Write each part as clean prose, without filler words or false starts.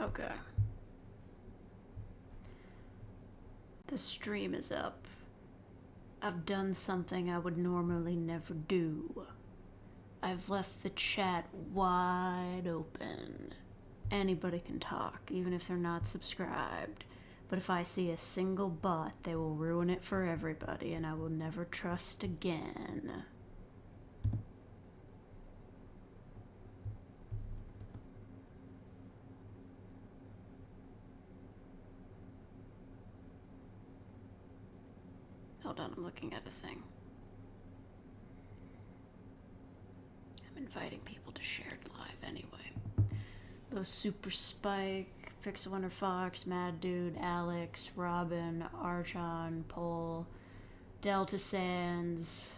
Okay. The stream is up. I've done something I would normally never do. I've left the chat wide open. Anybody can talk, even if they're not subscribed. But if I see a single bot, they will ruin it for everybody, and I will never trust again. Hold on, I'm looking at a thing. I'm inviting people to shared live anyway. Those Super Spike, Pixel Wonder Fox, Mad Dude, Alex, Robin, Archon, Pole, Delta Sands,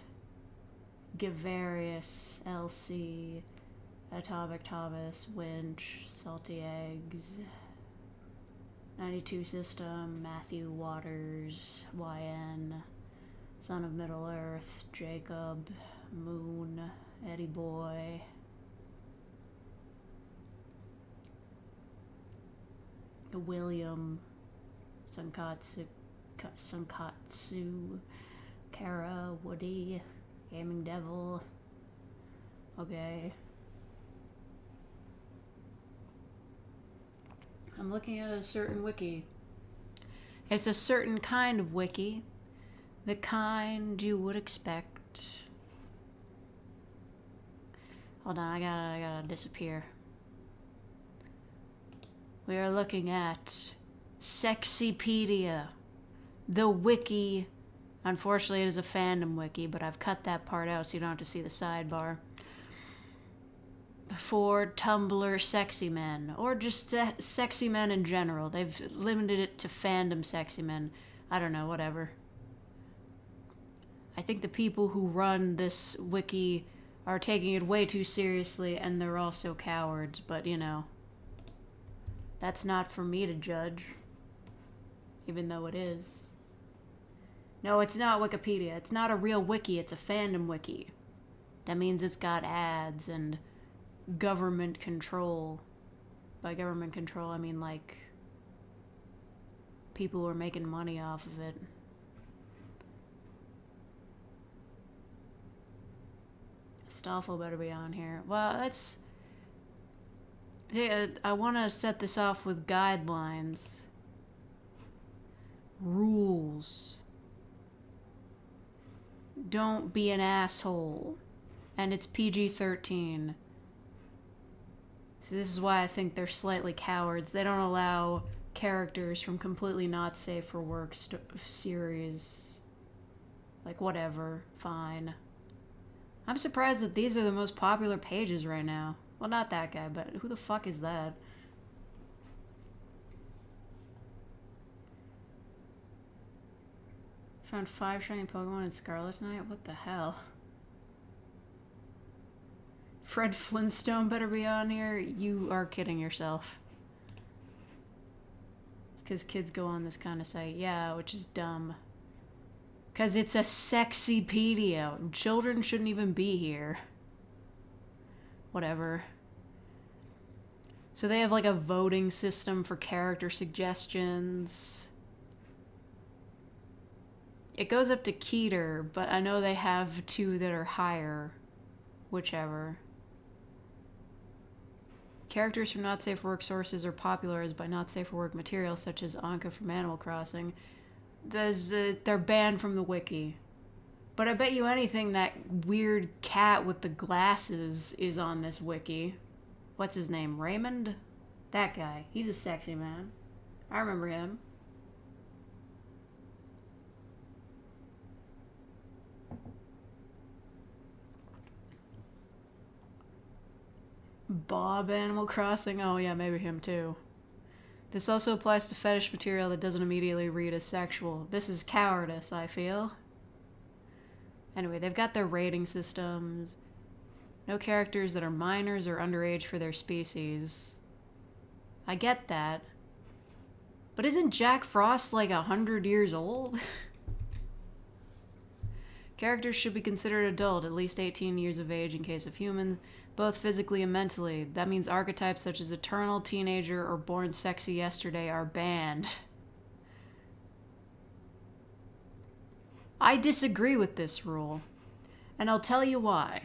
Gavarius, LC, Atomic Thomas, Winch, Salty Eggs, 92 System, Matthew Waters, YN, Son of Middle Earth, Jacob, Moon, Eddie Boy, William, Sunkatsu, Kara, Woody, Gaming Devil. Okay. I'm looking at a certain wiki. It's a certain kind of wiki. The kind you would expect. Hold on, I gotta disappear. We are looking at Sexypedia, the wiki. Unfortunately, it is a fandom wiki, but I've cut that part out so you don't have to see the sidebar. For Tumblr sexy men, or just sexy men in general. They've limited it to fandom sexy men. I don't know, whatever. I think the people who run this wiki are taking it way too seriously, and they're also cowards, but you know. That's not for me to judge. Even though it is. No, it's not Wikipedia. It's not a real wiki, it's a fandom wiki. That means it's got ads and government control. By government control, I mean like people who are making money off of it. Stoffel better be on here. Well, that's... Yeah, I want to set this off with guidelines. Rules. Don't be an asshole. And it's PG-13. So this is why I think they're slightly cowards. They don't allow characters from completely not safe for work series. Like, whatever. Fine. I'm surprised that these are the most popular pages right now. Well, not that guy, but who the fuck is that? Found 5 shiny Pokemon in Scarlet tonight? What the hell? Fred Flintstone better be on here? You are kidding yourself. It's because kids go on this kind of site. Yeah, which is dumb. Because it's a sexypedia. Children shouldn't even be here. Whatever. So they have like a voting system for character suggestions. It goes up to Keter, but I know they have 2 that are higher. Whichever. Characters from not safe for work sources are popularized by not safe for work material such as Anka from Animal Crossing. They're banned from the wiki. But I bet you anything that weird cat with the glasses is on this wiki. What's his name? Raymond? That guy. He's a sexy man. I remember him. Bob Animal Crossing? Oh yeah, maybe him too. This also applies to fetish material that doesn't immediately read as sexual. This is cowardice, I feel. Anyway, they've got their rating systems. No characters that are minors or underage for their species. I get that. But isn't Jack Frost like 100 years old? Characters should be considered adult, at least 18 years of age in case of humans. both physically and mentally. That means archetypes such as eternal, teenager, or born sexy yesterday are banned. I disagree with this rule, and I'll tell you why.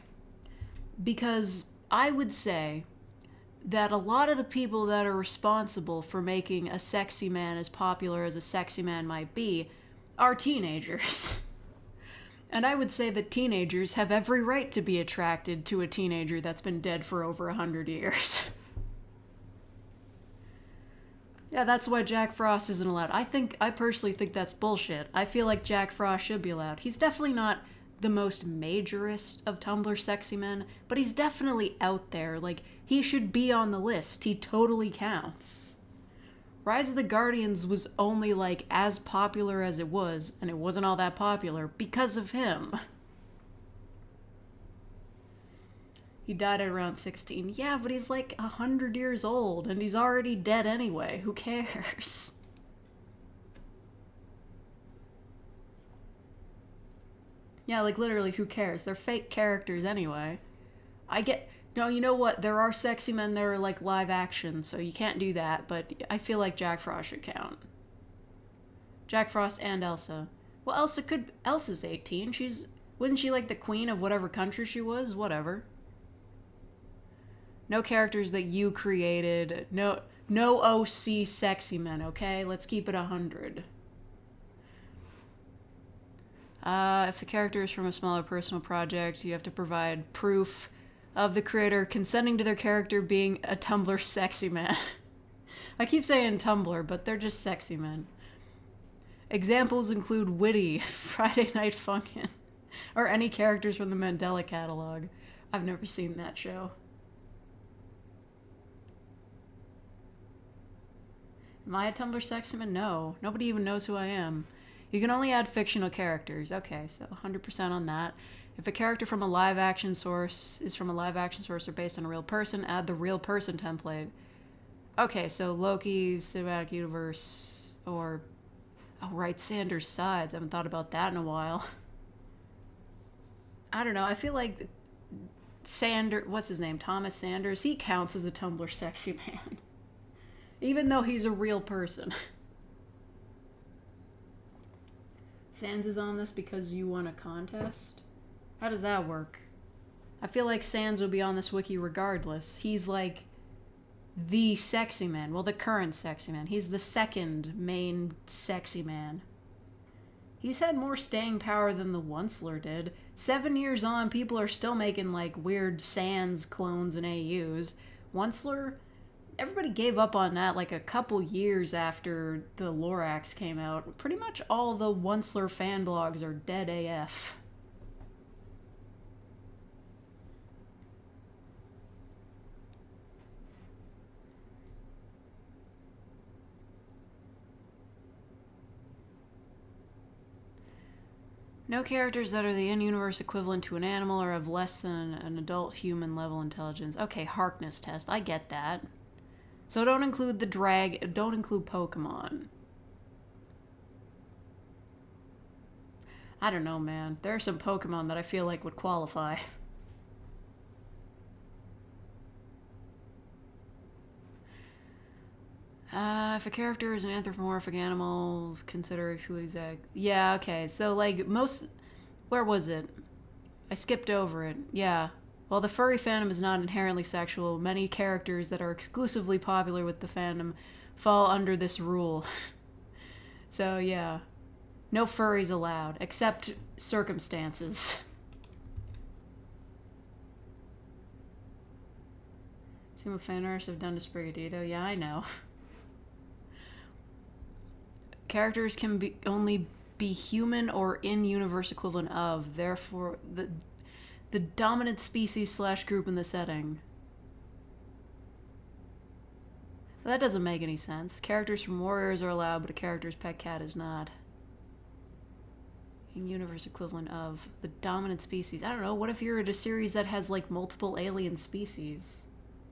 Because I would say that a lot of the people that are responsible for making a sexy man as popular as a sexy man might be are teenagers. And I would say that teenagers have every right to be attracted to a teenager that's been dead for over 100 years. Yeah, that's why Jack Frost isn't allowed. I personally think that's bullshit. I feel like Jack Frost should be allowed. He's definitely not the most majorist of Tumblr sexy men, but he's definitely out there. Like, he should be on the list. He totally counts. Rise of the Guardians was only, like, as popular as it was, and it wasn't all that popular because of him. He died at around 16. Yeah, but he's like 100 years old, and he's already dead anyway. Who cares? Yeah, like, literally, who cares? They're fake characters anyway. No, you know what? There are sexy men that are, like, live action, so you can't do that, but I feel like Jack Frost should count. Jack Frost and Elsa. Well, Elsa's 18. Wasn't she, like, the queen of whatever country she was? Whatever. No characters that you created. No OC sexy men, okay? Let's keep it 100. If the character is from a smaller personal project, you have to provide proof of the creator consenting to their character being a Tumblr sexy man. I keep saying Tumblr, but they're just sexy men. Examples include Witty, Friday Night Funkin', or any characters from the Mandela catalog. I've never seen that show. Am I a Tumblr sexy man? No. Nobody even knows who I am. You can only add fictional characters. Okay, so 100% on that. If a character from a live action source or based on a real person, add the real person template. Okay, so Loki, Cinematic Universe, or... Oh, right, Sanders' Sides. I haven't thought about that in a while. I don't know, I feel like what's his name? Thomas Sanders, he counts as a Tumblr sexy man. Even though he's a real person. Sans is on this because you won a contest? How does that work? I feel like Sans would be on this wiki regardless. He's like the sexy man. Well, the current sexy man. He's the second main sexy man. He's had more staying power than the Onceler did. 7 years on, people are still making like weird Sans clones and AUs. Onceler, everybody gave up on that like a couple years after the Lorax came out. Pretty much all the Onceler fan blogs are dead AF. No characters that are the in-universe equivalent to an animal or have less than an adult human level intelligence. Okay, Harkness test. I get that. So don't include don't include Pokemon. I don't know, man. There are some Pokemon that I feel like would qualify. If a character is an anthropomorphic animal, consider who exact. Yeah, okay. So, like, where was it? I skipped over it. Yeah. While the furry fandom is not inherently sexual, many characters that are exclusively popular with the fandom fall under this rule. So, yeah. No furries allowed, except circumstances. See what fan artists have done to Sprigatito? Yeah, I know. Characters can only be human or in-universe equivalent of, therefore, the dominant species / group in the setting. That doesn't make any sense. Characters from Warriors are allowed, but a character's pet cat is not. In-universe equivalent of the dominant species. I don't know, what if you're in a series that has, like, multiple alien species?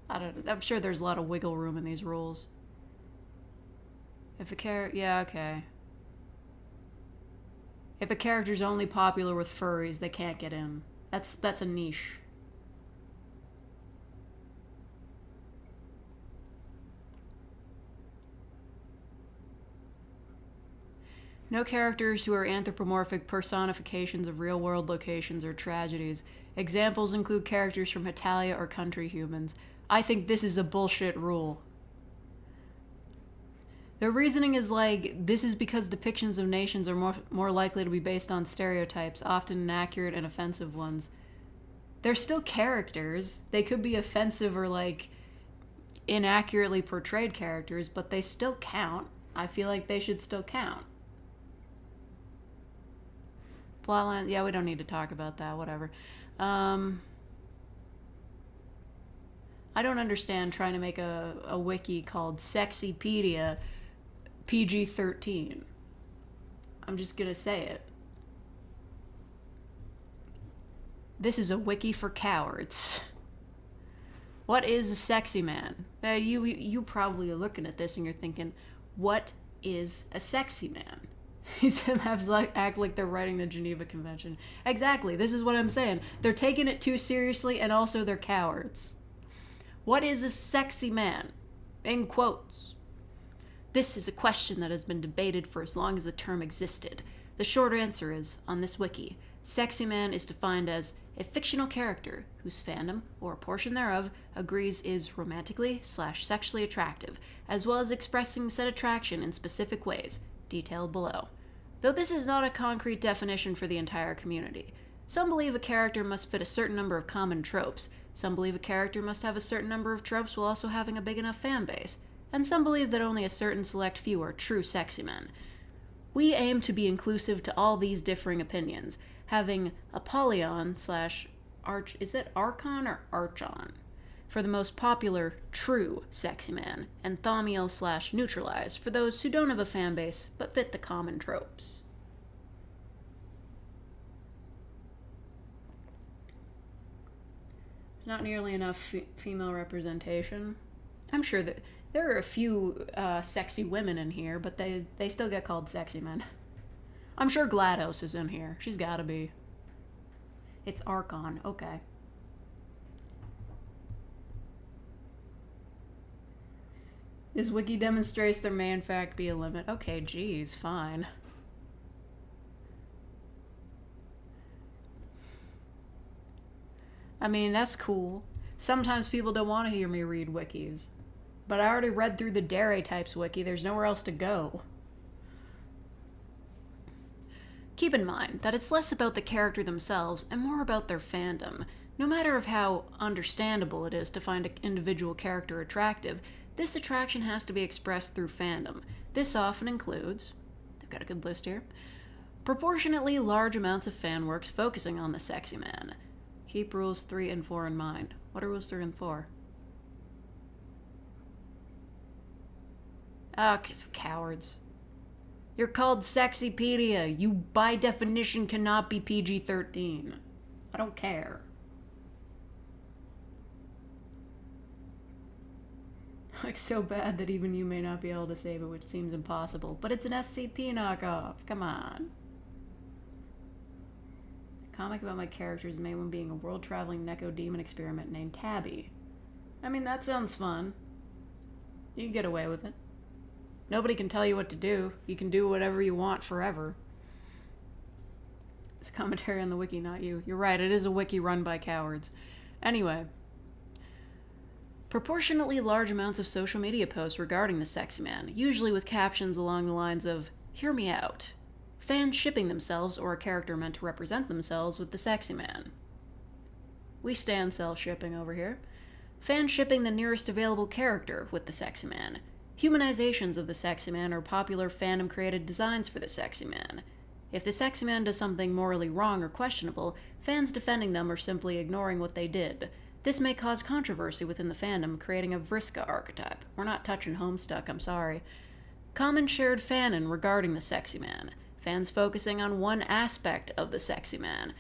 I'm sure there's a lot of wiggle room in these rules. If a yeah, okay. If a character's only popular with furries, they can't get in. That's a niche. No characters who are anthropomorphic personifications of real-world locations or tragedies. Examples include characters from Hetalia or country humans. I think this is a bullshit rule. Their reasoning is like, this is because depictions of nations are more likely to be based on stereotypes, often inaccurate and offensive ones. They're still characters. They could be offensive or, like, inaccurately portrayed characters, but they still count. I feel like they should still count. Plotline, yeah, we don't need to talk about that, whatever. I don't understand trying to make a wiki called Sexypedia PG-13. I'm just gonna say it. This is a wiki for cowards. What is a sexy man? You probably are looking at this and you're thinking, what is a sexy man? These have act like they're writing the Geneva Convention. Exactly, this is what I'm saying. They're taking it too seriously and also they're cowards. What is a sexy man? In quotes. This is a question that has been debated for as long as the term existed. The short answer is, on this wiki, sexy man is defined as a fictional character whose fandom, or a portion thereof, agrees is romantically/sexually attractive, as well as expressing said attraction in specific ways, detailed below. Though this is not a concrete definition for the entire community. Some believe a character must fit a certain number of common tropes, some believe a character must have a certain number of tropes while also having a big enough fan base, and some believe that only a certain select few are true sexy men. We aim to be inclusive to all these differing opinions, having Apollyon / is it Archon or Archon? For the most popular, true sexy man, and Thaumiel / Neutralized for those who don't have a fan base but fit the common tropes. Not nearly enough female representation. I'm sure that there are a few sexy women in here, but they still get called sexy men. I'm sure GLaDOS is in here. She's gotta be. It's Archon. Okay. This wiki demonstrates there may in fact be a limit. Okay, geez, fine. I mean, that's cool. Sometimes people don't want to hear me read wikis. But I already read through the Dere types wiki. There's nowhere else to go. Keep in mind that it's less about the character themselves and more about their fandom. No matter of how understandable it is to find an individual character attractive, this attraction has to be expressed through fandom. This often includes, they've got a good list here, proportionately large amounts of fan works focusing on the sexy man. Keep rules 3 and 4 in mind. What are rules 3 and 4? Ah, cowards. You're called Sexypedia. You, by definition, cannot be PG-13. I don't care. Like, so bad that even you may not be able to save it, which seems impossible. But it's an SCP knockoff. Come on. A comic about my characters, the main one being a world-traveling Neko-demon experiment named Tabby. I mean, that sounds fun. You can get away with it. Nobody can tell you what to do. You can do whatever you want forever. It's a commentary on the wiki, not you. You're right, it is a wiki run by cowards. Anyway. Proportionately large amounts of social media posts regarding the sexy man, usually with captions along the lines of, "Hear me out. Fans shipping themselves or a character meant to represent themselves with the sexy man." We stand self-shipping over here. Fans shipping the nearest available character with the sexy man. Humanizations of the sexy man are popular fandom-created designs for the sexy man. If the sexy man does something morally wrong or questionable, fans defending them or simply ignoring what they did. This may cause controversy within the fandom, creating a Vriska archetype. We're not touching Homestuck, I'm sorry. Common shared fanon regarding the sexy man. Fans focusing on one aspect of the sexy man,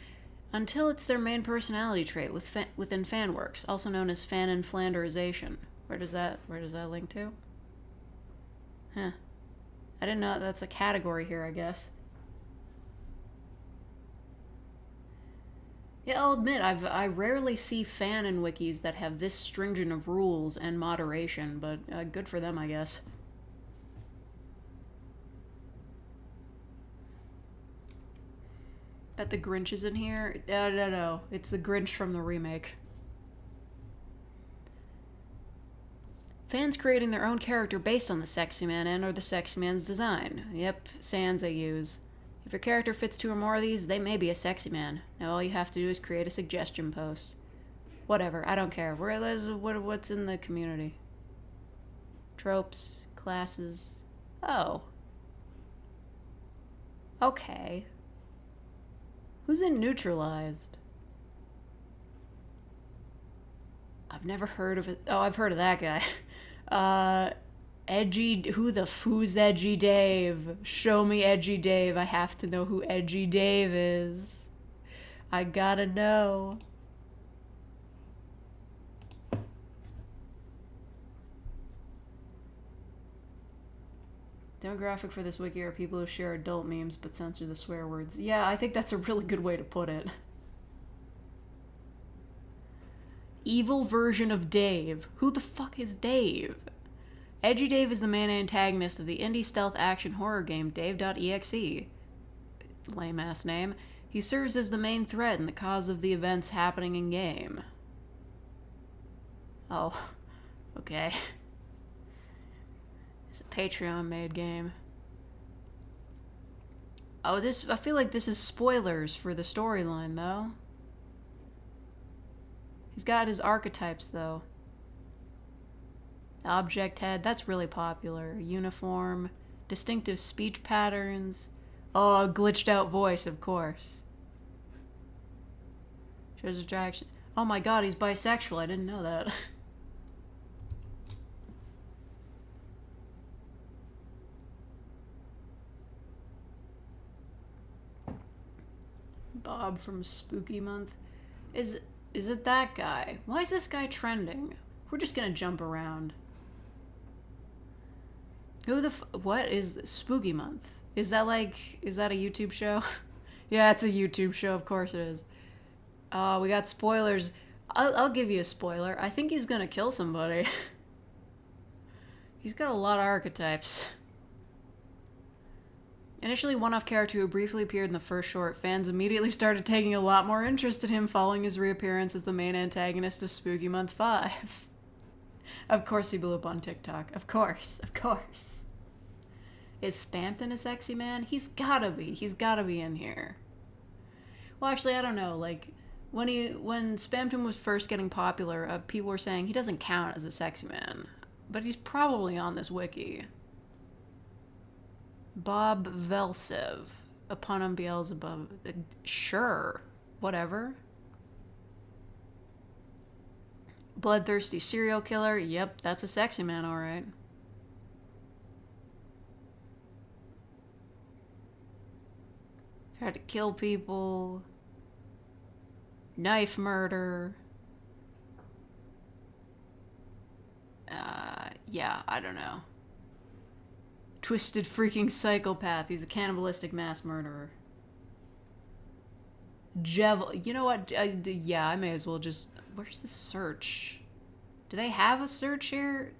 until it's their main personality trait within fanworks, also known as fanon flanderization. Where does that link to? Huh. I didn't know that's a category here, I guess. Yeah, I'll admit, I rarely see fanon wikis that have this stringent of rules and moderation, but good for them, I guess. Bet the Grinch is in here. No. It's the Grinch from the remake. Fans creating their own character based on the sexy man and or the sexy man's design. Yep, sans I use. If your character fits 2 or more of these, they may be a sexy man. Now all you have to do is create a suggestion post. Whatever, I don't care. What's in the community? Tropes, classes. Oh. Okay. Who's in Neutralized? I've never heard of it. Oh, I've heard of that guy. Who's Edgy Dave? Show me Edgy Dave. I have to know who Edgy Dave is. I gotta know. Demographic for this wiki are people who share adult memes but censor the swear words. Yeah, I think that's a really good way to put it. Evil version of Dave. Who the fuck is Dave? Edgy Dave is the main antagonist of the indie stealth action horror game Dave.exe. Lame ass name. He serves as the main threat in the cause of the events happening in game. Oh, okay. It's a Patreon made game. Oh, I feel like this is spoilers for the storyline though. He's got his archetypes though. Object head, that's really popular. Uniform, distinctive speech patterns. Oh, a glitched out voice, of course. Shows attraction. Oh my god, he's bisexual. I didn't know that. Bob from Spooky Month. Is it that guy? Why is this guy trending? We're just gonna jump around. What is Spooky Month? Is that a YouTube show? Yeah, it's a YouTube show, of course it is. We got spoilers. I'll give you a spoiler. I think he's gonna kill somebody. He's got a lot of archetypes. Initially one-off character who briefly appeared in the first short, fans immediately started taking a lot more interest in him following his reappearance as the main antagonist of Spooky Month 5. Of course he blew up on TikTok. Of course. Is Spampton a sexy man? He's gotta be. He's gotta be in here. Well, actually, I don't know. Like, when Spampton was first getting popular, people were saying he doesn't count as a sexy man. But he's probably on this wiki. Bob Velsev. Upon Beelzebub. Sure. Whatever. Bloodthirsty serial killer. Yep, that's a sexy man, alright. Tried to kill people. Knife murder. Yeah, I don't know. Twisted freaking psychopath. He's a cannibalistic mass murderer. You know what? Yeah, I may as well just... Where's the search? Do they have a search here?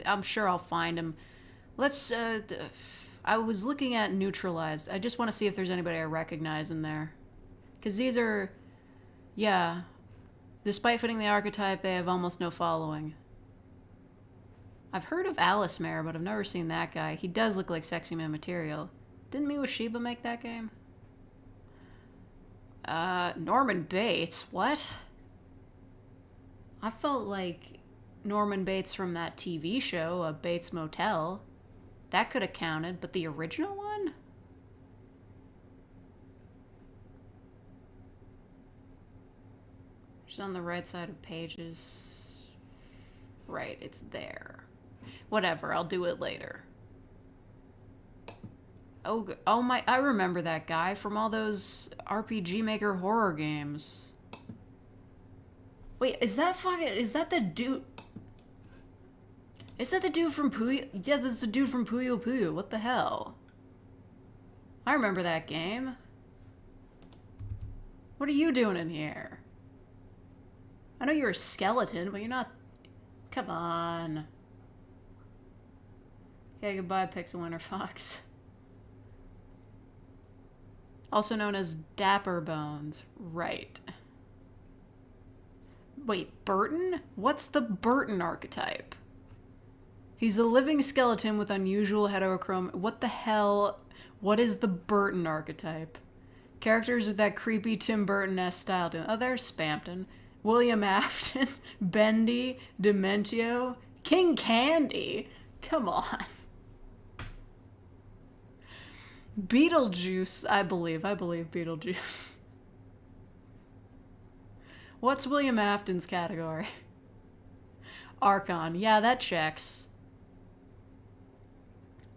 I'm sure I'll find him. Let's, I was looking at Neutralized. I just want to see if there's anybody I recognize in there. Because these are... Yeah. Despite fitting the archetype, they have almost no following. I've heard of Alice Mare, but I've never seen that guy. He does look like sexy man material. Didn't Miwashiba make that game? Norman Bates. What? I felt like Norman Bates from that TV show, Bates Motel. That could have counted, but the original one? Just on the right side of pages. Right, it's there. Whatever, I'll do it later. Oh my, I remember that guy from all those RPG Maker horror games. Wait, is that the dude? Is that the dude from Puyo? Yeah, this is the dude from Puyo Puyo. What the hell? I remember that game. What are you doing in here? I know you're a skeleton, but you're not... Come on. Okay, goodbye, Pixel Winter Fox. Also known as Dapper Bones. Right. Wait, Burton? What's the Burton archetype? He's a living skeleton with unusual heterochrome. What the hell? What is the Burton archetype? Characters with that creepy Tim Burton-esque style to Oh, there's Spampton. William Afton. Bendy. Dementio. King Candy. Come on. Beetlejuice, I believe Beetlejuice. What's William Afton's category? Archon. Yeah, that checks.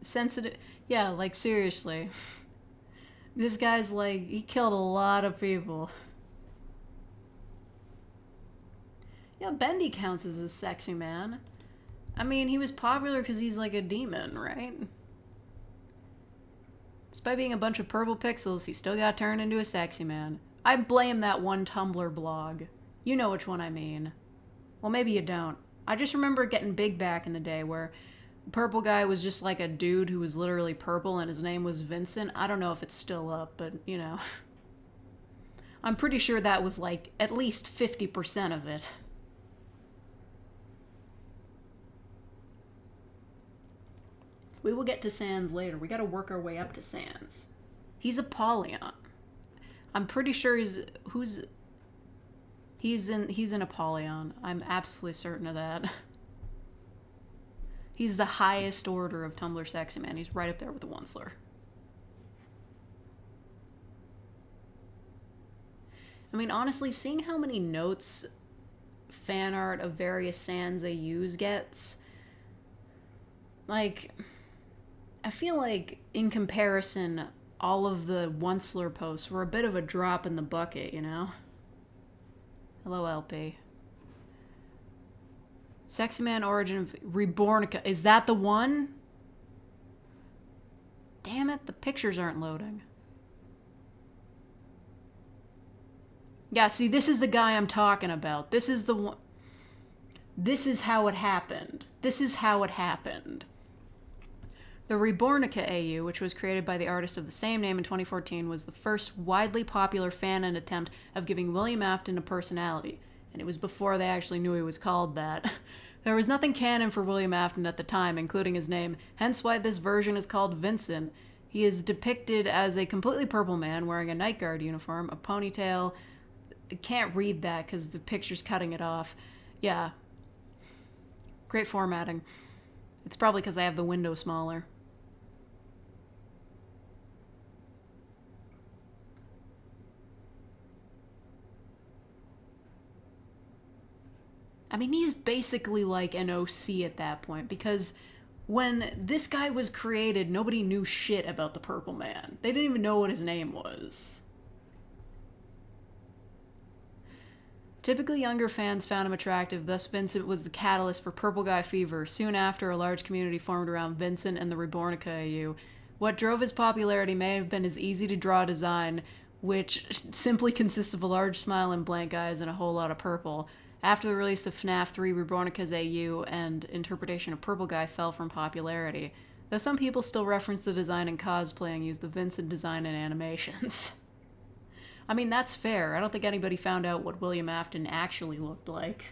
Sensitive. Yeah, like, seriously. This guy's like, he killed a lot of people. Yeah, Bendy counts as a sexy man. I mean, he was popular because he's like a demon, right? Despite being a bunch of purple pixels, he still got turned into a sexy man. I blame that one Tumblr blog. You know which one I mean. Well, maybe you don't. I just remember getting big back in the day where purple guy was just like a dude who was literally purple and his name was Vincent. I don't know if it's still up, but, you know. I'm pretty sure that was like at least 50% of it. We will get to Sans later. We gotta work our way up to Sans. He's Apollyon. I'm pretty sure he's in Apollyon. I'm absolutely certain of that. He's the highest order of Tumblr sexy man. He's right up there with the Onceler. I mean, honestly, seeing how many notes fan art of various Sans they use gets, like, I feel like, in comparison, all of the Onceler posts were a bit of a drop in the bucket, you know? Hello, LP. Sexy Man Origin of Rebornica. Is that the one? Damn it, the pictures aren't loading. Yeah, see, this is the guy I'm talking about. This is the one. This is how it happened. This is how it happened. The Rebornica AU, which was created by the artist of the same name in 2014, was the first widely popular fan-ed attempt of giving William Afton a personality, and it was before they actually knew he was called that. There was nothing canon for William Afton at the time, including his name, hence why this version is called Vincent. He is depicted as a completely purple man wearing a night guard uniform, a ponytail. I can't read that because the picture's cutting it off. Yeah. Great formatting. It's probably because I have the window smaller. I mean, he's basically like an OC at that point, because when this guy was created, nobody knew shit about the Purple Man. They didn't even know what his name was. Typically younger fans found him attractive, thus Vincent was the catalyst for Purple Guy fever. Soon after, a large community formed around Vincent and the Rebornica AU. What drove his popularity may have been his easy-to-draw design, which simply consists of a large smile and blank eyes and a whole lot of purple. After the release of FNAF 3, Rebornica's AU and interpretation of Purple Guy fell from popularity, though some people still reference the design in cosplay and use the Vincent design in animations. I mean, that's fair. I don't think anybody found out what William Afton actually looked like.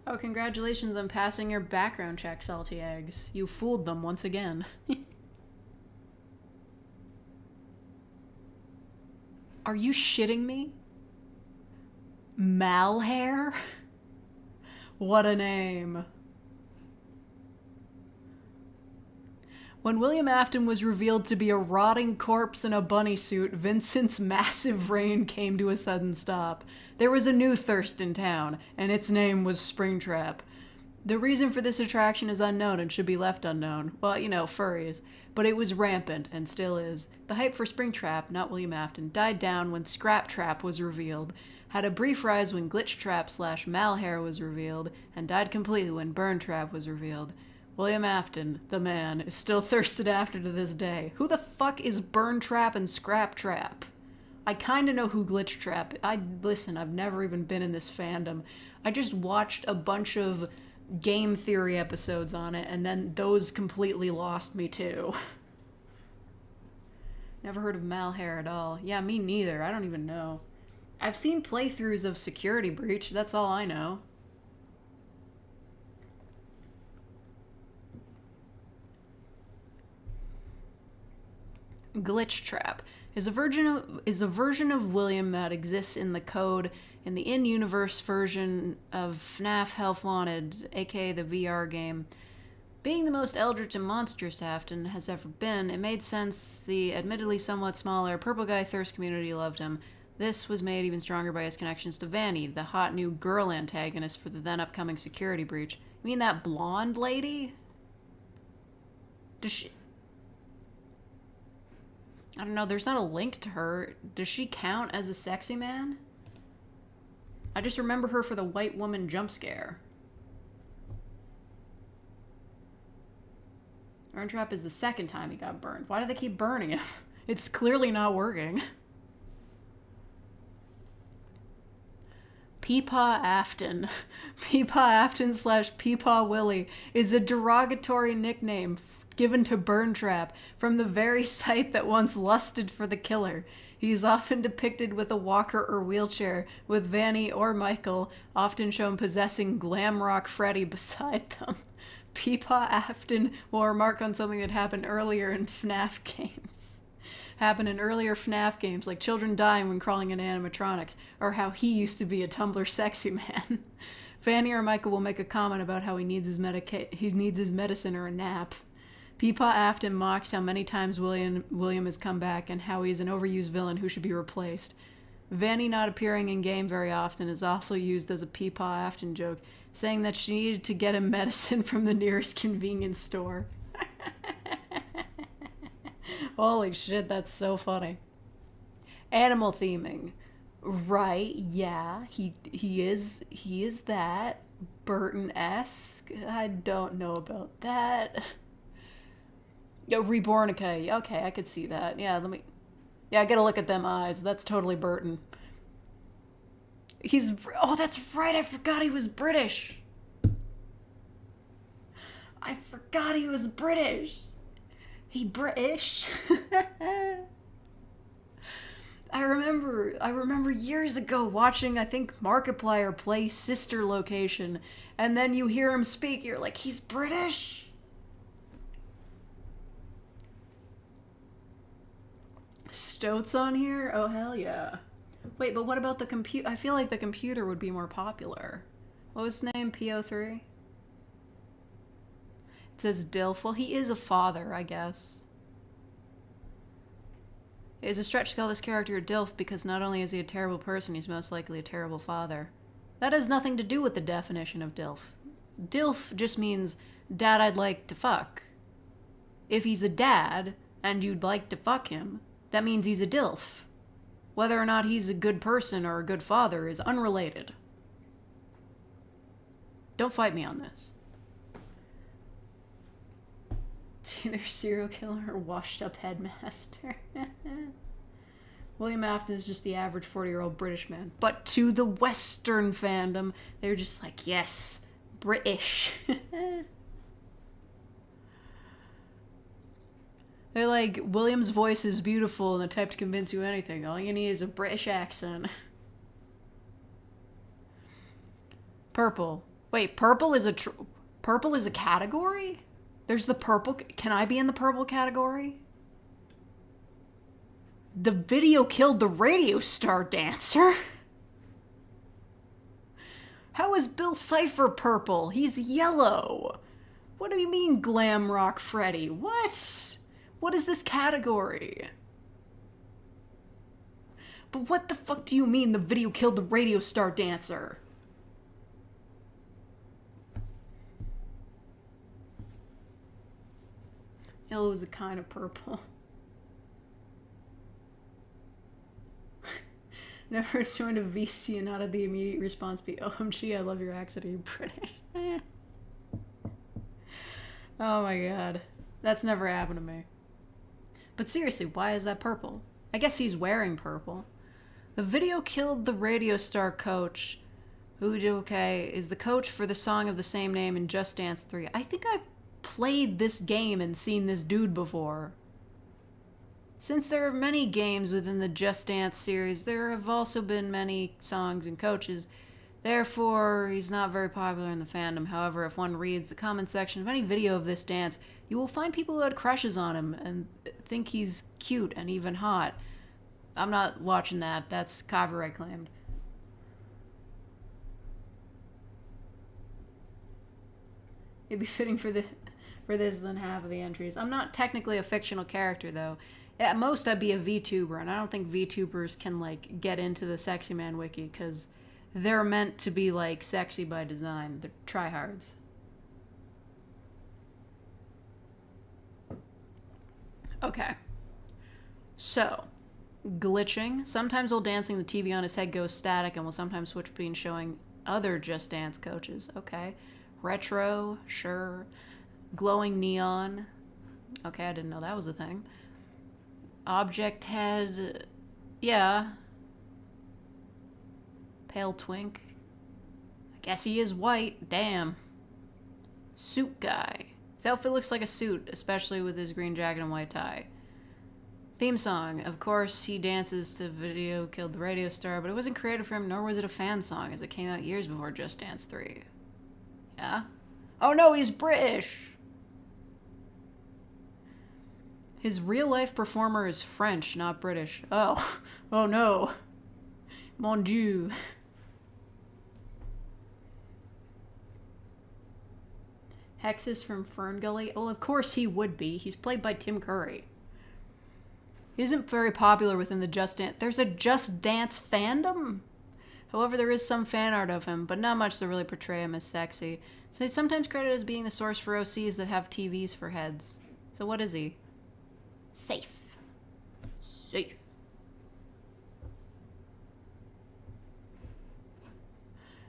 Oh, congratulations on passing your background check, Salty Eggs. You fooled them once again. Are you shitting me? Malhair? What a name. When William Afton was revealed to be a rotting corpse in a bunny suit, Vincent's massive reign came to a sudden stop. There was a new thirst in town, and its name was Springtrap. The reason for this attraction is unknown and should be left unknown. Well, you know, furries. But it was rampant, and still is. The hype for Springtrap, not William Afton, died down when Scraptrap was revealed, had a brief rise when Glitchtrap/Malhair was revealed, and died completely when Burntrap was revealed. William Afton, the man, is still thirsted after to this day. Who the fuck is Burntrap and Scraptrap? I kinda know who Glitchtrap is. Listen, I've never even been in this fandom. I just watched a bunch of game theory episodes on it, and then those completely lost me too. Never heard of Malhare at all. Yeah, me neither. I don't even know. I've seen playthroughs of Security Breach. That's all I know. Glitch Trap is a version of William that exists in the code in the in-universe version of FNAF Health Wanted, aka the VR game. Being the most eldritch and monstrous Afton has ever been, it made sense the admittedly somewhat smaller Purple Guy Thirst community loved him. This was made even stronger by his connections to Vanny, the hot new girl antagonist for the then upcoming Security Breach. You mean that blonde lady? Does she... I don't know, there's not a link to her. Does she count as a sexy man? I just remember her for the white woman jump scare. Burn Trap is the second time he got burned. Why do they keep burning him? It's clearly not working. Peepaw Afton. Peepaw Afton / Peepaw Willie is a derogatory nickname given to Burn Trap from the very site that once lusted for the killer. He is often depicted with a walker or wheelchair, with Vanny or Michael often shown possessing Glam Rock Freddy beside them. Peepaw Afton will remark on something that happened earlier in FNAF games. Happened in earlier FNAF games, like children dying when crawling in animatronics, or how he used to be a Tumblr sexy man. Vanny or Michael will make a comment about how he needs his medicine or a nap. Peepaw Afton mocks how many times William has come back and how he is an overused villain who should be replaced. Vanny not appearing in game very often is also used as a Peepaw Afton joke, saying that she needed to get him medicine from the nearest convenience store. Holy shit, that's so funny. Animal theming. Right, yeah, he is that. Burton-esque. I don't know about that. Yo, Rebornica. Okay, I could see that. Yeah, I gotta look at them eyes. That's totally Burton. Oh, that's right. I forgot he was British. I forgot he was British. He British. I remember years ago watching, I think, Markiplier play Sister Location, and then you hear him speak, you're like, he's British? Stoats on here? Oh, hell yeah. Wait, but what about the computer? I feel like the computer would be more popular. What was his name? PO3? It says Dilf. Well, he is a father, I guess. It is a stretch to call this character a Dilf because not only is he a terrible person, he's most likely a terrible father. That has nothing to do with the definition of Dilf. Dilf just means dad I'd like to fuck. If he's a dad and you'd like to fuck him, that means he's a Dilf. Whether or not he's a good person or a good father is unrelated. Don't fight me on this. It's either serial killer or washed-up headmaster. William Afton is just the average 40-year-old British man. But to the Western fandom, they're just like, yes, British. They're like, William's voice is beautiful and the type to convince you anything. All you need is a British accent. Purple. Wait, purple is a category? There's the purple... Can I be in the purple category? The video killed the radio star dancer. How is Bill Cipher purple? He's yellow. What do you mean, Glam Rock Freddy? What? What is this category? But what the fuck do you mean the video killed the radio star dancer? Yellow is a kind of purple. Never joined a VC and not had the immediate response be, OMG, I love your accent, are you British? Oh my god. That's never happened to me. But seriously, why is that purple? I guess he's wearing purple. The video killed the radio star coach Udoke is the coach for the song of the same name in Just Dance 3. I think I've played this game and seen this dude before. Since there are many games within the Just Dance series, there have also been many songs and coaches. Therefore, he's not very popular in the fandom. However, if one reads the comment section of any video of this dance, you will find people who had crushes on him and think he's cute and even hot. I'm not watching that. That's copyright claimed. It'd be fitting for this than half of the entries. I'm not technically a fictional character, though. At most, I'd be a VTuber, and I don't think VTubers can, like, get into the Sexy Man wiki, because they're meant to be, like, sexy by design. They're tryhards. Okay. So, glitching. Sometimes while dancing, the TV on his head goes static and will sometimes switch between showing other Just Dance coaches. Okay. Retro, sure. Glowing neon. Okay, I didn't know that was a thing. Object head. Yeah. Pale twink. I guess he is white. Damn. Suit guy. His outfit looks like a suit, especially with his green jacket and white tie. Theme song. Of course, he dances to Video Killed the Radio Star, but it wasn't created for him, nor was it a fan song, as it came out years before Just Dance 3. Yeah? Oh no, he's British! His real-life performer is French, not British. Oh. Oh no. Mon Dieu. Hexus from Fern Gully? Well, of course he would be. He's played by Tim Curry. He isn't very popular within the Just Dance. There's a Just Dance fandom? However, there is some fan art of him, but not much to really portray him as sexy. So he's sometimes credited as being the source for OCs that have TVs for heads. So what is he? Safe. Safe.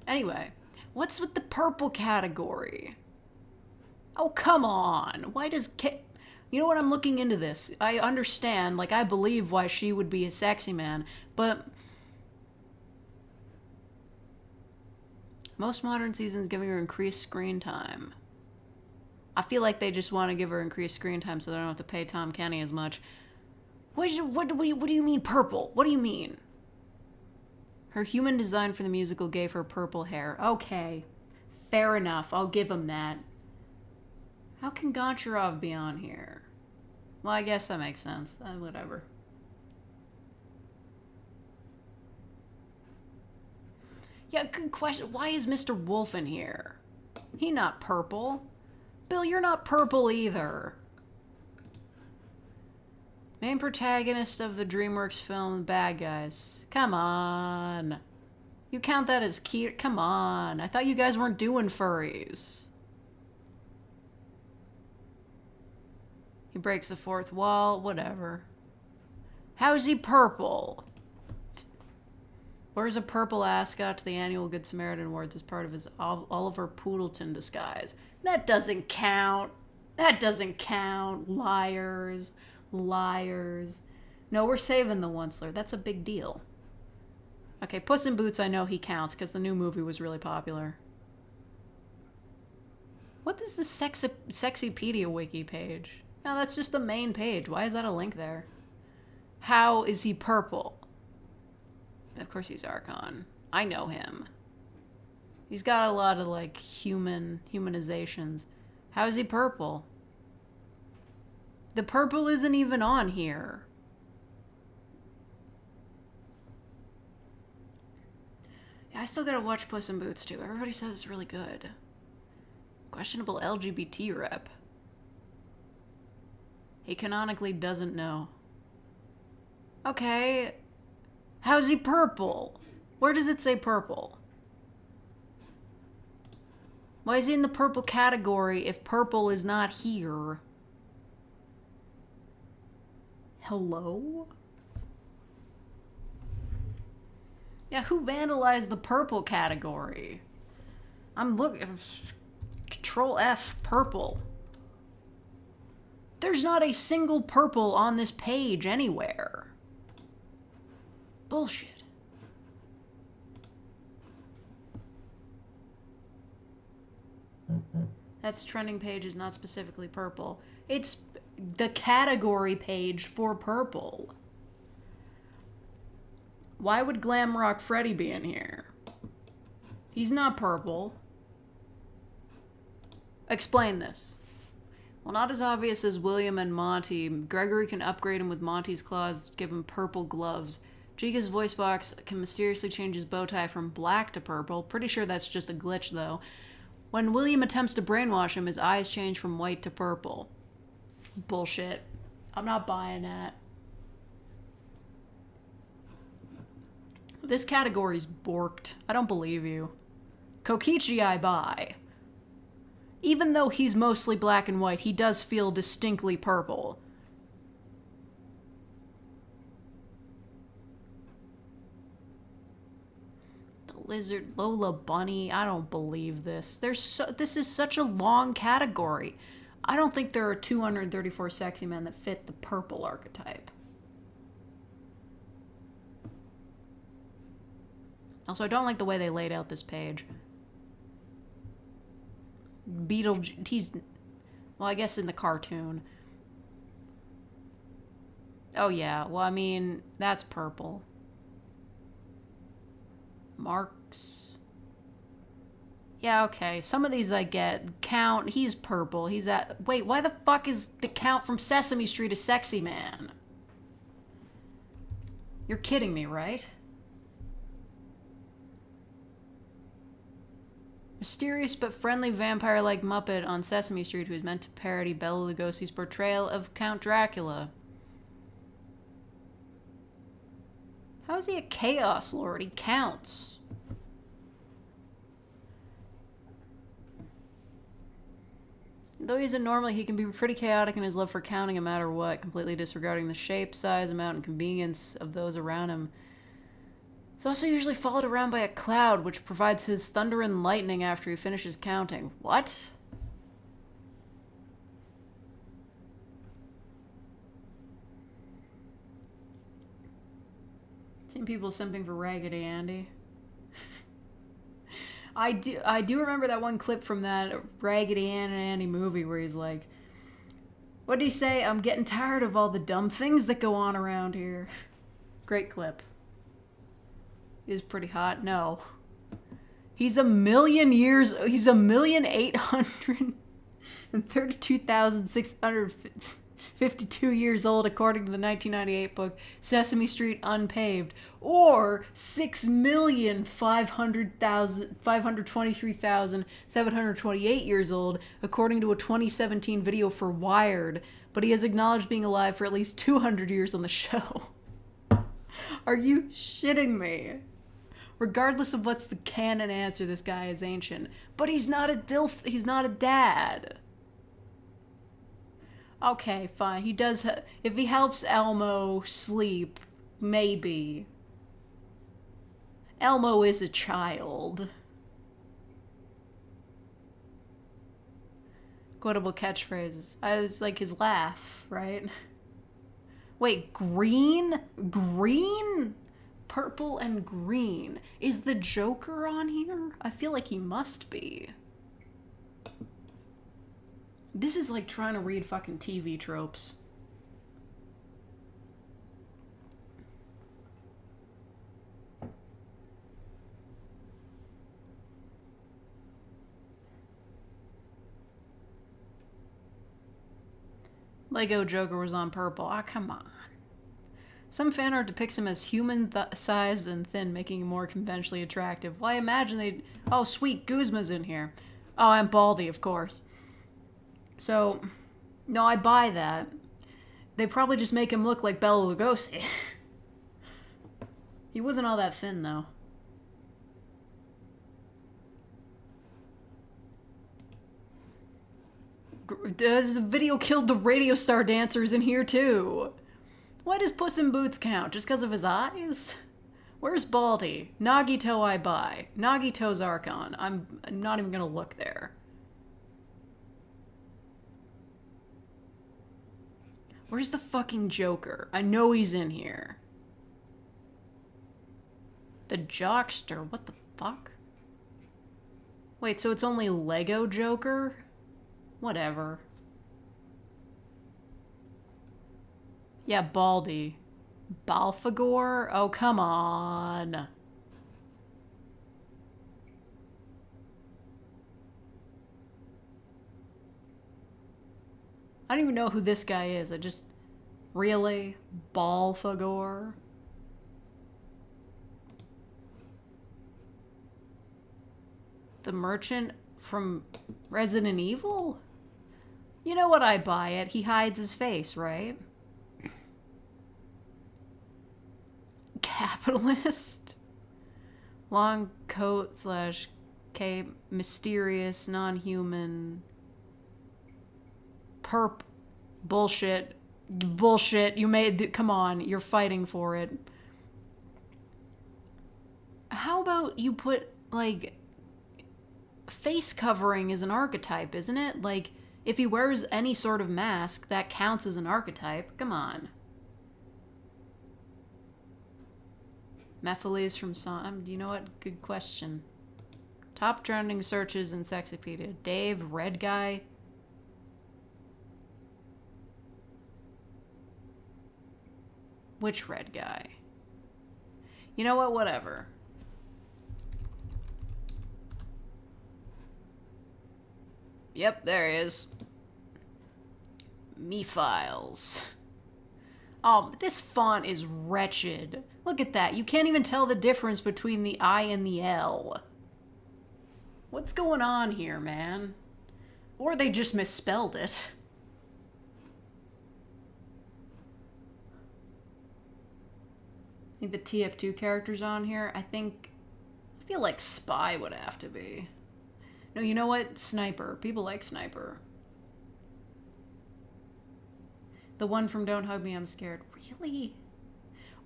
Anyway, what's with the purple category? Oh, come on. Why does You know what? I'm looking into this. I understand, like, I believe why she would be a sexy man, but most modern seasons giving her increased screen time. I feel like they just want to give her increased screen time so they don't have to pay Tom Kenny as much. What do you mean purple? What do you mean? Her human design for the musical gave her purple hair. Okay. Fair enough. I'll give him that. How can Goncharov be on here? Well, I guess that makes sense. Whatever. Yeah, good question. Why is Mr. Wolf in here? He not purple. Bill, you're not purple either. Main protagonist of the DreamWorks film, The Bad Guys. Come on. You count that as Keter? Come on. I thought you guys weren't doing furries. He breaks the fourth wall. Whatever. How's he purple? Wears a purple ascot to the annual Good Samaritan Awards as part of his Oliver Poodleton disguise. That doesn't count. That doesn't count. Liars. Liars. No, we're saving the Onceler. That's a big deal. Okay, Puss in Boots, I know he counts because the new movie was really popular. What is the Sexypedia wiki page? No, that's just the main page. Why is that a link there? How is he purple? Of course he's Archon. I know him. He's got a lot of, like, humanizations. How is he purple? The purple isn't even on here. Yeah, I still gotta watch Puss in Boots, too. Everybody says it's really good. Questionable LGBT rep. He canonically doesn't know. Okay. How's he purple? Where does it say purple? Why is he in the purple category if purple is not here? Hello? Yeah, who vandalized the purple category? I'm looking... Control F, purple. There's not a single purple on this page anywhere. Bullshit. That's trending page is not specifically purple. It's the category page for purple. Why would Glam Rock Freddy be in here? He's not purple. Explain this. Well, not as obvious as William and Monty. Gregory can upgrade him with Monty's claws, give him purple gloves. Chica's voice box can mysteriously change his bow tie from black to purple. Pretty sure that's just a glitch, though. When William attempts to brainwash him, his eyes change from white to purple. Bullshit. I'm not buying that. This category's borked. I don't believe you. Kokichi I buy. Even though he's mostly black and white, he does feel distinctly purple. The Lizard, Lola Bunny, I don't believe this. This is such a long category. I don't think there are 234 sexy men that fit the purple archetype. Also, I don't like the way they laid out this page. Beetlejuice, he's... Well, I guess in the cartoon. Oh, yeah. Well, I mean, that's purple. Marks. Yeah, okay. Some of these I get. Count, he's purple. He's at... Wait, why the fuck is the Count from Sesame Street a sexy man? You're kidding me, right? Mysterious but friendly vampire-like Muppet on Sesame Street who is meant to parody Bela Lugosi's portrayal of Count Dracula. How is he a Chaos Lord? He counts. Though he isn't normally, he can be pretty chaotic in his love for counting no matter what, completely disregarding the shape, size, amount, and convenience of those around him. He's also usually followed around by a cloud, which provides his thunder and lightning after he finishes counting. What? Seen people simping for Raggedy Andy. I do remember that one clip from that Raggedy Ann and Andy movie where he's like, what did he say? I'm getting tired of all the dumb things that go on around here. Great clip. Is pretty hot. No. He's 1,832,652 years old according to the 1998 book Sesame Street Unpaved, or 6,523,728 years old according to a 2017 video for Wired, but he has acknowledged being alive for at least 200 years on the show. Are you shitting me? Regardless of what's the canon answer, this guy is ancient. But he's not a DILF, he's not a dad. Okay, fine. He does, if he helps Elmo sleep, maybe. Elmo is a child. Quotable catchphrases. It's like his laugh, right? Wait, green? Green? Purple and green. Is the Joker on here? I feel like he must be. This is like trying to read fucking TV tropes. Lego Joker was on purple. Ah, come on. Some fan art depicts him as human-sized and thin, making him more conventionally attractive. Well, I imagine they'd... Oh, sweet, Guzma's in here. Oh, and Baldy, of course. So, no, I buy that. They probably just make him look like Bela Lugosi. He wasn't all that thin, though. This video killed the Radio Star dancers in here, too. Why does Puss in Boots count? Just because of his eyes? Where's Baldy? Nagito I buy. Nagito Zarkon. I'm not even gonna look there. Where's the fucking Joker? I know he's in here. The Jockster. What the fuck? Wait, so it's only Lego Joker? Whatever. Yeah, Baldy. Balfagor? Oh, come on. I don't even know who this guy is. I just... Really? Balfagor? The merchant from Resident Evil? You know what, I buy it. He hides his face, right? Capitalist? Long coat slash K, mysterious, non-human. Perp. Bullshit. Bullshit. You made... Come on, you're fighting for it. How about you put, like... Face covering is an archetype, isn't it? Like, if he wears any sort of mask, that counts as an archetype. Come on. Mephiles from Son... you know what? Good question. Top trending searches in Sexypedia. Dave, red guy. Which red guy? You know what? Whatever. Yep, there he is. Me files. Oh, this font is wretched. Look at that. You can't even tell the difference between the I and the L. What's going on here, man? Or they just misspelled it. I think the TF2 character's on here. I feel like Spy would have to be. No, you know what? Sniper. People like Sniper. The one from Don't Hug Me, I'm Scared. Really?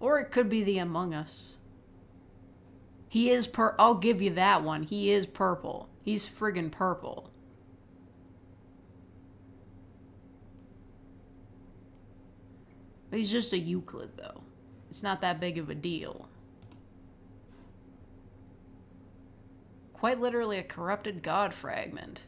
Or it could be the Among Us. He is I'll give you that one. He is purple. He's friggin' purple. But he's just a Euclid, though. It's not that big of a deal. Quite literally a corrupted god fragment.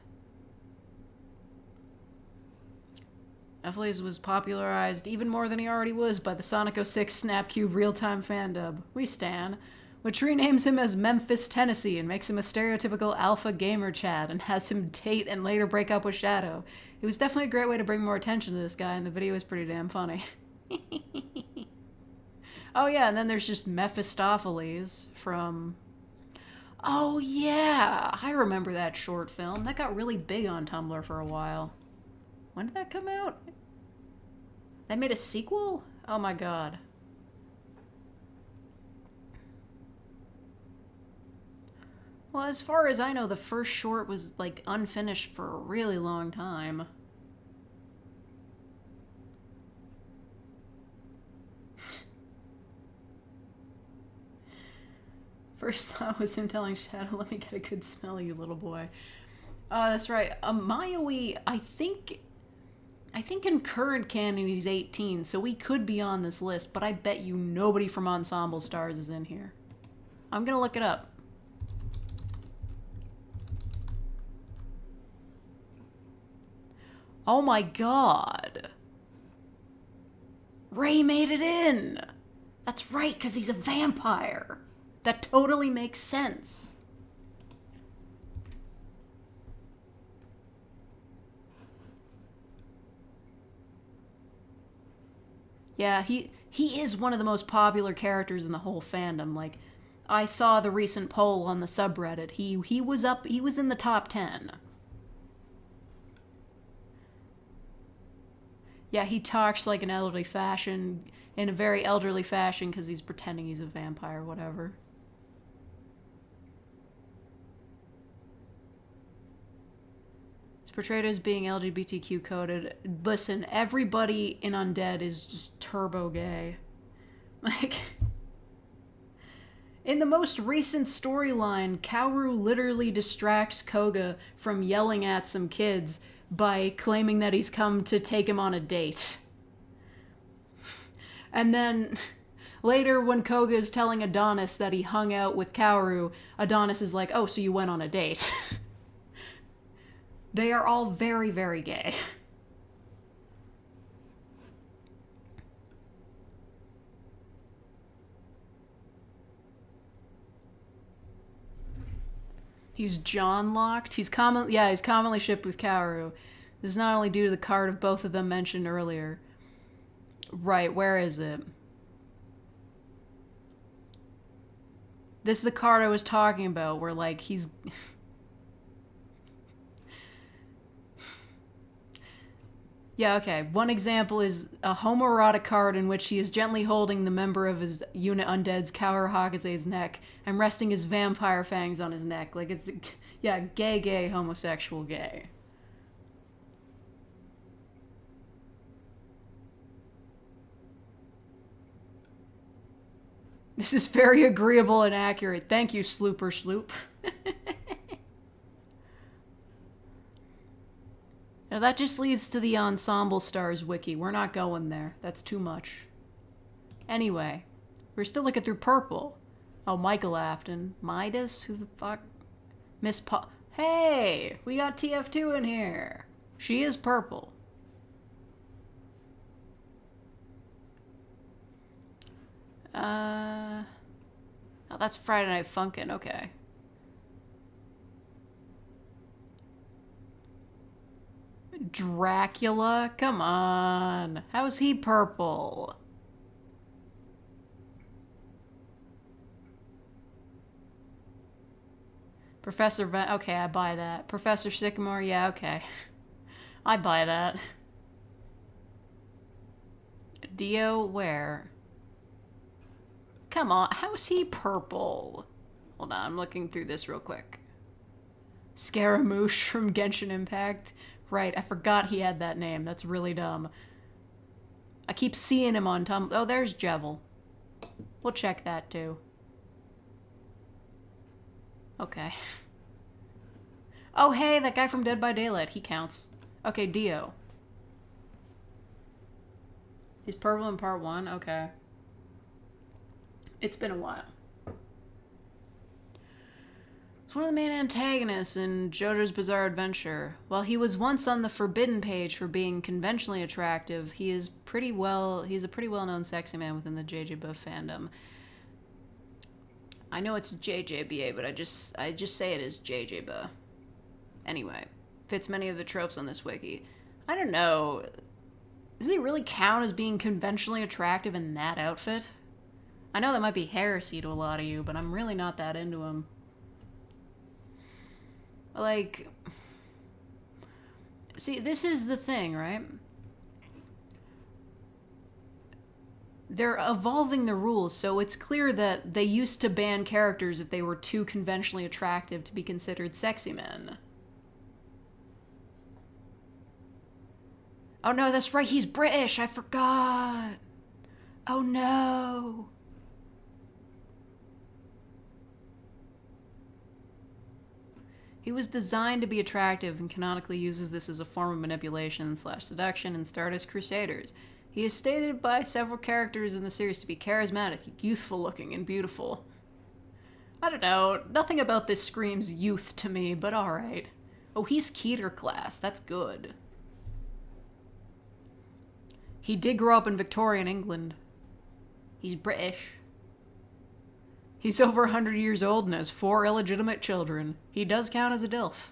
Mephiles was popularized even more than he already was by the Sonic 06 Snapcube real-time fandub. We stan. Which renames him as Memphis, Tennessee and makes him a stereotypical alpha gamer Chad and has him date and later break up with Shadow. It was definitely a great way to bring more attention to this guy and the video is pretty damn funny. Oh yeah, and then there's just Mephistopheles from... Oh yeah, I remember that short film. That got really big on Tumblr for a while. When did that come out? They made a sequel? Oh my god. Well, as far as I know, the first short was, like, unfinished for a really long time. First thought was him telling Shadow, let me get a good smell, you little boy. That's right. Mayoe, I think in current canon he's 18, so we could be on this list, but I bet you nobody from Ensemble Stars is in here. I'm gonna look it up. Oh my god. Ray made it in! That's right, because he's a vampire. That totally makes sense. Yeah, he is one of the most popular characters in the whole fandom. Like, I saw the recent poll on the subreddit. He was in the top 10. Yeah, he talks like an elderly fashion, in a very elderly fashion, because he's pretending he's a vampire, whatever. He's portrayed as being LGBTQ coded. Listen, everybody in Undead is just turbo gay. Like, in the most recent storyline, Kaoru literally distracts Koga from yelling at some kids by claiming that he's come to take him on a date. And then later when Koga is telling Adonis that he hung out with Kaoru, Adonis is like, oh, so you went on a date. They are all very, very gay. He's John-locked. He's commonly shipped with Kaoru. This is not only due to the card of both of them mentioned earlier. Right, where is it? This is the card I was talking about, where, like, he's... Yeah, okay. One example is a homoerotic card in which he is gently holding the member of his unit undead's Kaoru Hakaze's neck and resting his vampire fangs on his neck. Like, it's... Yeah, gay, homosexual, gay. This is very agreeable and accurate. Thank you, Slooper Sloop. Now that just leads to the Ensemble Stars wiki. We're not going there. That's too much. Anyway, we're still looking through purple. Oh, Michael Afton. Midas? Who the fuck? Miss Hey! We got TF2 in here. She is purple. Oh, that's Friday Night Funkin'. Okay. Dracula? Come on. How's he purple? Professor Van... Okay, I buy that. Professor Sycamore? Yeah, okay. I buy that. Dio, where? Come on, how's he purple? Hold on, I'm looking through this real quick. Scaramouche from Genshin Impact. Right, I forgot he had that name. That's really dumb. I keep seeing him on Tumblr. Oh, there's Jevil. We'll check that too. Okay. Oh, hey, that guy from Dead by Daylight. He counts. Okay, Dio. He's purple in part 1? Okay. It's been a while. He's one of the main antagonists in JoJo's Bizarre Adventure. While he was once on the forbidden page for being conventionally attractive, he's a pretty well-known sexy man within the JJB fandom. I know it's JJBA, but I just say it as JJB. Anyway, fits many of the tropes on this wiki. I don't know. Does he really count as being conventionally attractive in that outfit? I know that might be heresy to a lot of you, but I'm really not that into him. Like, see, this is the thing, right? They're evolving the rules, so it's clear that they used to ban characters if they were too conventionally attractive to be considered sexy men. Oh no, that's right, he's British, I forgot. Oh no. He was designed to be attractive and canonically uses this as a form of manipulation / seduction in Stardust Crusaders. He is stated by several characters in the series to be charismatic, youthful looking, and beautiful. I don't know, nothing about this screams youth to me, but alright. Oh, he's Keter class, that's good. He did grow up in Victorian England. He's British. He's over 100 years old and has 4 illegitimate children. He does count as a DILF.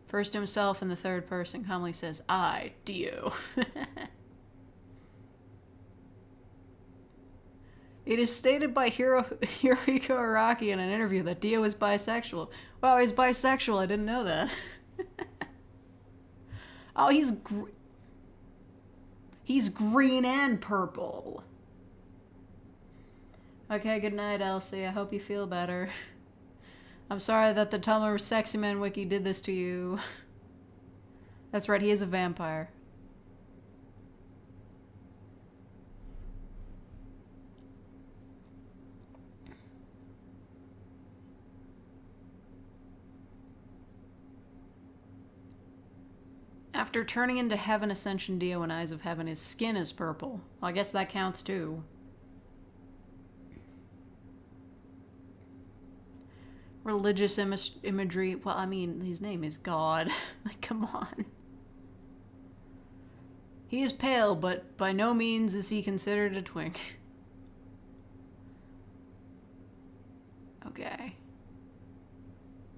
First himself in the third person calmly says, I, Dio. It is stated by Hirohiko Araki in an interview that Dio is bisexual. Wow, he's bisexual. I didn't know that. Oh, he's green and purple. Okay, good night, Elsie. I hope you feel better. I'm sorry that the Tumblr Sexy Man Wiki did this to you. That's right, he is a vampire. After turning into Heaven Ascension Dio in Eyes of Heaven, his skin is purple. Well, I guess that counts too. religious imagery. Well, I mean, his name is God. Like, come on. He is pale, but by no means is he considered a twink. Okay.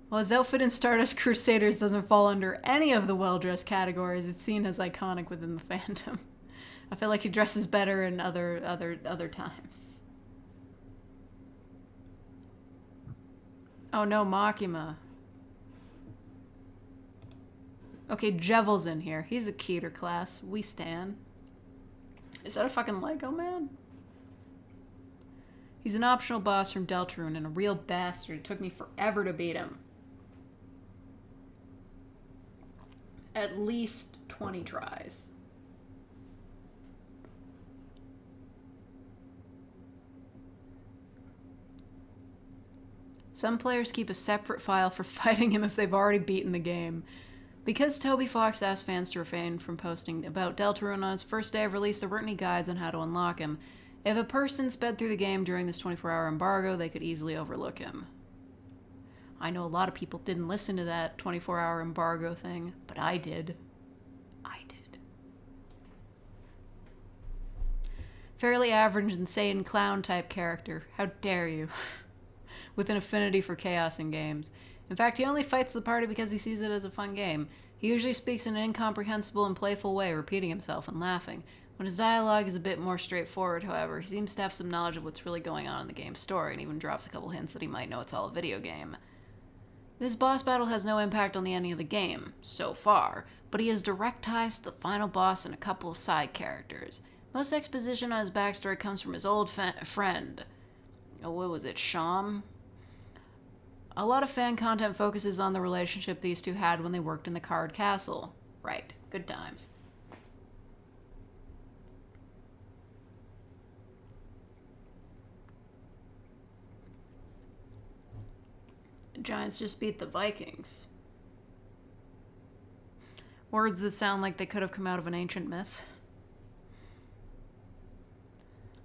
While his outfit in Stardust Crusaders doesn't fall under any of the well-dressed categories, it's seen as iconic within the fandom. I feel like he dresses better in other times. Oh no, Makima. Okay, Jevel's in here. He's a Keter class. We stan. Is that a fucking Lego man? He's an optional boss from Deltarune and a real bastard. It took me forever to beat him. At least 20 tries. Some players keep a separate file for fighting him if they've already beaten the game. Because Toby Fox asked fans to refrain from posting about Deltarune on its first day of release, there weren't any guides on how to unlock him. If a person sped through the game during this 24-hour embargo, they could easily overlook him. I know a lot of people didn't listen to that 24-hour embargo thing, but I did. Fairly average, insane clown-type character. How dare you? With an affinity for chaos in games. In fact, he only fights the party because he sees it as a fun game. He usually speaks in an incomprehensible and playful way, repeating himself and laughing. When his dialogue is a bit more straightforward, however, he seems to have some knowledge of what's really going on in the game's story, and even drops a couple hints that he might know it's all a video game. This boss battle has no impact on the ending of the game, so far, but he has direct ties to the final boss and a couple of side characters. Most exposition on his backstory comes from his old friend. Oh, what was it, Sham? A lot of fan content focuses on the relationship these two had when they worked in the Card Castle. Right, good times. The Giants just beat the Vikings. Words that sound like they could have come out of an ancient myth.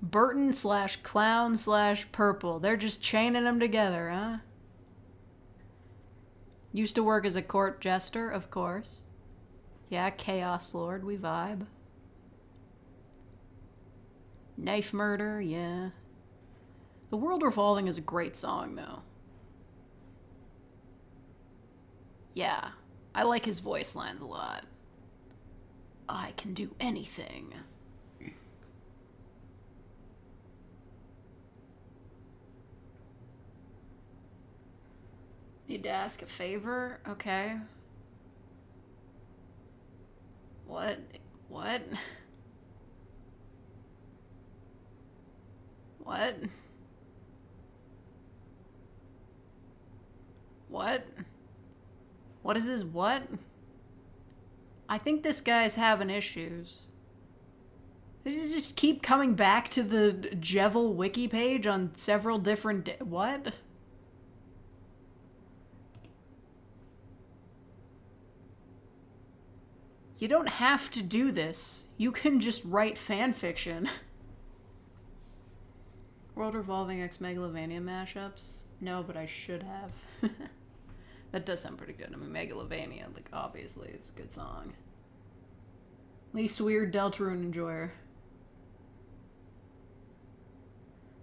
Burton / clown / purple. They're just chaining them together, huh? Used to work as a court jester, of course. Yeah, Chaos Lord, we vibe. Knife Murder, yeah. The World Revolving is a great song, though. Yeah, I like his voice lines a lot. I can do anything. Need to ask a favor? Okay. What? What? What? What? What is this what? I think this guy's having issues. Does he just keep coming back to the Jevel wiki page on several different what? You don't have to do this. You can just write fan fiction. World Revolving X Megalovania mashups? No, but I should have. That does sound pretty good. I mean, Megalovania, like, obviously, it's a good song. Least weird Deltarune enjoyer.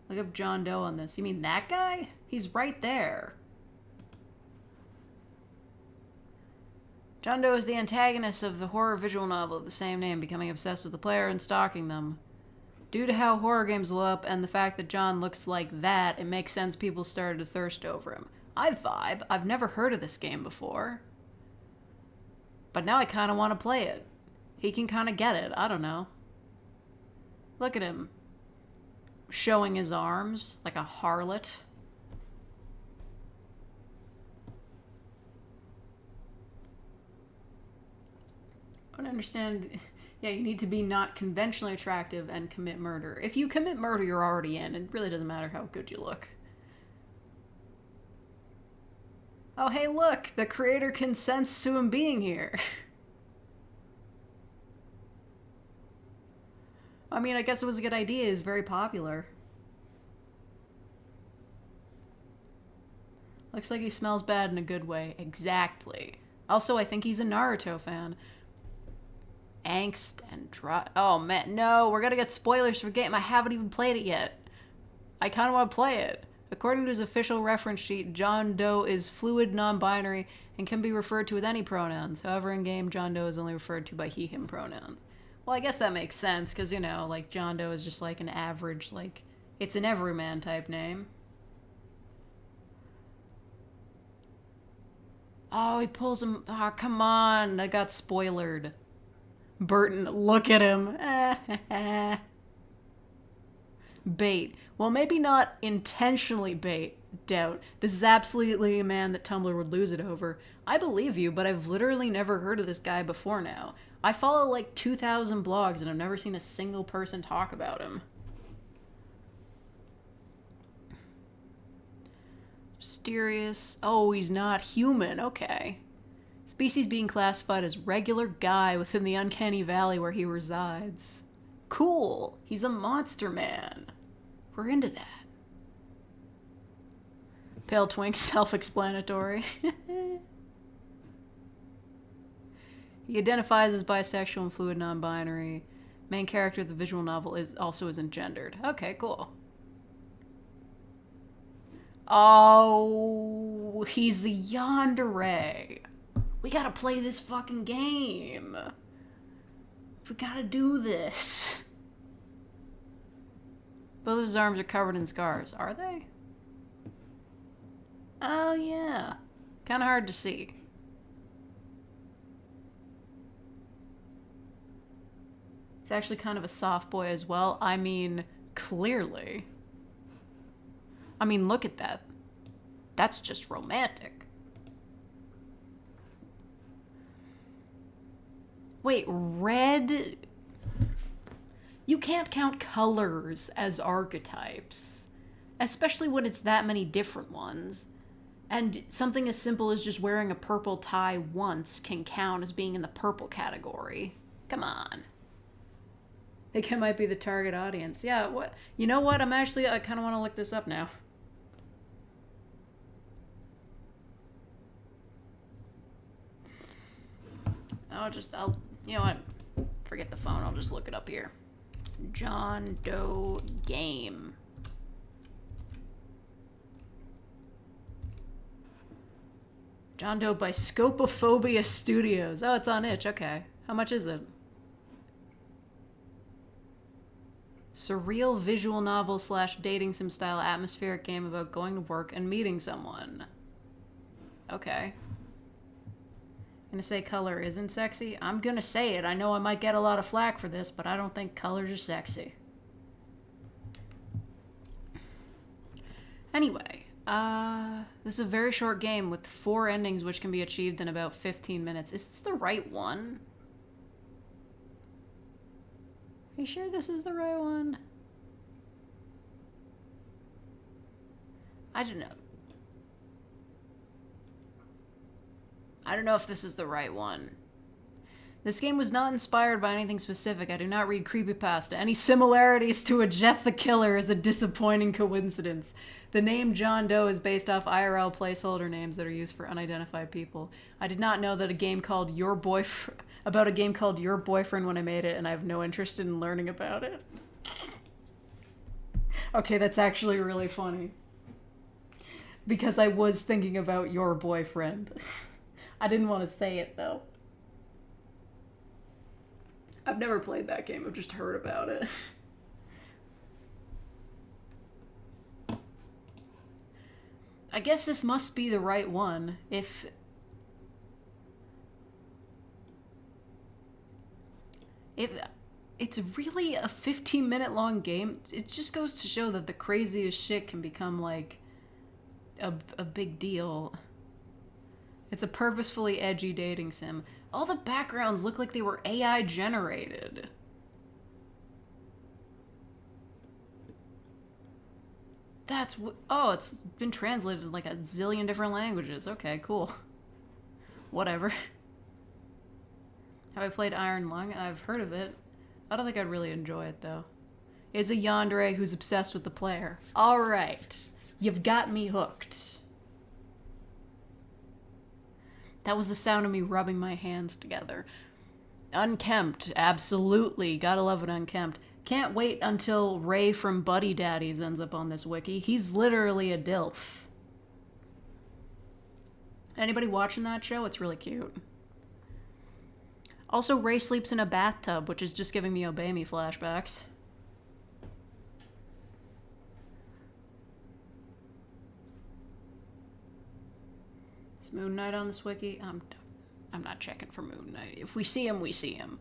Look up John Doe on this. You mean that guy? He's right there. John Doe is the antagonist of the horror visual novel of the same name, becoming obsessed with the player and stalking them. Due to how horror games blow up and the fact that John looks like that, it makes sense people started to thirst over him. I vibe. I've never heard of this game before. But now I kind of want to play it. He can kind of get it. I don't know. Look at him. Showing his arms like a harlot. I don't understand. Yeah, you need to be not conventionally attractive and commit murder. If you commit murder, you're already in. It really doesn't matter how good you look. Oh, hey, look! The creator consents to him being here. I mean, I guess it was a good idea. It's very popular. Looks like he smells bad in a good way. Exactly. Also, I think he's a Naruto fan. Angst and dry. Oh man, no, we're gonna get spoilers for the game. I haven't even played it yet. I kind of want to play it. According to his official reference sheet, John Doe is fluid, non-binary, and can be referred to with any pronouns. However, in game, John Doe is only referred to by he, him pronouns. Well, I guess that makes sense, because, you know, like, John Doe is just like an average, like, it's an everyman type name. Oh, he pulls him. Oh, come on. I got spoilered. Burton, look at him. Bait. Well, maybe not intentionally bait. Doubt. This is absolutely a man that Tumblr would lose it over. I believe you, but I've literally never heard of this guy before now. I follow like 2,000 blogs and I've never seen a single person talk about him. Mysterious. Oh, he's not human. Okay. Species being classified as regular guy within the uncanny valley where he resides. Cool. He's a monster man. We're into that. Pale twink, self-explanatory. He identifies as bisexual and fluid non-binary. Main character of the visual novel isn't gendered. Okay, cool. Oh, he's a yandere. We gotta play this fucking game. We gotta do this. Both of his arms are covered in scars. Are they? Oh, yeah. Kinda hard to see. He's actually kind of a soft boy as well. I mean, clearly. I mean, look at that. That's just romantic. Wait, red? You can't count colors as archetypes. Especially when it's that many different ones. And something as simple as just wearing a purple tie once can count as being in the purple category. Come on. I think it might be the target audience. Yeah, what? You know what? I kind of want to look this up now. You know what? Forget the phone. I'll just look it up here. John Doe game. John Doe by Scopophobia Studios. Oh, it's on itch. Okay. How much is it? Surreal visual novel / dating sim style atmospheric game about going to work and meeting someone. Okay. Gonna say color isn't sexy? I'm gonna say it. I know I might get a lot of flack for this, but I don't think colors are sexy. Anyway, this is a very short game with 4 endings which can be achieved in about 15 minutes. Is this the right one? Are you sure this is the right one? I don't know. I don't know if this is the right one. This game was not inspired by anything specific. I do not read creepypasta. Any similarities to a Jeff the Killer is a disappointing coincidence. The name John Doe is based off IRL placeholder names that are used for unidentified people. I did not know that a game called Your Boyfriend when I made it, and I have no interest in learning about it. Okay, that's actually really funny. Because I was thinking about Your Boyfriend. I didn't want to say it, though. I've never played that game. I've just heard about it. I guess this must be the right one. If... it's really a 15-minute long game. It just goes to show that the craziest shit can become, like, a big deal. It's a purposefully edgy dating sim. All the backgrounds look like they were AI generated. That's what... Oh, it's been translated in like a zillion different languages. Okay, cool. Whatever. Have I played Iron Lung? I've heard of it. I don't think I'd really enjoy it, though. Is a yandere who's obsessed with the player. Alright. You've got me hooked. That was the sound of me rubbing my hands together. Unkempt, absolutely. Gotta love it unkempt. Can't wait until Ray from Buddy Daddies ends up on this wiki. He's literally a DILF. Anybody watching that show? It's really cute. Also, Ray sleeps in a bathtub, which is just giving me Obey Me flashbacks. Is Moon Knight on this wiki? I'm not checking for Moon Knight. If we see him, we see him.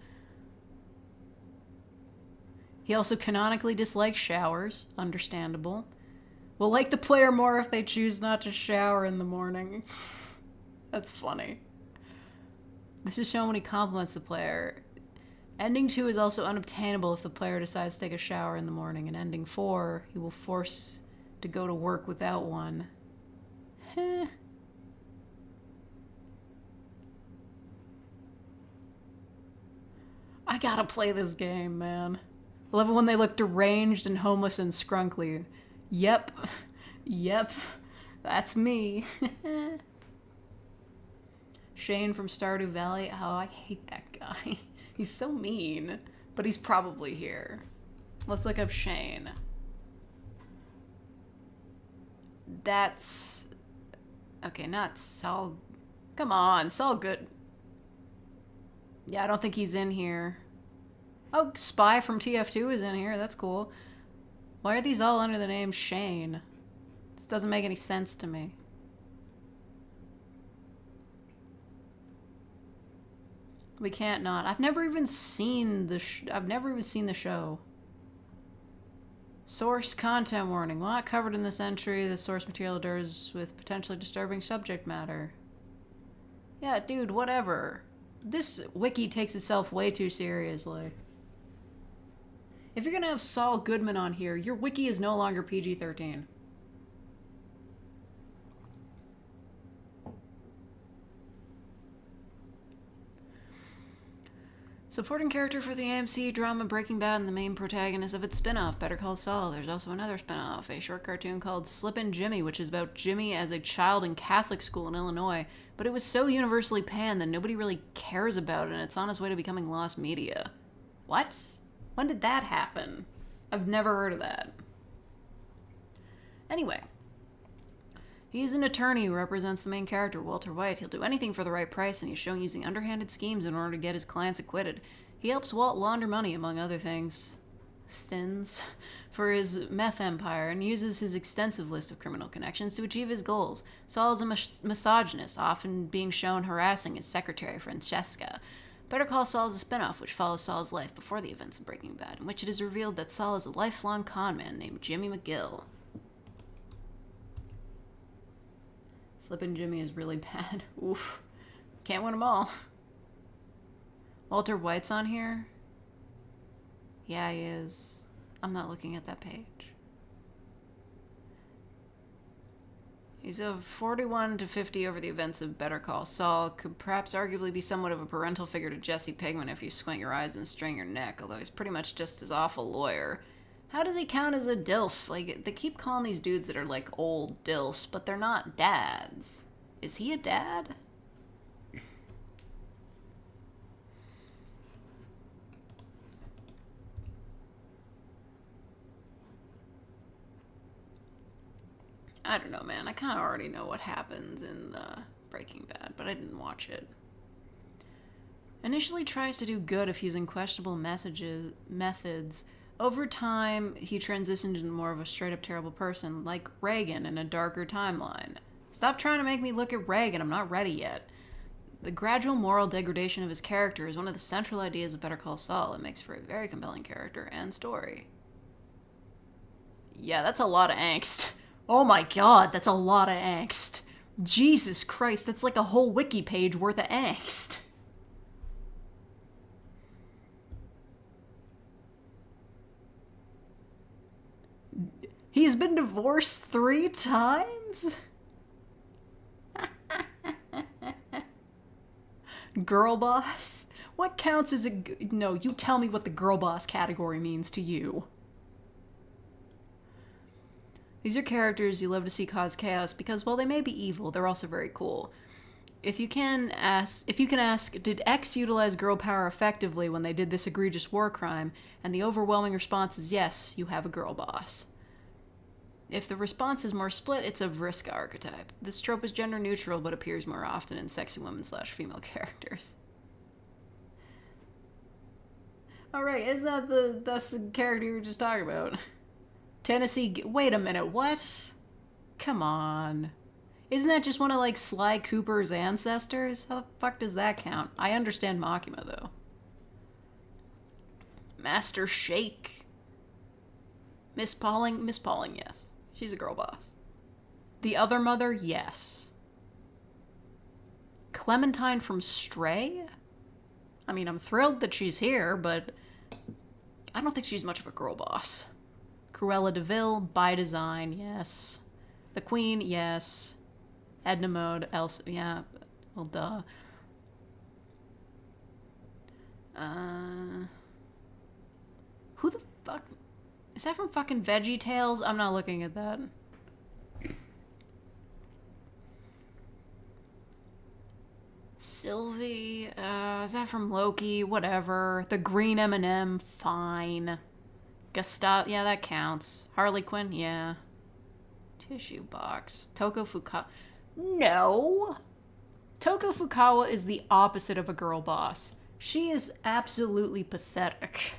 He also canonically dislikes showers. Understandable. Will like the player more if they choose not to shower in the morning. That's funny. This is showing when he compliments the player. Ending 2 is also unobtainable if the player decides to take a shower in the morning. And ending 4, he will force to go to work without one. Heh. I gotta play this game, man. I love it when they look deranged and homeless and scrunkly. Yep. Yep. That's me. Shane from Stardew Valley. Oh, I hate that guy. He's so mean. But he's probably here. Let's look up Shane. That's... Okay, not Saul... Come on, Saul Good... Yeah, I don't think he's in here. Oh, Spy from TF2 is in here. That's cool. Why are these all under the name Shane? This doesn't make any sense to me. We can't not. I've never even seen the show. Source content warning. While not covered in this entry, the source material deals with potentially disturbing subject matter. Yeah, dude, whatever. This wiki takes itself way too seriously. If you're gonna have Saul Goodman on here, your wiki is no longer PG-13. Supporting character for the AMC drama Breaking Bad and the main protagonist of its spin-off, Better Call Saul. There's also another spin-off, a short cartoon called Slippin' Jimmy, which is about Jimmy as a child in Catholic school in Illinois. But it was so universally panned that nobody really cares about it, and it's on its way to becoming lost media. What? When did that happen? I've never heard of that. Anyway. He's an attorney who represents the main character, Walter White. He'll do anything for the right price, and he's shown using underhanded schemes in order to get his clients acquitted. He helps Walt launder money, among other things. For his meth empire, and uses his extensive list of criminal connections to achieve his goals. Saul is a misogynist, often being shown harassing his secretary, Francesca. Better Call Saul is a spin-off which follows Saul's life before the events of Breaking Bad, in which it is revealed that Saul is a lifelong con man named Jimmy McGill. Slippin' Jimmy is really bad. Oof. Can't win them all. Walter White's on here? Yeah, he is. I'm not looking at that page. He's a 41 to 50 over the events of Better Call Saul. Could perhaps arguably be somewhat of a parental figure to Jesse Pinkman if you squint your eyes and strain your neck, although he's pretty much just as awful lawyer. How does he count as a DILF? Like, they keep calling these dudes that are like old DILFs, but they're not dads. Is he a dad? I don't know, man. I kind of already know what happens in the Breaking Bad, but I didn't watch it. Initially tries to do good if using questionable methods. Over time, he transitioned into more of a straight-up terrible person, like Reagan in a darker timeline. Stop trying to make me look at Reagan. I'm not ready yet. The gradual moral degradation of his character is one of the central ideas of Better Call Saul. It makes for a very compelling character and story. Yeah, that's a lot of angst. Oh my god, that's a lot of angst. Jesus Christ, that's like a whole wiki page worth of angst. He's been divorced 3 times? Girl boss? What counts as a... No, you tell me what the girl boss category means to you. These are characters you love to see cause chaos because, while they may be evil, they're also very cool. if you can ask, did X utilize girl power effectively when they did this egregious war crime? And the overwhelming response is yes, you have a girl boss. If the response is more split, it's a Vriska archetype. This trope is gender neutral, but appears more often in sexy women/female characters. Alright, is that's the character you were just talking about? Tennessee, wait a minute, what? Come on. Isn't that just one of, like, Sly Cooper's ancestors? How the fuck does that count? I understand Makima, though. Master Shake. Miss Pauling, yes. She's a girl boss. The other mother, yes. Clementine from Stray? I mean, I'm thrilled that she's here, but I don't think she's much of a girl boss. Cruella de Vil, by design, yes. The Queen, yes. Edna Mode, Elsa, yeah, well, duh. Who the fuck? Is that from fucking Veggie Tales? I'm not looking at that. Sylvie, is that from Loki? Whatever. The green M&M, fine. Gustav, yeah, that counts. Harley Quinn, yeah. Tissue box. Toko Fukawa. No! Toko Fukawa is the opposite of a girl boss. She is absolutely pathetic.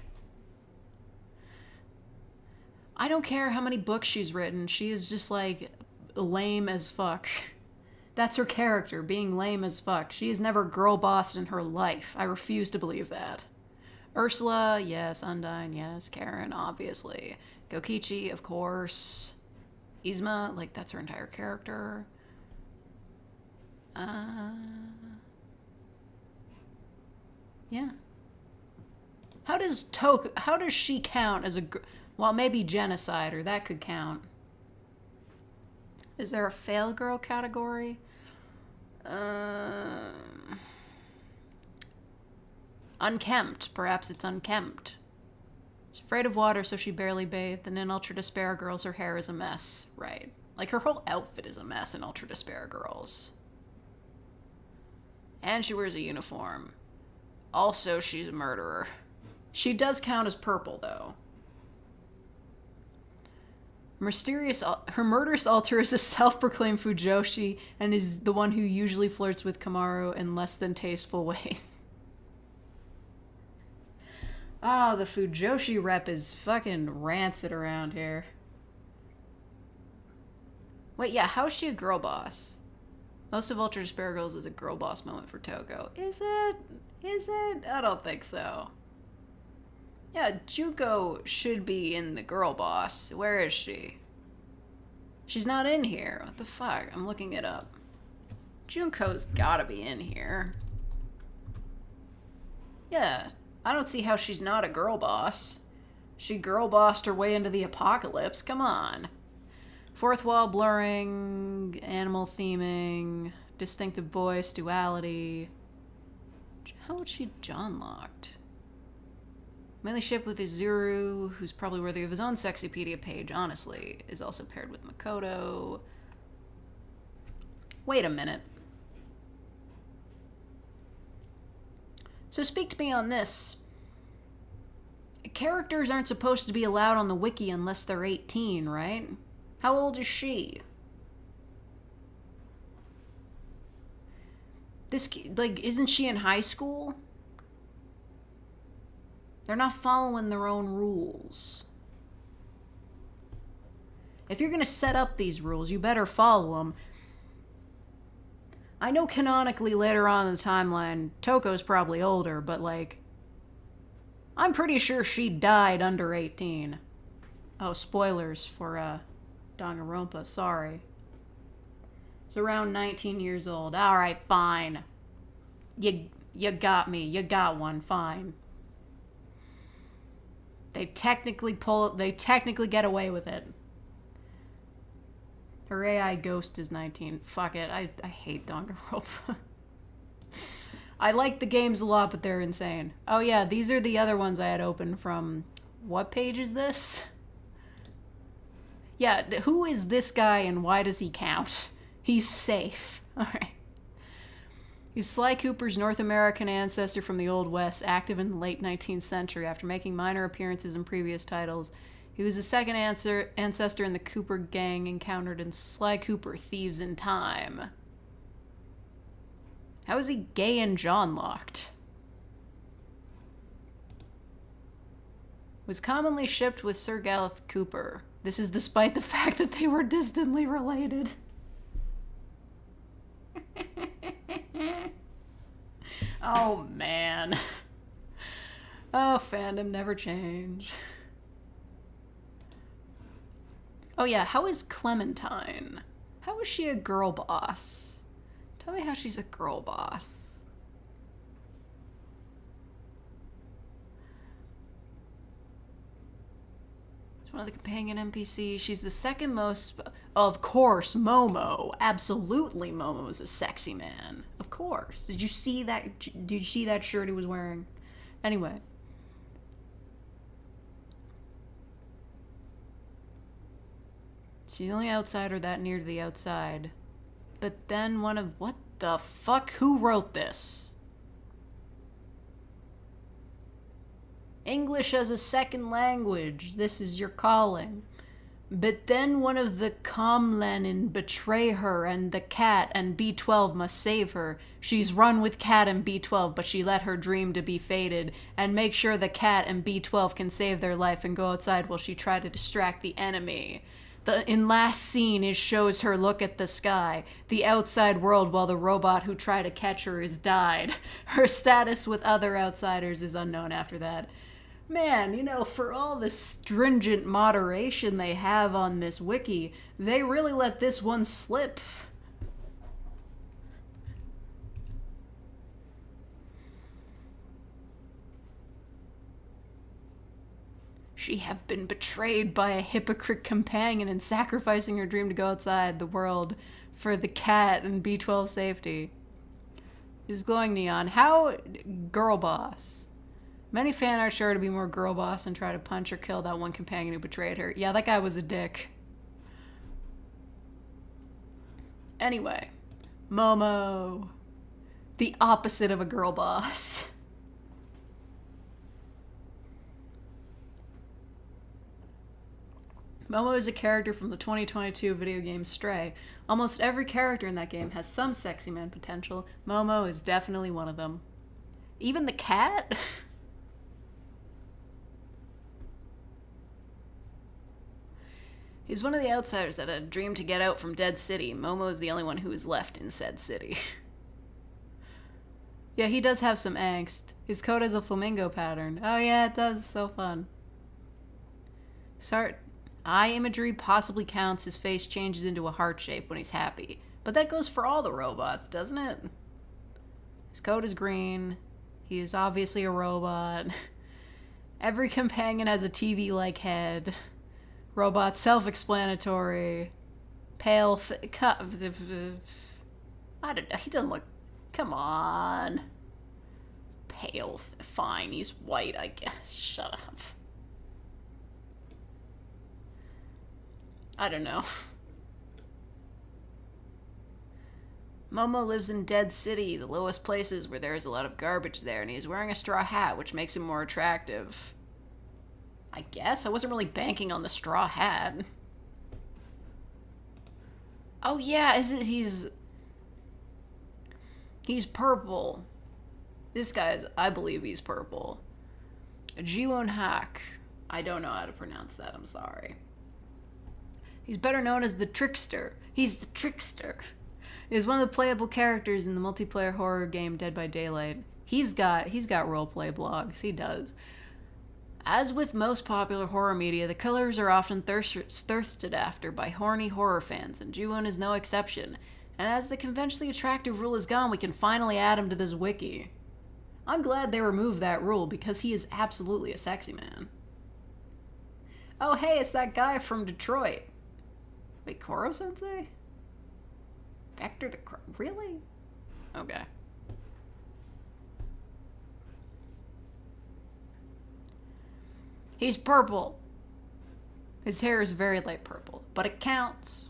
I don't care how many books she's written. She is just, like, lame as fuck. That's her character, being lame as fuck. She has never girl bossed in her life. I refuse to believe that. Ursula, yes. Undyne, yes. Karen, obviously. Gokichi, of course. Yzma, like, that's her entire character. Yeah. How does she count as a... Well, maybe Genocider, that could count. Is there a fail girl category? Unkempt. Perhaps it's unkempt. She's afraid of water, so she barely bathed. And in Ultra Despair Girls, her hair is a mess. Right. Like, her whole outfit is a mess in Ultra Despair Girls. And she wears a uniform. Also, she's a murderer. She does count as purple, though. Her murderous alter is a self-proclaimed Fujoshi and is the one who usually flirts with Kamaru in less than tasteful ways. Ah, the Fujoshi rep is fucking rancid around here. Wait, yeah, how is she a girl boss? Most of Ultra Despair Girls is a girl boss moment for Toko. Is it? Is it? I don't think so. Yeah, Juko should be in the girl boss. Where is she? She's not in here. What the fuck? I'm looking it up. Junko's gotta be in here. Yeah, I don't see how she's not a girl boss. She girl bossed her way into the apocalypse. Come on. Fourth wall blurring, animal theming, distinctive voice, duality. How would she John locked? Mainly shipped with Izuru, who's probably worthy of his own Sexypedia page, honestly, is also paired with Makoto. Wait a minute. So speak to me on this. Characters aren't supposed to be allowed on the wiki unless they're 18, right? How old is she? This, like, isn't she in high school? They're not following their own rules. If you're gonna set up these rules, you better follow them. I know canonically later on in the timeline, Toko's probably older, but, like, I'm pretty sure she died under 18. Oh, spoilers for, Danganronpa, sorry. It's around 19 years old. Alright, fine. You got me. You got one, fine. They technically get away with it. Her AI ghost is 19. Fuck it, I hate Danganronpa. I like the games a lot, but they're insane. Oh yeah, these are the other ones I had open from... What page is this? Yeah, who is this guy and why does he count? He's safe. Alright. He's Sly Cooper's North American ancestor from the Old West, active in the late 19th century after making minor appearances in previous titles. He was the second ancestor in the Cooper gang encountered in Sly Cooper, Thieves in Time. How is he gay and John-locked? Was commonly shipped with Sir Gareth Cooper. This is despite the fact that they were distantly related. Oh, man. Oh, fandom never change. Oh, yeah, how is Clementine? How is she a girl boss? Tell me how she's a girl boss. She's one of the companion NPCs. She's the second most... Of course, Momo. Absolutely, Momo is a sexy man. Of course. Did you see that shirt he was wearing? Anyway. She's the only outsider that near to the outside. But then one of... What the fuck? Who wrote this? English as a second language. This is your calling. But then one of the Comlenin betray her and the cat, and B12 must save her. She's run with cat and B12, but she let her dream to be fated, and make sure the cat and B12 can save their life and go outside while she try to distract the enemy. In last scene, it shows her look at the sky, the outside world, while the robot who tried to catch her is died. Her status with other outsiders is unknown after that. Man, you know, for all the stringent moderation they have on this wiki, they really let this one slip. She have been betrayed by a hypocrite companion and sacrificing her dream to go outside the world for the cat and B12 safety. She's glowing neon. How girl boss? Many fan art show her to be more girl boss and try to punch or kill that one companion who betrayed her. Yeah, that guy was a dick. Anyway, Momo. The opposite of a girl boss. Momo is a character from the 2022 video game Stray. Almost every character in that game has some sexy man potential. Momo is definitely one of them. Even the cat? He's one of the outsiders that had a dream to get out from Dead City. Momo is the only one who is left in said city. Yeah, he does have some angst. His coat has a flamingo pattern. Oh yeah, it does. It's so fun. Sorry. Eye imagery possibly counts. His face changes into a heart shape when he's happy. But that goes for all the robots, doesn't it? His coat is green. He is obviously a robot. Every companion has a TV-like head. Robot self-explanatory. Pale... I don't know. He doesn't look... Come on. Pale... Fine, he's white, I guess. Shut up. I don't know. Momo lives in Dead City, the lowest places where there is a lot of garbage there, and he's wearing a straw hat, which makes him more attractive. I guess? I wasn't really banking on the straw hat. Oh yeah, he's purple. This guy's, I believe he's purple. Jiwon Hak. I don't know how to pronounce that, I'm sorry. He's better known as the Trickster. He's the Trickster. He's one of the playable characters in the multiplayer horror game Dead by Daylight. He's got roleplay blogs. He does. As with most popular horror media, the killers are often thirsted after by horny horror fans, and Jiwon is no exception. And as the conventionally attractive rule is gone, we can finally add him to this wiki. I'm glad they removed that rule, because he is absolutely a sexy man. Oh hey, it's that guy from Detroit. Wait, Koro-sensei? Vector the really? Okay. He's purple. His hair is very light purple, but it counts.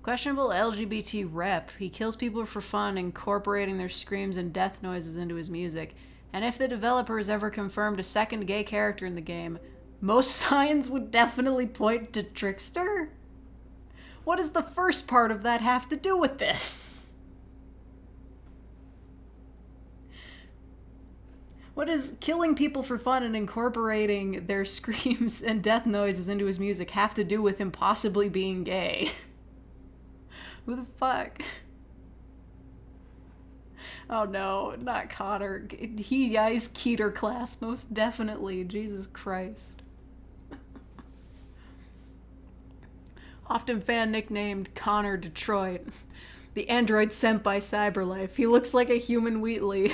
Questionable LGBT rep. He kills people for fun, incorporating their screams and death noises into his music. And if the developers ever confirmed a second gay character in the game, most signs would definitely point to Trickster? What does the first part of that have to do with this? What does killing people for fun and incorporating their screams and death noises into his music have to do with him possibly being gay? Who the fuck? Oh no, not Cotter. He's Keter class, most definitely. Jesus Christ. Often fan nicknamed Connor Detroit. The android sent by Cyberlife. He looks like a human Wheatley.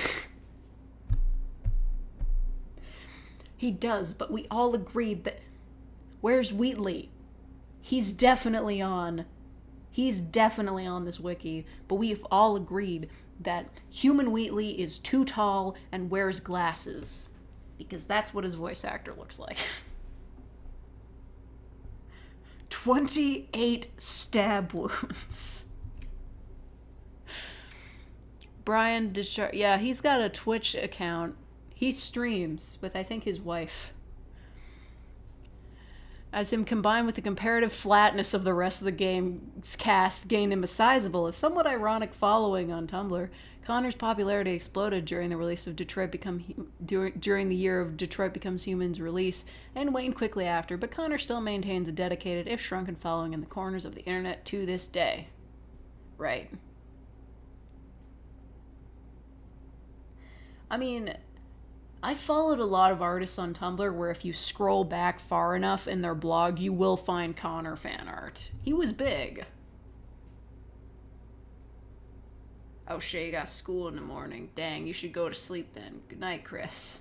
He does, but we all agreed that... Where's Wheatley? He's definitely on this wiki, but we've all agreed that human Wheatley is too tall and wears glasses. Because that's what his voice actor looks like. 28 stab wounds. Brian Deschar... Yeah, he's got a Twitch account. He streams with, I think, his wife. As him combined with the comparative flatness of the rest of the game's cast gained him a sizable, if somewhat ironic, following on Tumblr. Connor's popularity exploded during the release of during the year of Detroit Becomes Human's release, and waned quickly after, but Connor still maintains a dedicated, if shrunken, following in the corners of the internet to this day. Right. I mean... I followed a lot of artists on Tumblr where if you scroll back far enough in their blog, you will find Connor fan art. He was big. Oh shit, you got school in the morning. Dang, you should go to sleep then. Good night, Chris.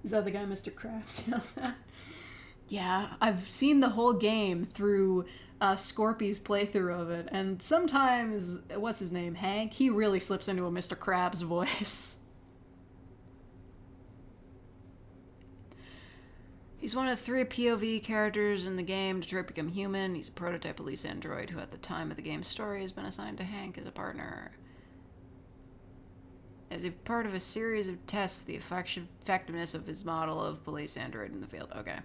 Is that the guy Mr. Krabs yells at? Yeah, I've seen the whole game through... Scorpy's playthrough of it, and sometimes, what's his name, Hank? He really slips into a Mr. Krabs voice. He's one of 3 POV characters in the game, Detroit Become Human. He's a prototype police android who at the time of the game's story has been assigned to Hank as a partner. As a part of a series of tests of the effectiveness of his model of police android in the field. Okay.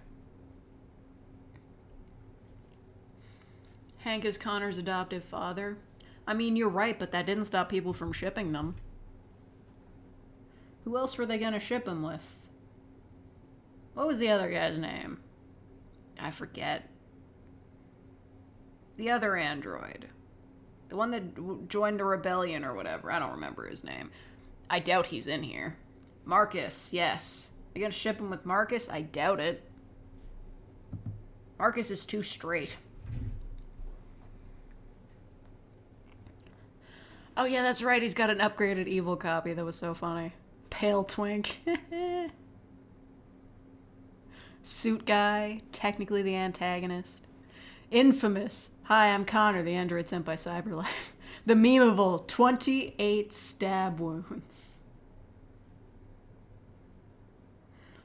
Hank is Connor's adoptive father. I mean, you're right, but that didn't stop people from shipping them. Who else were they gonna ship him with? What was the other guy's name? I forget. The other android. The one that joined the rebellion or whatever. I don't remember his name. I doubt he's in here. Marcus, yes. They're gonna ship him with Marcus? I doubt it. Marcus is too straight. Oh yeah, that's right, he's got an upgraded evil copy. That was so funny. Pale twink. Suit guy, technically the antagonist. Infamous. Hi, I'm Connor, the android sent by Cyberlife. The memeable 28 stab wounds.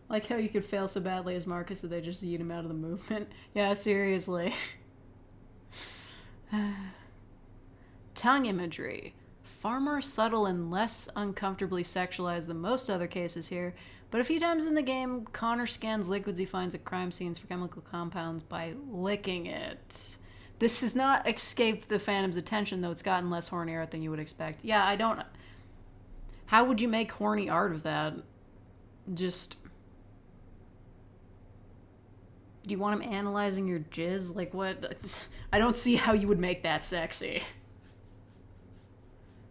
Like how you could fail so badly as Marcus that they just yeet him out of the movement. Yeah, seriously. Tongue imagery. Far more subtle and less uncomfortably sexualized than most other cases here, but a few times in the game, Connor scans liquids he finds at crime scenes for chemical compounds by licking it. This has not escaped the fandom's attention, though it's gotten less horny art than you would expect. Yeah, I don't... How would you make horny art of that? Just... Do you want him analyzing your jizz? Like, what? I don't see how you would make that sexy.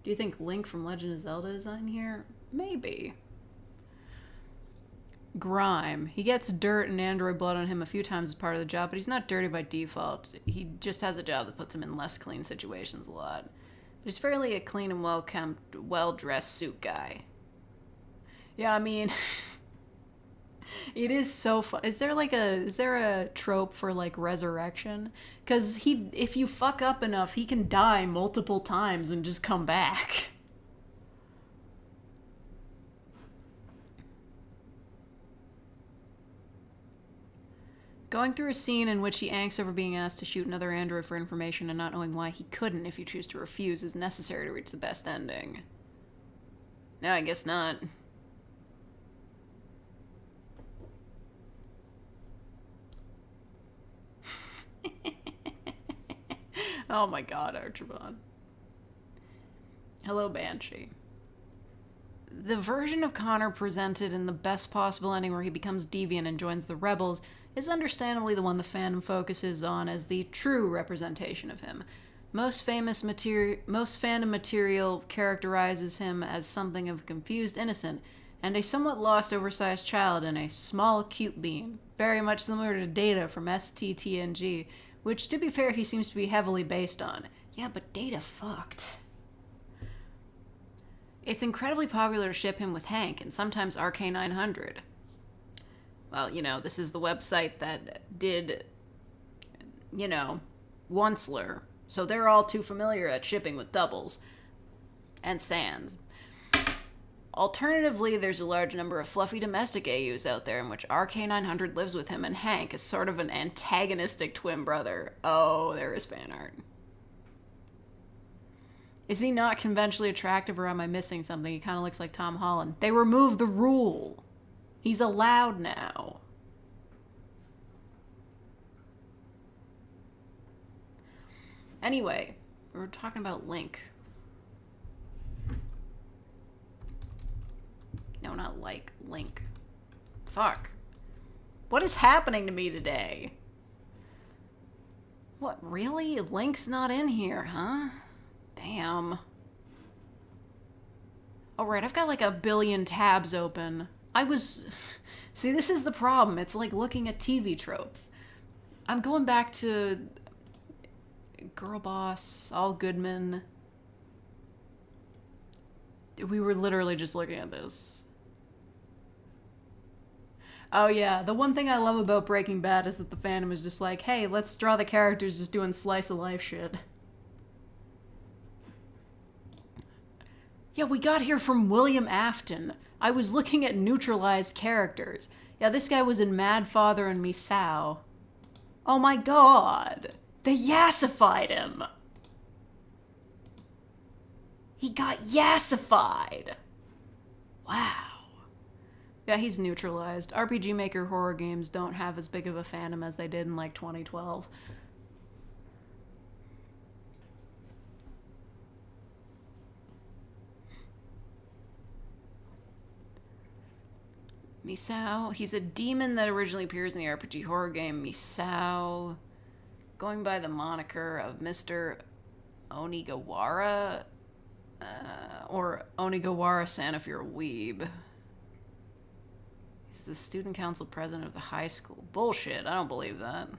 Do you think Link from Legend of Zelda is on here? Maybe. Grime. He gets dirt and android blood on him a few times as part of the job, but he's not dirty by default. He just has a job that puts him in less clean situations a lot. But he's fairly a clean and well-kempt, well-dressed suit guy. Yeah, I mean... It is so fun. Is there a trope for like resurrection? Because if you fuck up enough, he can die multiple times and just come back. Going through a scene in which he angst over being asked to shoot another android for information and not knowing why he couldn't if you choose to refuse is necessary to reach the best ending. No, I guess not. Oh my god, Archibald. Hello, Banshee. The version of Connor presented in the best possible ending where he becomes deviant and joins the rebels is understandably the one the fandom focuses on as the true representation of him. Most fandom material characterizes him as something of a confused innocent and a somewhat lost oversized child in a small cute being, very much similar to Data from STTNG, which, to be fair, he seems to be heavily based on. Yeah, but Data fucked. It's incredibly popular to ship him with Hank, and sometimes RK900. Well, this is the website that did, Onceler. So they're all too familiar at shipping with doubles. And sans. Alternatively, there's a large number of fluffy domestic AUs out there in which RK900 lives with him and Hank is sort of an antagonistic twin brother. Oh, there is fan art. Is he not conventionally attractive, or am I missing something? He kind of looks like Tom Holland. They removed the rule. He's allowed now. Anyway, we're talking about Link. No, not Link. Fuck. What is happening to me today? What, really? Link's not in here, huh? Damn. Oh, right, I've got like a billion tabs open. See, this is the problem. It's like looking at TV tropes. I'm going back to Girl Boss, Saul Goodman. We were literally just looking at this. Oh yeah, the one thing I love about Breaking Bad is that the fandom is just like, hey, let's draw the characters just doing slice of life shit. Yeah, we got here from William Afton. I was looking at neutralized characters. Yeah, this guy was in Mad Father and Misao. Oh my god! They yassified him! He got yassified! Wow. Yeah, he's neutralized. RPG Maker horror games don't have as big of a fandom as they did in like 2012. Misao. He's a demon that originally appears in the RPG horror game Misao, going by the moniker of Mr. Onigawara, or Onigawara-san if you're a weeb. He's the student council president of the high school. Bullshit, I don't believe that.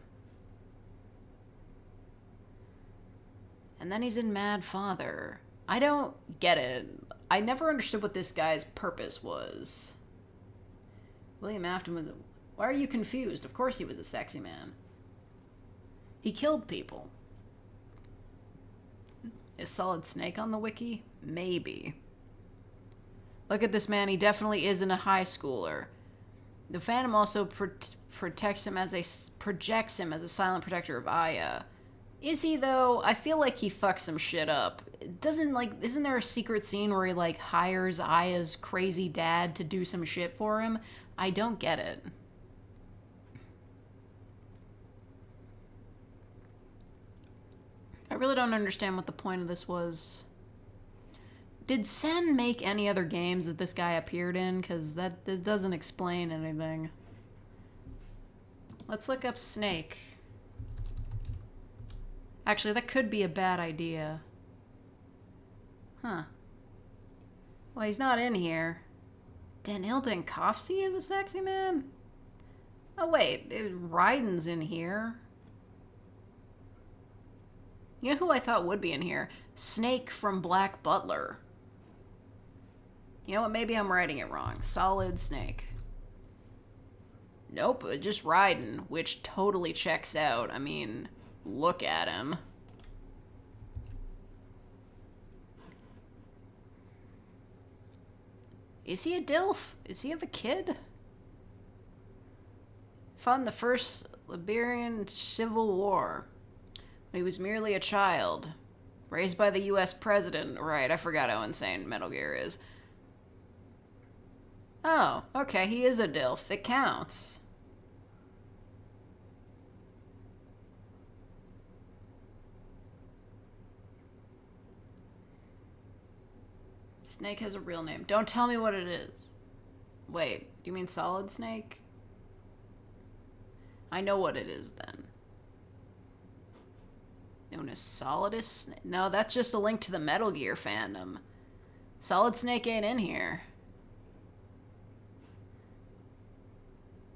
And then he's in Mad Father. I don't get it. I never understood what this guy's purpose was. William Afton was... Why are you confused? Of course he was a sexy man. He killed people. Is Solid Snake on the wiki? Maybe. Look at this man. He definitely isn't a high schooler. The fandom also projects him as a silent protector of Aya. Is he, though? I feel like he fucks some shit up. Isn't there a secret scene where he, hires Aya's crazy dad to do some shit for him? I don't get it. I really don't understand what the point of this was. Did Sen make any other games that this guy appeared in? Because that doesn't explain anything. Let's look up Snake. Actually, that could be a bad idea. Huh. Well, he's not in here. Danil Dankovsky is a sexy man? Oh, wait. Raiden's in here. You know who I thought would be in here? Snake from Black Butler. You know what? Maybe I'm writing it wrong. Solid Snake. Nope, just Raiden, which totally checks out. I mean, look at him. Is he a DILF? Is he have a kid? Fought in the first Liberian Civil War. When he was merely a child. Raised by the U.S. President. Right, I forgot how insane Metal Gear is. Oh, okay, he is a DILF. It counts. Snake has a real name. Don't tell me what it is. Wait, do you mean Solid Snake? I know what it is then. Known as Solidus Snake? No, that's just a link to the Metal Gear fandom. Solid Snake ain't in here.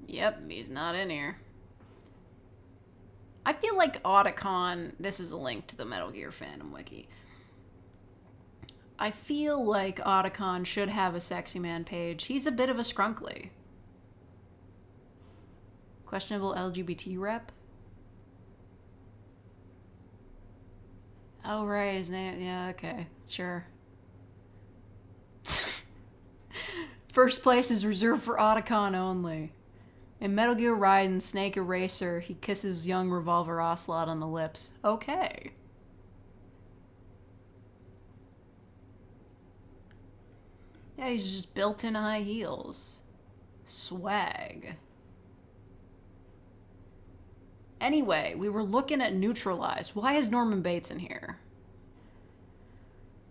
Yep, he's not in here. I feel like Otacon... This is a link to the Metal Gear fandom wiki. I feel like Otacon should have a sexy man page. He's a bit of a scrunkly. Questionable LGBT rep? Oh, right, his name... Yeah, okay, sure. First place is reserved for Otacon only. In Metal Gear Raiden Snake Eraser, he kisses young Revolver Ocelot on the lips. Okay. Yeah, he's just built in high heels. Swag. Anyway, we were looking at Neutralized. Why is Norman Bates in here?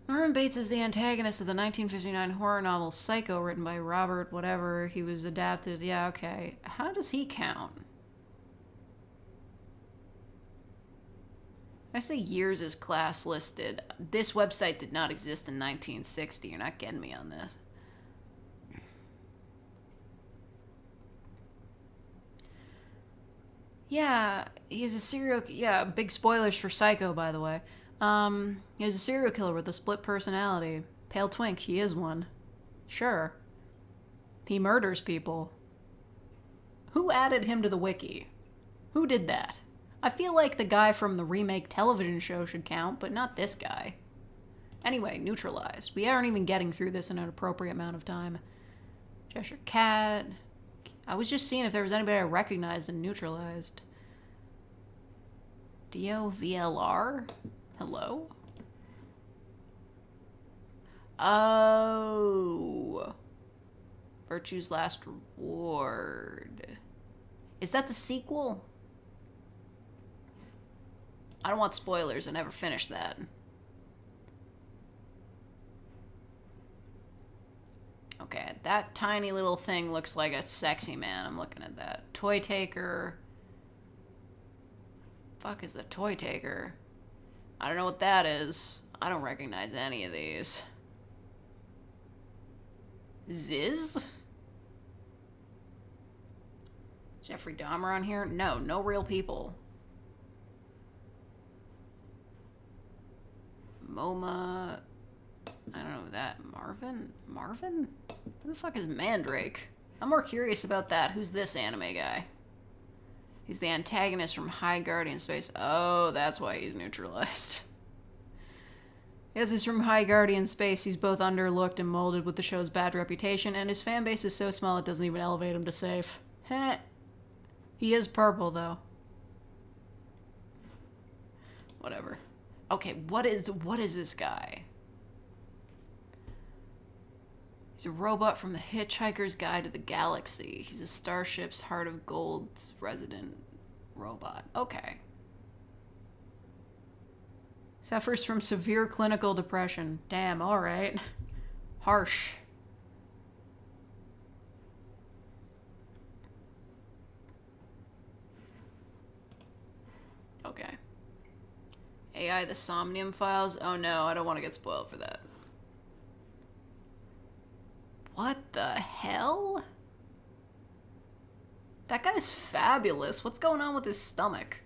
Norman Bates is the antagonist of the 1959 horror novel Psycho, written by Robert whatever. He was adapted. Yeah, okay. How does he count? I say years as class listed. This website did not exist in 1960. You're not getting me on this. Yeah, he's a serial... Yeah, big spoilers for Psycho, by the way. He's a serial killer with a split personality. Pale twink, he is one. Sure. He murders people. Who added him to the wiki? Who did that? I feel like the guy from the remake television show should count, but not this guy. Anyway, Neutralized. We aren't even getting through this in an appropriate amount of time. Cheshire Cat. I was just seeing if there was anybody I recognized in Neutralized. DOVLR? Hello? Oh. Virtue's Last Reward. Is that the sequel? I don't want spoilers. I never finished that. Okay, that tiny little thing looks like a sexy man. I'm looking at that. Toy Taker. Fuck is a Toy Taker? I don't know what that is. I don't recognize any of these. Ziz? Jeffrey Dahmer on here? No, no real people. MoMA. I don't know that. Marvin? Marvin? Who the fuck is Mandrake? I'm more curious about that. Who's this anime guy? He's the antagonist from High Guardian Space. Oh, that's why he's neutralized. Yes, he's from High Guardian Space. He's both underlooked and molded with the show's bad reputation, and his fan base is so small it doesn't even elevate him to safe. Heh. He is purple, though. Whatever. Okay, what is this guy? He's a robot from the Hitchhiker's Guide to the Galaxy. He's a Starship's Heart of Gold's resident robot. Okay. Suffers from severe clinical depression. Damn, alright. Harsh. Okay. AI the Somnium Files? Oh no, I don't want to get spoiled for that. What the hell? That guy's fabulous. What's going on with his stomach?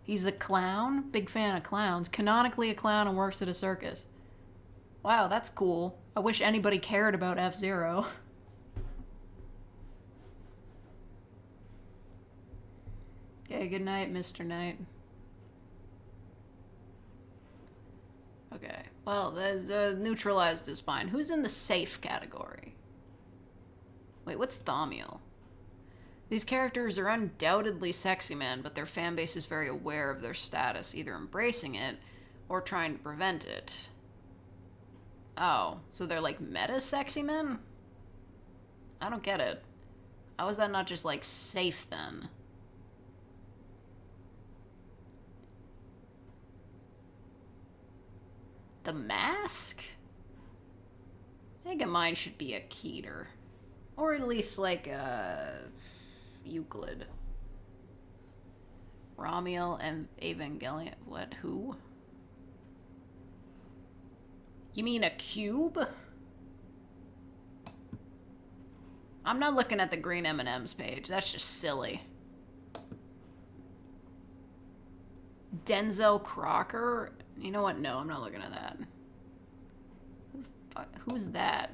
He's a clown? Big fan of clowns. Canonically a clown and works at a circus. Wow, that's cool. I wish anybody cared about F-Zero. Okay, good night, Mr. Knight. Okay, well, neutralized is fine. Who's in the safe category? Wait, what's Thaumiel? These characters are undoubtedly sexy men, but their fan base is very aware of their status, either embracing it or trying to prevent it. Oh, so they're like meta sexy men? I don't get it. How is that not just like safe then? The mask? I think mine should be a Keter. Or at least like a Euclid. Ramiel and Evangelion. What? Who? You mean a cube? I'm not looking at the green M&M's page. That's just silly. Denzel Crocker? You know what? No, I'm not looking at that. Who's that?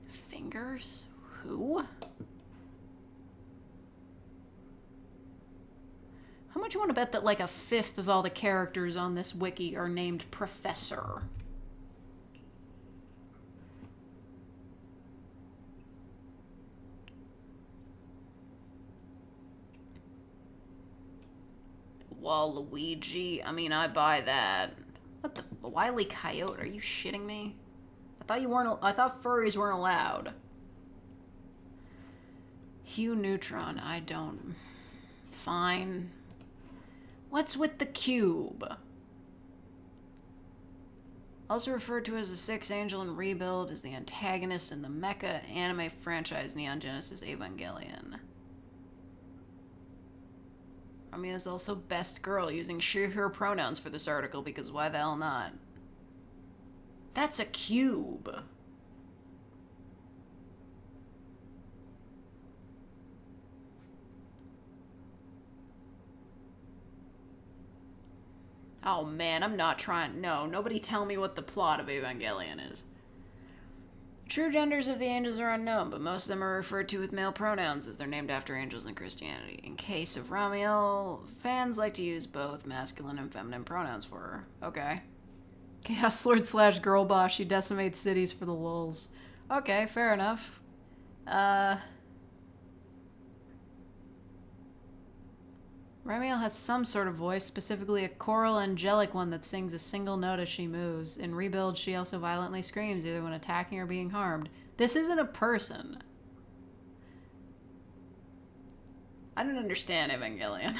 Fingers? Who? How much you want to bet that like a fifth of all the characters on this wiki are named Professor? Waluigi? I mean, I buy that. What the? Wile E. Coyote? Are you shitting me? I thought furries weren't allowed. Hugh Neutron. I don't. Fine. What's with the cube? Also referred to as the Sixth Angel in Rebuild, is the antagonist in the mecha anime franchise Neon Genesis Evangelion. Ramiya is also best girl, using she/her pronouns for this article because why the hell not? That's a cube. Oh man, I'm not trying. No, nobody tell me what the plot of Evangelion is. True genders of the angels are unknown, but most of them are referred to with male pronouns as they're named after angels in Christianity. In case of Ramiel, fans like to use both masculine and feminine pronouns for her. Okay. Chaos Lord / girl boss, she decimates cities for the lulz. Okay, fair enough. Ramiel has some sort of voice, specifically a choral angelic one that sings a single note as she moves. In Rebuild, she also violently screams, either when attacking or being harmed. This isn't a person. I don't understand Evangelion.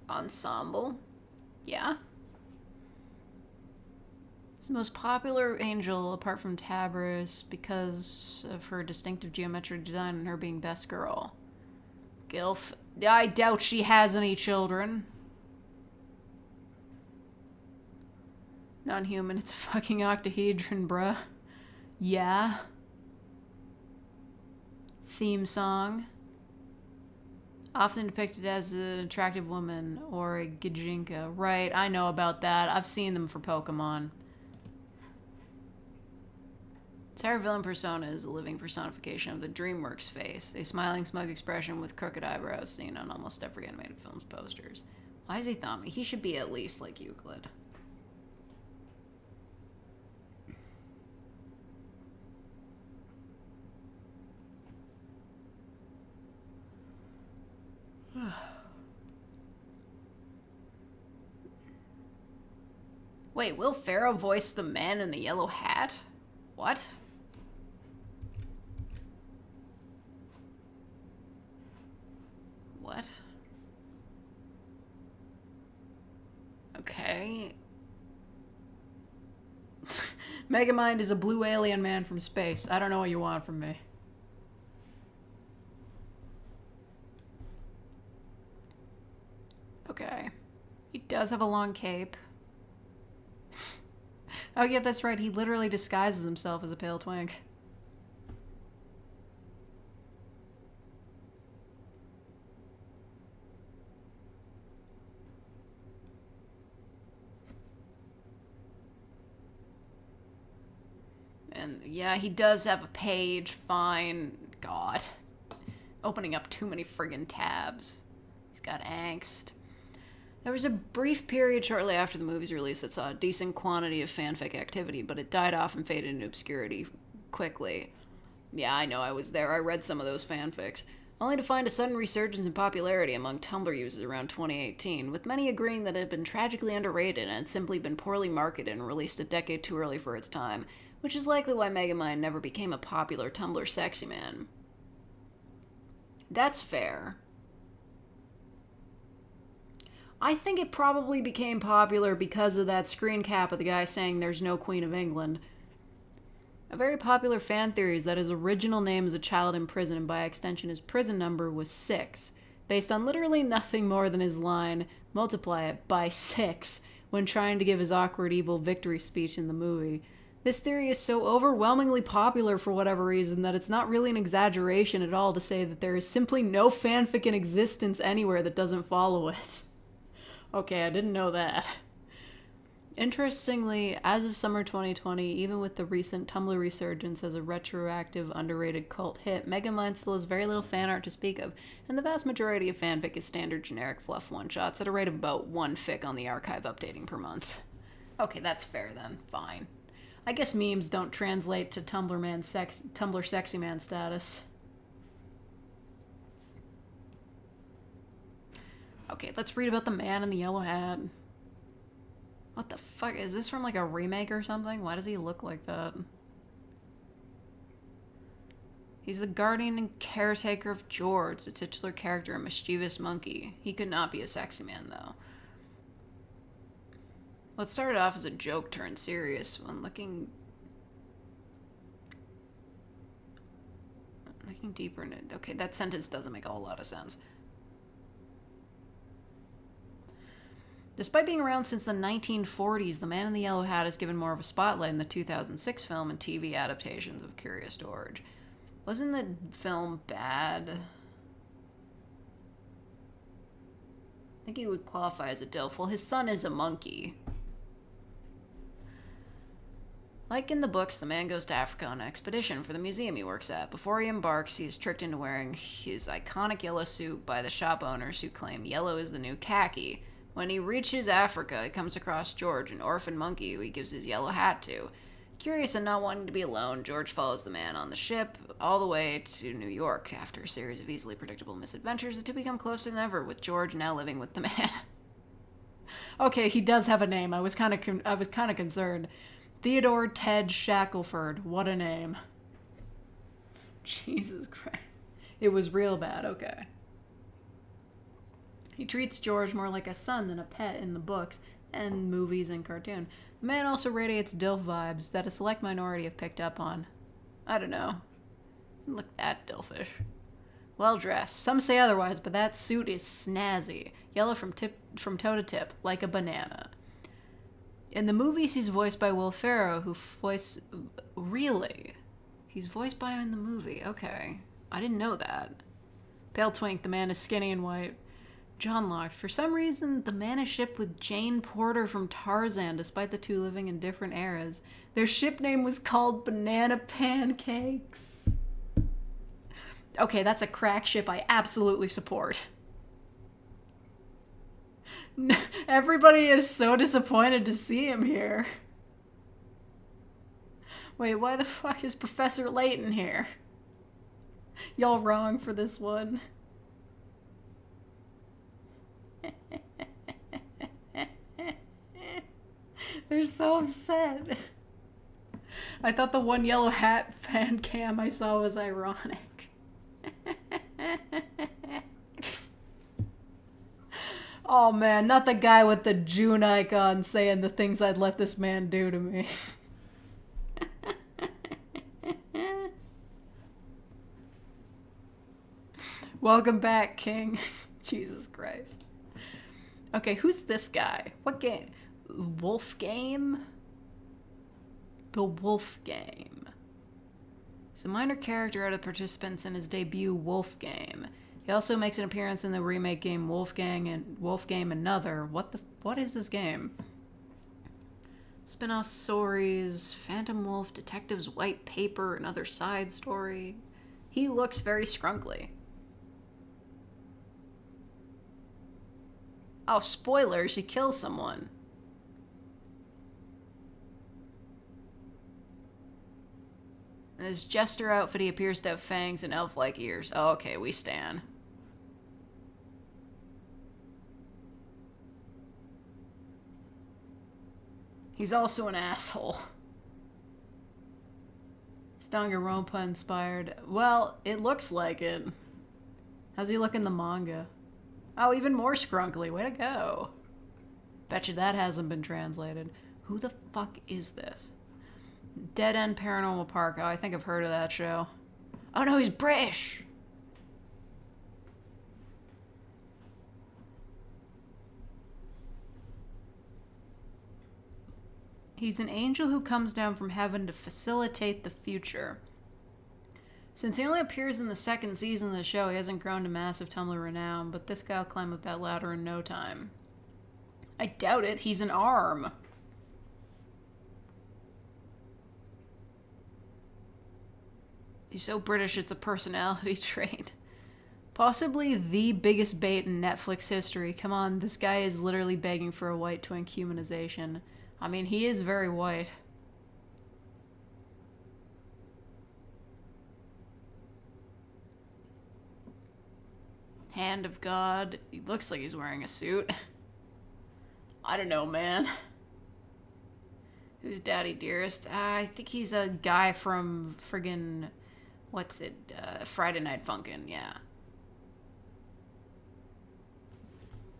Ensemble? Yeah. It's the most popular angel apart from Tabris because of her distinctive geometric design and her being best girl. Gilf. I doubt she has any children. Non-human, it's a fucking octahedron, bruh. Yeah. Theme song. Often depicted as an attractive woman or a Gijinka. Right, I know about that. I've seen them for Pokemon. Entire villain persona is a living personification of the DreamWorks face, a smiling, smug expression with crooked eyebrows seen on almost every animated film's posters. Why is he Thami? He should be at least like Euclid. Wait, Will Ferrell voice the man in the yellow hat? What? What? Okay. Megamind is a blue alien man from space. I don't know what you want from me. Okay. He does have a long cape. Oh yeah, that's right. He literally disguises himself as a pale twink. And yeah, he does have a page. Fine. God. Opening up too many friggin' tabs. He's got angst. There was a brief period shortly after the movie's release that saw a decent quantity of fanfic activity, but it died off and faded into obscurity quickly. Yeah, I know, I was there. I read some of those fanfics. Only to find a sudden resurgence in popularity among Tumblr users around 2018, with many agreeing that it had been tragically underrated and had simply been poorly marketed and released a decade too early for its time, which is likely why Megamind never became a popular Tumblr sexy man. That's fair. I think it probably became popular because of that screen cap of the guy saying there's no Queen of England. A very popular fan theory is that his original name as a child in prison, and by extension his prison number, was 6, based on literally nothing more than his line, multiply it by 6, when trying to give his awkward evil victory speech in the movie. This theory is so overwhelmingly popular for whatever reason that it's not really an exaggeration at all to say that there is simply no fanfic in existence anywhere that doesn't follow it. Okay, I didn't know that. Interestingly, as of summer 2020, even with the recent Tumblr resurgence as a retroactive, underrated cult hit, Megamind still has very little fan art to speak of, and the vast majority of fanfic is standard generic fluff one-shots at a rate of about one fic on the archive updating per month. Okay, that's fair then. Fine. I guess memes don't translate to Tumblr sexy man status. Okay, let's read about the man in the yellow hat. What the fuck? Is this from like a remake or something? Why does he look like that? He's the guardian and caretaker of George, the titular character, a mischievous monkey. He could not be a sexy man, though. Well, it started off as a joke turned serious when looking deeper into it. Okay, that sentence doesn't make a whole lot of sense. Despite being around since the 1940s, the Man in the Yellow Hat is given more of a spotlight in the 2006 film and TV adaptations of Curious George. Wasn't the film bad? I think he would qualify as a DILF. Well, his son is a monkey. Like in the books, the man goes to Africa on an expedition for the museum he works at. Before he embarks, he is tricked into wearing his iconic yellow suit by the shop owners who claim yellow is the new khaki. When he reaches Africa, he comes across George, an orphan monkey who he gives his yellow hat to. Curious and not wanting to be alone, George follows the man on the ship all the way to New York. After a series of easily predictable misadventures, the two become closer than ever, with George now living with the man. Okay, he does have a name. I was kind of concerned. Theodore Ted Shackelford. What a name. Jesus Christ. It was real bad. Okay. He treats George more like a son than a pet in the books and movies and cartoon. The man also radiates DILF vibes that a select minority have picked up on. I don't know. Doesn't look that DILFish. Well dressed. Some say otherwise, but that suit is snazzy. Yellow from toe to tip, like a banana. In the movies, he's voiced by Will Ferrell, who Really? He's voiced by him in the movie. Okay. I didn't know that. Pale Twink, the man is skinny and white. John Locke. For some reason, the man is shipped with Jane Porter from Tarzan, despite the two living in different eras. Their ship name was called Banana Pancakes. Okay, that's a crack ship I absolutely support. Everybody is so disappointed to see him here. Wait, why the fuck is Professor Layton here? Y'all wrong for this one. They're so upset. I thought the one yellow hat fan cam I saw was ironic. Oh man, not the guy with the June icon saying the things I'd let this man do to me. Welcome back, King. Jesus Christ. Okay, who's this guy? What game? Wolf Game? The Wolf Game. He's a minor character out of participants in his debut Wolf Game. He also makes an appearance in the remake game Wolfgang and Wolf Game Another. What is this game? Spin-off stories, Phantom Wolf, Detectives White Paper, another side story. He looks very scrunkly. Oh, spoiler, she kills someone. In his jester outfit, he appears to have fangs and elf-like ears. Oh, okay, we stan. He's also an asshole. It's Danganronpa inspired. Well, it looks like it. How's he look in the manga? Oh, even more scrunkly. Way to go. Betcha that hasn't been translated. Who the fuck is this? Dead End Paranormal Park. Oh, I think I've heard of that show. Oh no, he's British! He's an angel who comes down from heaven to facilitate the future. Since he only appears in the second season of the show, he hasn't grown to massive Tumblr renown, but this guy will climb up that ladder in no time. I doubt it. He's an arm. He's so British, it's a personality trait. Possibly the biggest bait in Netflix history. Come on, this guy is literally begging for a white twink humanization. I mean, he is very white. Hand of God. He looks like he's wearing a suit. I don't know, man. Who's Daddy Dearest? I think he's a guy from friggin'... What's it? Friday Night Funkin', yeah.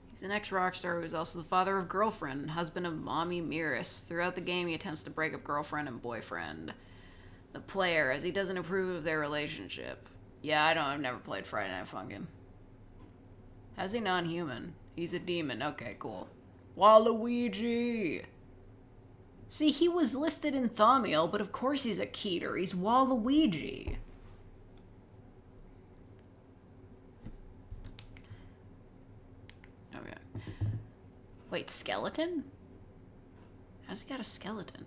He's an ex-rock star who's also the father of Girlfriend and husband of Mommy Miris. Throughout the game, he attempts to break up girlfriend and boyfriend. The player, as he doesn't approve of their relationship. Yeah, I've never played Friday Night Funkin'. How's he non-human? He's a demon. Okay, cool. Waluigi! See, he was listed in Thaumiel, but of course he's a Keter. He's Waluigi. Okay. Wait, skeleton? How's he got a skeleton?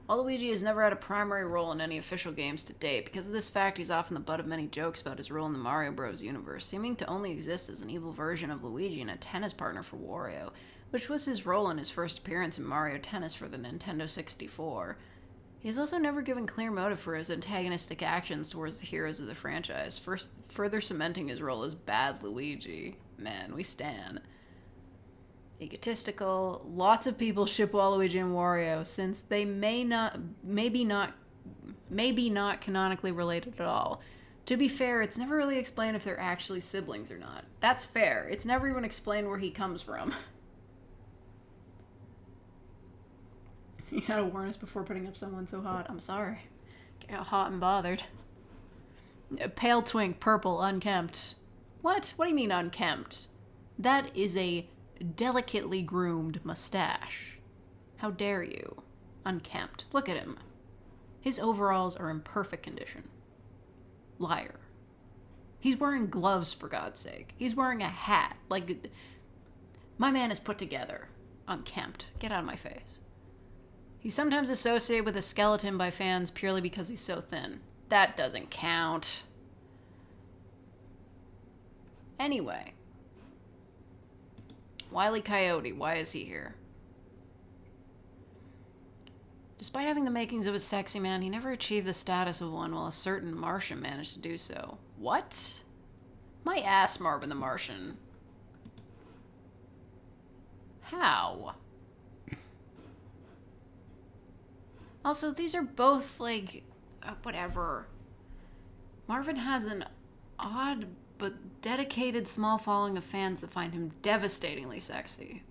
Waluigi has never had a primary role in any official games to date. Because of this fact, he's often the butt of many jokes about his role in the Mario Bros. Universe, seeming to only exist as an evil version of Luigi and a tennis partner for Wario, which was his role in his first appearance in Mario Tennis for the Nintendo 64. He has also never given clear motive for his antagonistic actions towards the heroes of the franchise, further cementing his role as Bad Luigi. Man, we stan. Egotistical. Lots of people ship Waluigi and Wario since they maybe not canonically related at all. To be fair, it's never really explained if they're actually siblings or not. That's fair. It's never even explained where he comes from. You gotta warn us before putting up someone so hot. I'm sorry. Get hot and bothered. Pale twink, purple, unkempt. What? What do you mean unkempt? That is a delicately groomed mustache. How dare you? Unkempt. Look at him. His overalls are in perfect condition. Liar. He's wearing gloves, for God's sake. He's wearing a hat. Like, my man is put together. Unkempt. Get out of my face. He's sometimes associated with a skeleton by fans purely because he's so thin. That doesn't count. Anyway. Wile E. Coyote, why is he here? Despite having the makings of a sexy man, he never achieved the status of one, while a certain Martian managed to do so. What? My ass, Marvin the Martian. How? Also, these are both, like, whatever. Marvin has an odd but dedicated small following of fans that find him devastatingly sexy.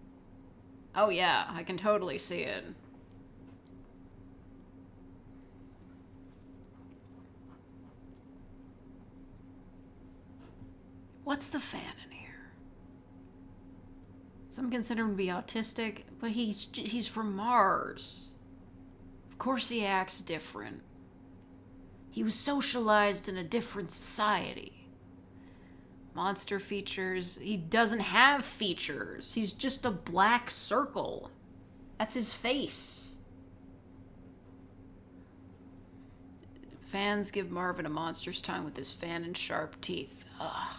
Oh yeah, I can totally see it. What's the fan in here? Some consider him to be autistic, but he's from Mars. Of course he acts different. He was socialized in a different society. Monster features. He doesn't have features. He's just a black circle. That's his face. Fans give Marvin a monster's tongue with his fan and sharp teeth. Ugh.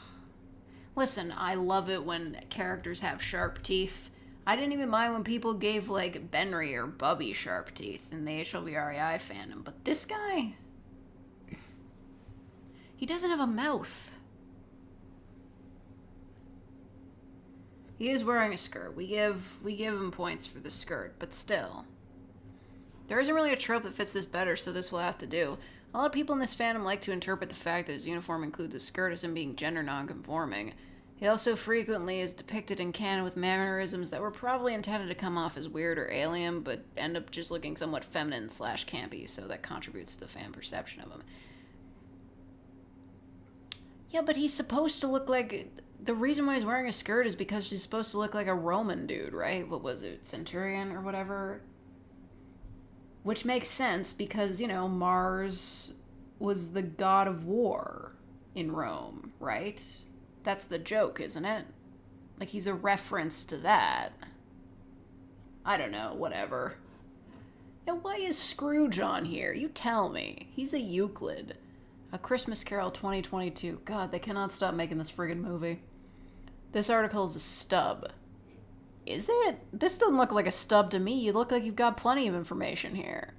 Listen, I love it when characters have sharp teeth. I didn't even mind when people gave, like, Benry or Bubby sharp teeth in the HLVREI fandom, but this guy... he doesn't have a mouth. He is wearing a skirt. We give him points for the skirt, but still. There isn't really a trope that fits this better, so this will have to do. A lot of people in this fandom like to interpret the fact that his uniform includes a skirt as him being gender non-conforming. He also frequently is depicted in canon with mannerisms that were probably intended to come off as weird or alien, but end up just looking somewhat feminine / campy, so that contributes to the fan perception of him. Yeah, but he's supposed to look like... the reason why he's wearing a skirt is because he's supposed to look like a Roman dude, right? What was it? Centurion or whatever? Which makes sense because, you know, Mars was the god of war in Rome, right? That's the joke, isn't it? Like, he's a reference to that. I don't know, whatever. And why is Scrooge on here? You tell me. He's a Euclid. A Christmas Carol 2022. God, they cannot stop making this friggin' movie. This article is a stub. Is it? This doesn't look like a stub to me. You look like you've got plenty of information here.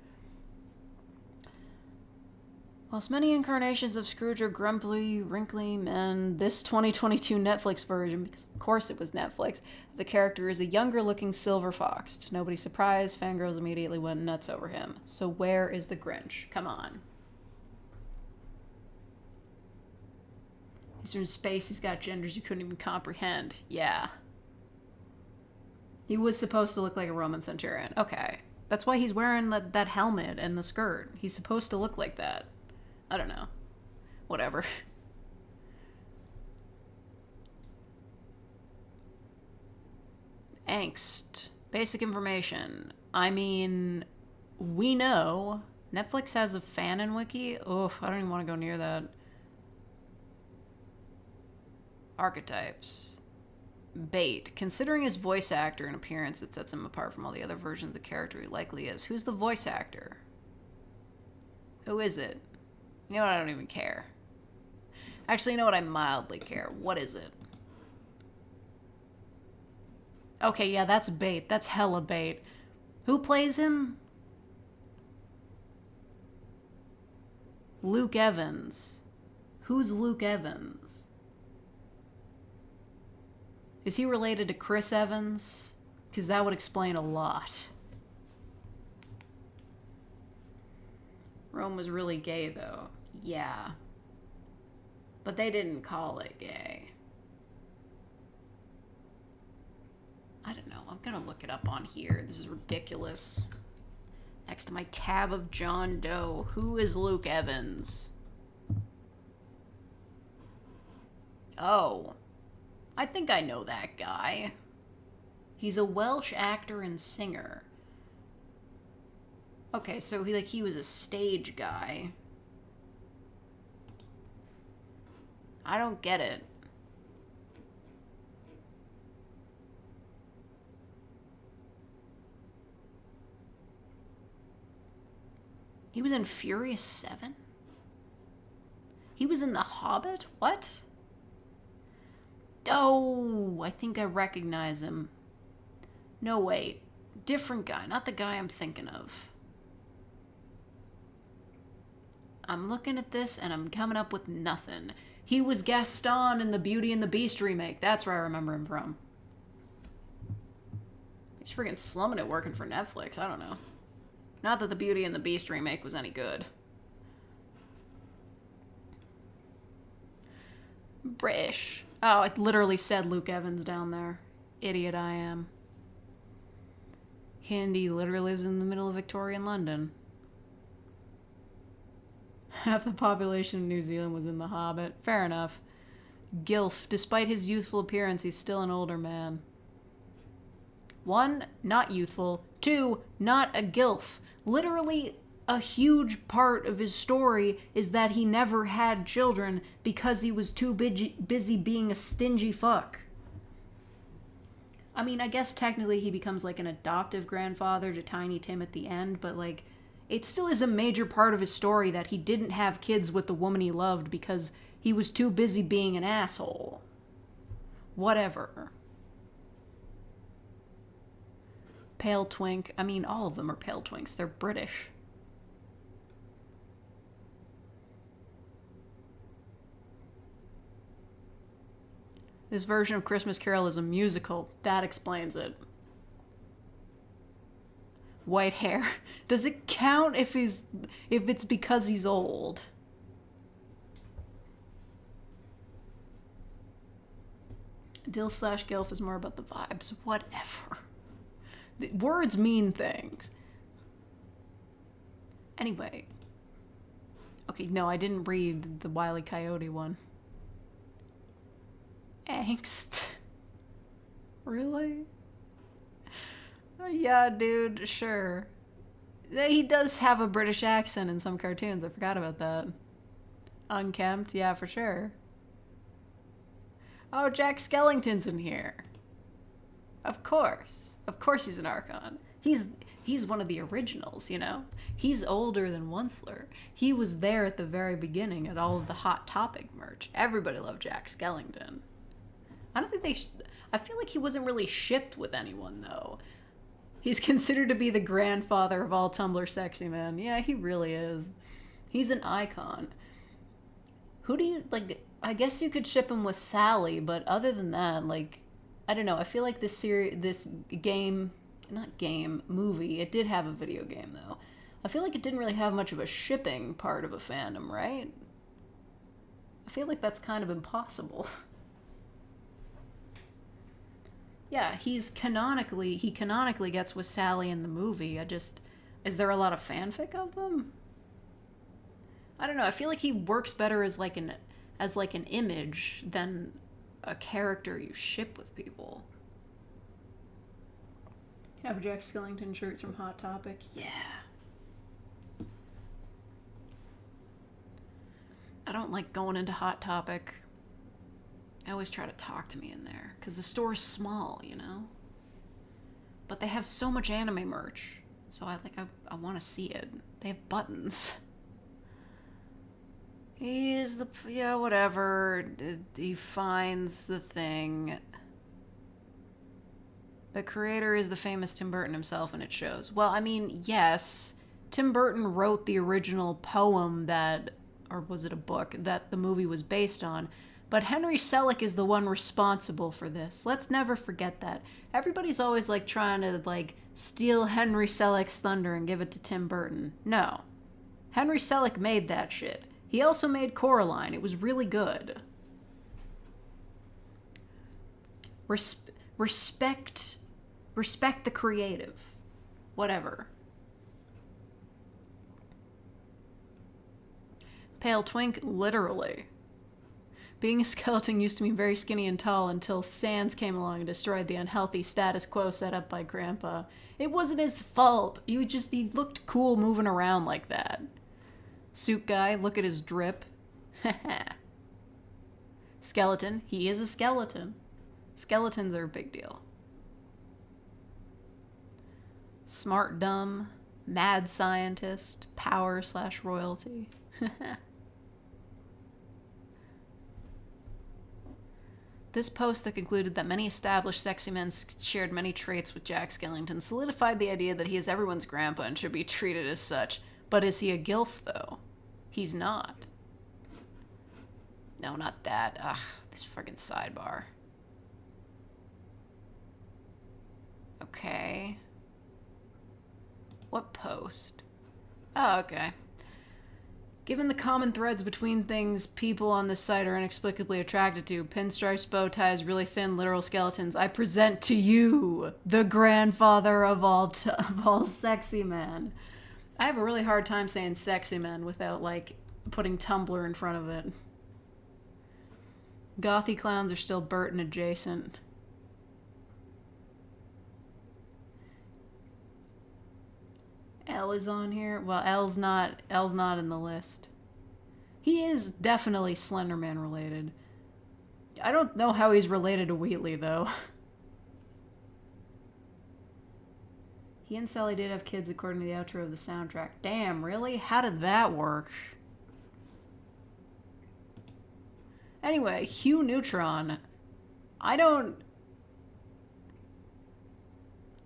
Whilst many incarnations of Scrooge are grumpy, wrinkly men, this 2022 Netflix version, because of course it was Netflix, the character is a younger-looking silver fox. To nobody's surprise, fangirls immediately went nuts over him. So where is the Grinch? Come on. He's from space, he's got genders you couldn't even comprehend. Yeah. He was supposed to look like a Roman centurion. Okay. That's why he's wearing that helmet and the skirt. He's supposed to look like that. I don't know. Whatever. Angst. Basic information. I mean, we know Netflix has a fanon wiki. Oof, I don't even want to go near that. Archetypes. Bait. Considering his voice actor and appearance that sets him apart from all the other versions of the character he likely is. Who's the voice actor? Who is it? You know what? I don't even care. Actually, you know what? I mildly care. What is it? Okay, yeah, that's bait. That's hella bait. Who plays him? Luke Evans. Who's Luke Evans? Is he related to Chris Evans? Because that would explain a lot. Rome was really gay, though. Yeah. But they didn't call it gay. I don't know. I'm gonna look it up on here. This is ridiculous. Next to my tab of John Doe. Who is Luke Evans? Oh. I think I know that guy. He's a Welsh actor and singer. Okay, so he was a stage guy. I don't get it. He was in Furious 7? He was in The Hobbit? What? Oh, I think I recognize him. No, wait. Different guy, not the guy I'm thinking of. I'm looking at this and I'm coming up with nothing. He was Gaston in the Beauty and the Beast remake. That's where I remember him from. He's freaking slumming it working for Netflix. I don't know. Not that the Beauty and the Beast remake was any good. British. Oh, it literally said Luke Evans down there. Idiot I am. Hindi literally lives in the middle of Victorian London. Half the population of New Zealand was in The Hobbit. Fair enough. Gilf. Despite his youthful appearance, he's still an older man. 1, not youthful. 2, not a gilf. Literally, a huge part of his story is that he never had children because he was too busy being a stingy fuck. I mean, I guess technically he becomes like an adoptive grandfather to Tiny Tim at the end, but like, it still is a major part of his story that he didn't have kids with the woman he loved because he was too busy being an asshole. Whatever. Pale twink. I mean, all of them are pale twinks. They're British. This version of Christmas Carol is a musical. That explains it. White hair. Does it count if it's because he's old? Dilf/Gilf is more about the vibes. Whatever. Words mean things. Anyway. Okay, no, I didn't read the Wile E. Coyote one. Angst. Really? Yeah, dude, sure. He does have a British accent in some cartoons. I forgot about that. Unkempt, yeah, for sure. Oh, Jack Skellington's in here. Of course. Of course he's an Archon. He's one of the originals, you know? He's older than Onceler. He was there at the very beginning at all of the Hot Topic merch. Everybody loved Jack Skellington. I don't think I feel like he wasn't really shipped with anyone, though. He's considered to be the grandfather of all Tumblr sexy men. Yeah, he really is. He's an icon. Who do you, like, I guess you could ship him with Sally, but other than that, like, I don't know. I feel like this movie, it did have a video game, though. I feel like it didn't really have much of a shipping part of a fandom, right? I feel like that's kind of impossible. Yeah, he canonically gets with Sally in the movie. Is there a lot of fanfic of them? I don't know. I feel like he works better as like an image than a character you ship with people. Have Jack Skellington shirts from Hot Topic? Yeah. I don't like going into Hot Topic. I always try to talk to me in there, because the store's small, you know? But they have so much anime merch, so I want to see it. They have buttons. Yeah, whatever. He finds the thing. The creator is the famous Tim Burton himself, and it shows. Well, I mean, yes, Tim Burton wrote the original poem or was it a book, that the movie was based on. But Henry Selick is the one responsible for this. Let's never forget that. Everybody's always like trying to like steal Henry Selick's thunder and give it to Tim Burton. No. Henry Selick made that shit. He also made Coraline. It was really good. Respect the creative. Whatever. Pale twink, literally. Being a skeleton used to mean very skinny and tall until Sans came along and destroyed the unhealthy status quo set up by Grandpa. It wasn't his fault. He looked cool moving around like that. Suit guy, look at his drip. Skeleton, he is a skeleton. Skeletons are a big deal. Smart dumb, mad scientist, power/royalty. This post that concluded that many established sexy men shared many traits with Jack Skellington solidified the idea that he is everyone's grandpa and should be treated as such. But is he a gilf, though? He's not. No, not that. Ugh, this fucking sidebar. Okay. What post? Oh, okay. Given the common threads between things people on this site are inexplicably attracted to, pinstripes, bow ties, really thin, literal skeletons, I present to you the grandfather of all sexy men. I have a really hard time saying sexy men without, like, putting Tumblr in front of it. Gothy clowns are still Burton adjacent. L is on here. Well, L's not in the list. He is definitely Slenderman related. I don't know how he's related to Wheatley, though. He and Sally did have kids according to the outro of the soundtrack. Damn, really? How did that work? Anyway, Hugh Neutron. I don't...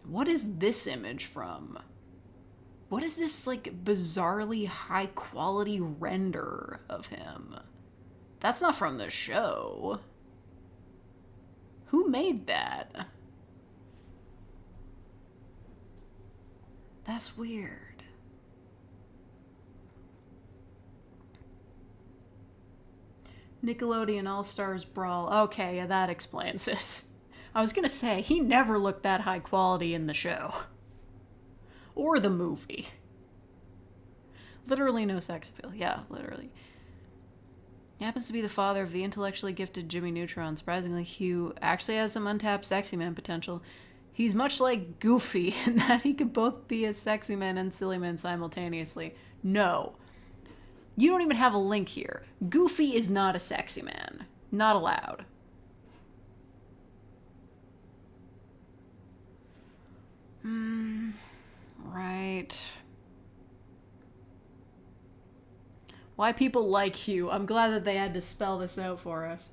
What is this image from? What is this, like, bizarrely high-quality render of him? That's not from the show. Who made that? That's weird. Nickelodeon All-Stars Brawl. Okay, yeah, that explains it. I was gonna say, he never looked that high quality in the show. Or the movie. Literally no sex appeal. Yeah, literally. He happens to be the father of the intellectually gifted Jimmy Neutron. Surprisingly, Hugh actually has some untapped sexy man potential. He's much like Goofy in that he could both be a sexy man and silly man simultaneously. No. You don't even have a link here. Goofy is not a sexy man. Not allowed. Right. Why people like Hugh. I'm glad that they had to spell this out for us.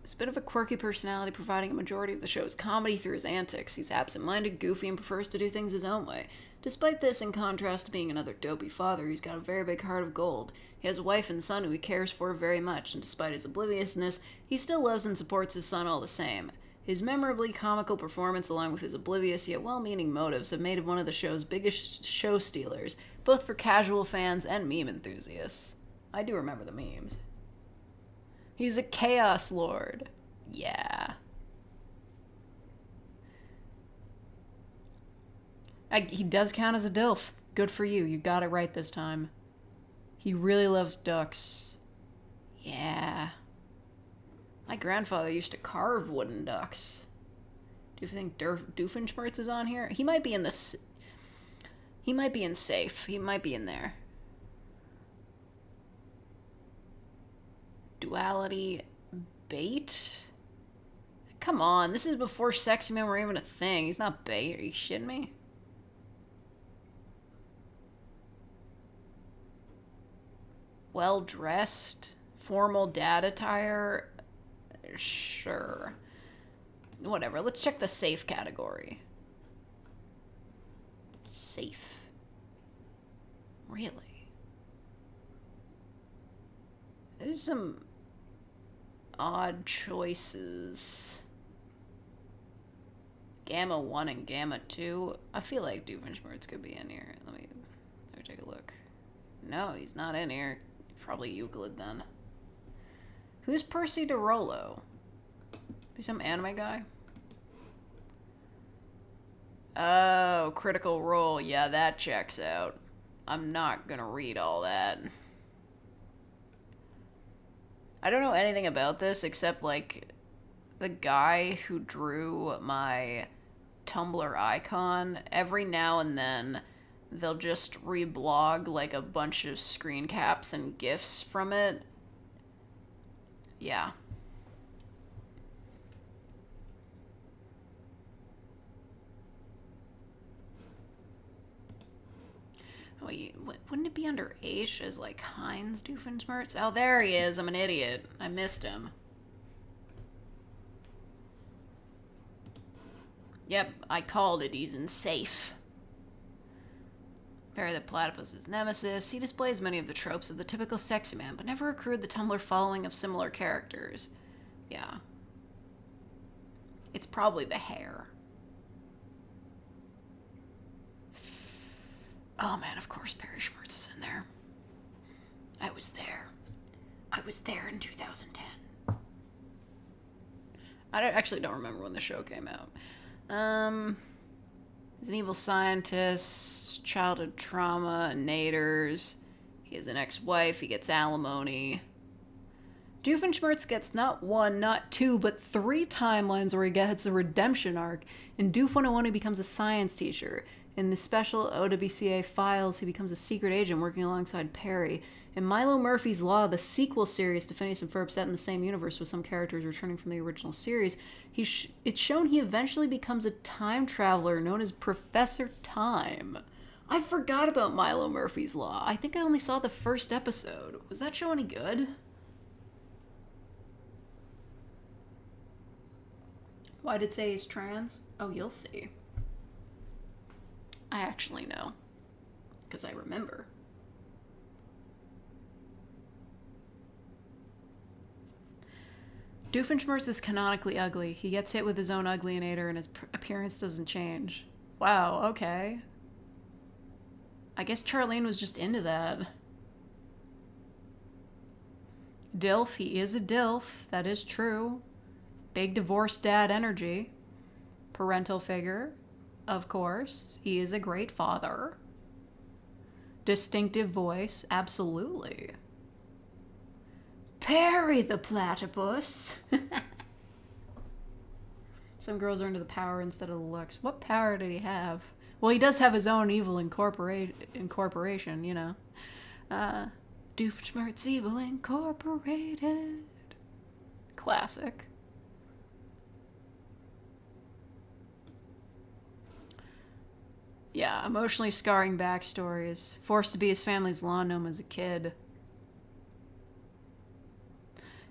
He's a bit of a quirky personality, providing a majority of the show's comedy through his antics. He's absent-minded, goofy, and prefers to do things his own way. Despite this, in contrast to being another dopey father, he's got a very big heart of gold. He has a wife and son who he cares for very much, and despite his obliviousness, he still loves and supports his son all the same. His memorably comical performance, along with his oblivious yet well-meaning motives, have made him one of the show's biggest show stealers, both for casual fans and meme enthusiasts. I do remember the memes. He's a Chaos Lord. Yeah. He does count as a DILF. Good for you. You got it right this time. He really loves ducks. Yeah. My grandfather used to carve wooden ducks. Do you think Doofenshmirtz is on here? He might be in this. He might be in safe. He might be in there. Duality bait? Come on, this is before sexy men were even a thing. He's not bait. Are you shitting me? Well dressed, formal dad attire. Sure. Whatever. Let's check the safe category. Safe. Really? There's some odd choices. Gamma 1 and Gamma 2. I feel like Doofenshmirtz could be in here. Let me take a look. No, he's not in here. Probably Euclid then. Who's Percy DeRollo? Be some anime guy? Oh, Critical Role. Yeah, that checks out. I'm not gonna read all that. I don't know anything about this except, like, the guy who drew my Tumblr icon. Every now and then, they'll just reblog, like, a bunch of screen caps and GIFs from it. Yeah. Wait, wouldn't it be under H as, like, Heinz Doofenshmirtz? Oh, there he is. I'm an idiot. I missed him. Yep, I called it. He's in safe. Barry the Platypus' nemesis. He displays many of the tropes of the typical sexy man, but never accrued the Tumblr following of similar characters. Yeah. It's probably the hair. Oh man, of course Barry Schmurtz is in there. I was there. I was there in 2010. I actually don't remember when the show came out. He's an evil scientist, childhood trauma, naders. He has an ex-wife, he gets alimony. Doofenshmirtz gets not one, not two, but 3 timelines where he gets a redemption arc. In Doof 101, he becomes a science teacher. In the special OWCA files, he becomes a secret agent working alongside Perry. In Milo Murphy's Law, the sequel series to Phineas and Ferb set in the same universe with some characters returning from the original series, it's shown he eventually becomes a time traveler known as Professor Time. I forgot about Milo Murphy's Law. I think I only saw the first episode. Was that show any good? Why did it say he's trans? Oh, you'll see. I actually know. Because I remember. Doofenshmirtz is canonically ugly. He gets hit with his own uglyator and his appearance doesn't change. Wow, okay. I guess Charlene was just into that. Dilf, he is a Dilf. That is true. Big divorced dad energy. Parental figure, of course. He is a great father. Distinctive voice, absolutely. Perry the platypus. Some girls are into the power instead of the looks. What power did he have? Well, he does have his own evil incorporation, you know. Doofenshmirtz Evil Incorporated. Classic. Yeah, emotionally scarring backstories. Forced to be his family's lawn gnome as a kid.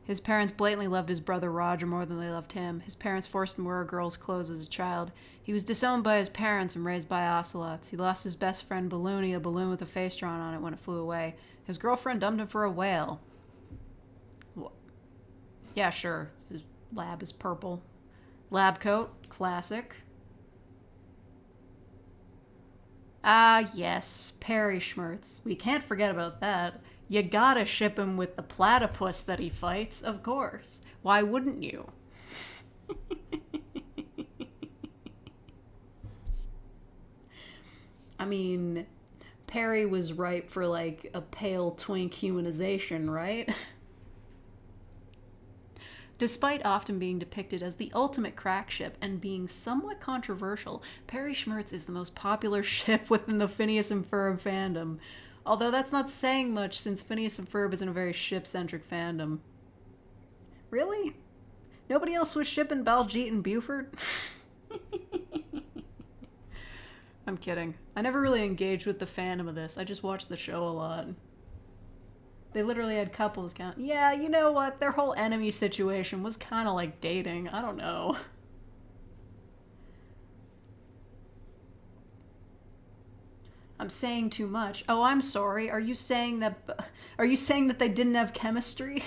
His parents blatantly loved his brother Roger more than they loved him. His parents forced him to wear girls' clothes as a child. He was disowned by his parents and raised by ocelots. He lost his best friend Balloony, a balloon with a face drawn on it, when it flew away. His girlfriend dumped him for a whale. Yeah, sure. His lab is purple. Lab coat, classic. Ah, yes, Perry Schmertz. We can't forget about that. You gotta ship him with the platypus that he fights, of course. Why wouldn't you? I mean, Perry was ripe for, like, a pale twink humanization, right? Despite often being depicted as the ultimate crack ship and being somewhat controversial, Perry Schmertz is the most popular ship within the Phineas and Ferb fandom. Although that's not saying much, since Phineas and Ferb isn't a very ship-centric fandom. Really? Nobody else was shipping Baljeet and Buford? I'm kidding. I never really engaged with the fandom of this. I just watched the show a lot. They literally had couples count. Yeah, you know what? Their whole enemy situation was kind of like dating. I don't know. I'm saying too much. Oh, I'm sorry. Are you saying that they didn't have chemistry?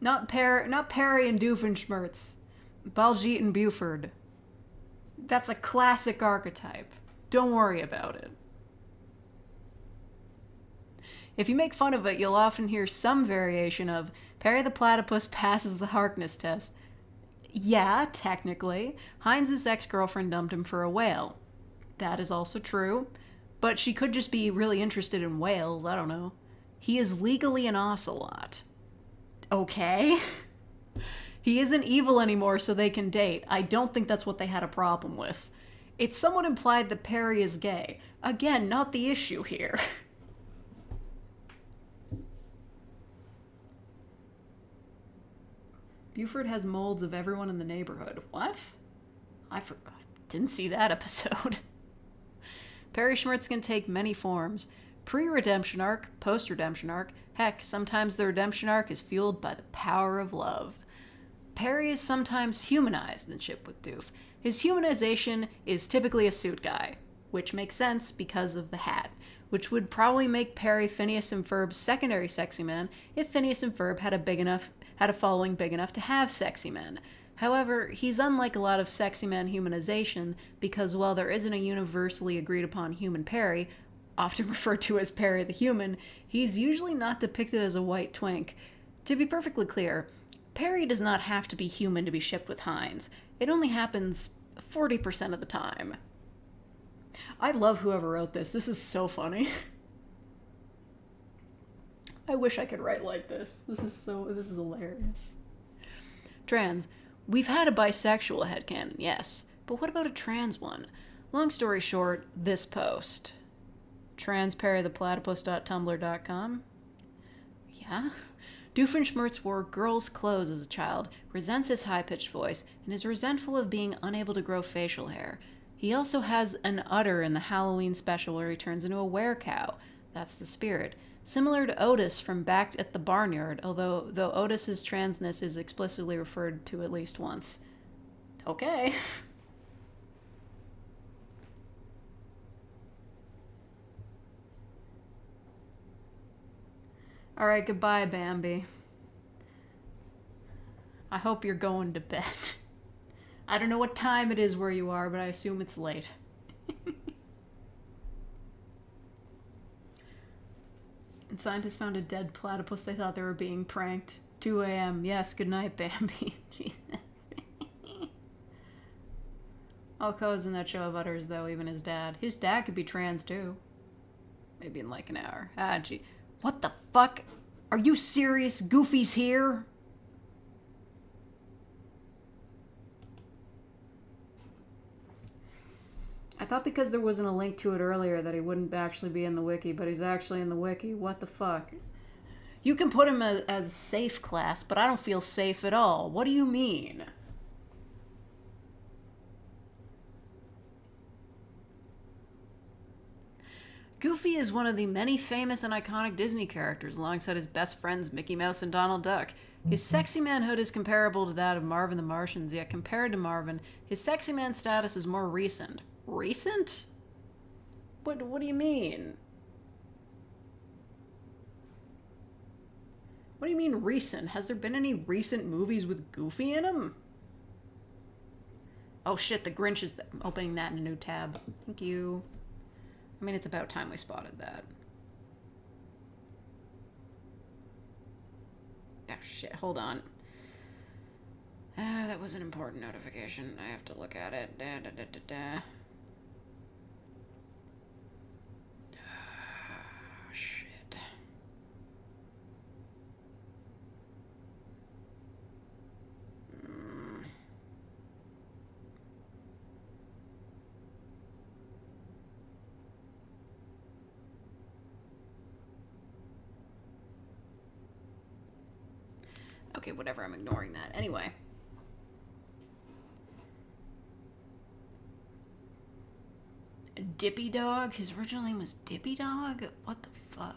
Not Perry and Doofenshmirtz. Baljeet and Buford. That's a classic archetype. Don't worry about it. If you make fun of it, you'll often hear some variation of Perry the Platypus passes the Harkness test. Yeah, technically. Heinz's ex-girlfriend dumped him for a whale. That is also true. But she could just be really interested in whales, I don't know. He is legally an ocelot. Okay. He isn't evil anymore, so they can date. I don't think that's what they had a problem with. It's somewhat implied that Perry is gay. Again, not the issue here. Buford has molds of everyone in the neighborhood. What? I didn't see that episode. Perry Schmertz can take many forms. Pre-redemption arc, post-redemption arc. Heck, sometimes the redemption arc is fueled by the power of love. Perry is sometimes humanized in Ship with Doof. His humanization is typically a suit guy, which makes sense because of the hat, which would probably make Perry Phineas and Ferb's secondary sexy man if Phineas and Ferb had a following big enough to have sexy men. However, he's unlike a lot of sexy man humanization because while there isn't a universally agreed upon human Perry, often referred to as Perry the Human, he's usually not depicted as a white twink. To be perfectly clear, Perry does not have to be human to be shipped with Heinz. It only happens 40% of the time. I love whoever wrote this. This is so funny. I wish I could write like this. This is hilarious. Trans. We've had a bisexual headcanon, yes. But what about a trans one? Long story short, this post. transperrytheplatypus.tumblr.com. Yeah? Doofenshmirtz wore girls' clothes as a child, resents his high-pitched voice, and is resentful of being unable to grow facial hair. He also has an udder in the Halloween special where he turns into a werecow. That's the spirit. Similar to Otis from Back at the Barnyard, though Otis's transness is explicitly referred to at least once. Okay. Alright, goodbye, Bambi. I hope you're going to bed. I don't know what time it is where you are, but I assume it's late. And scientists found a dead platypus. They thought they were being pranked. 2 a.m. Yes, good night, Bambi. Jesus. All Co's in that show of utters, though, even his dad. His dad could be trans, too. Maybe in like an hour. Ah, gee. What the fuck? Are you serious? Goofy's here? I thought because there wasn't a link to it earlier that he wouldn't actually be in the wiki, but he's actually in the wiki. What the fuck? You can put him as safe class, but I don't feel safe at all. What do you mean? Goofy is one of the many famous and iconic Disney characters alongside his best friends Mickey Mouse and Donald Duck. His sexy manhood is comparable to that of Marvin the Martians, yet compared to Marvin, his sexy man status is more recent. Recent? What do you mean? What do you mean recent? Has there been any recent movies with Goofy in them? Oh shit, the Grinch is opening that in a new tab. Thank you. I mean, it's about time we spotted that. Oh shit, hold on. That was an important notification. I have to look at it. Shit. Okay, whatever, I'm ignoring that. Anyway. Dippy Dog? His original name was Dippy Dog? What the fuck?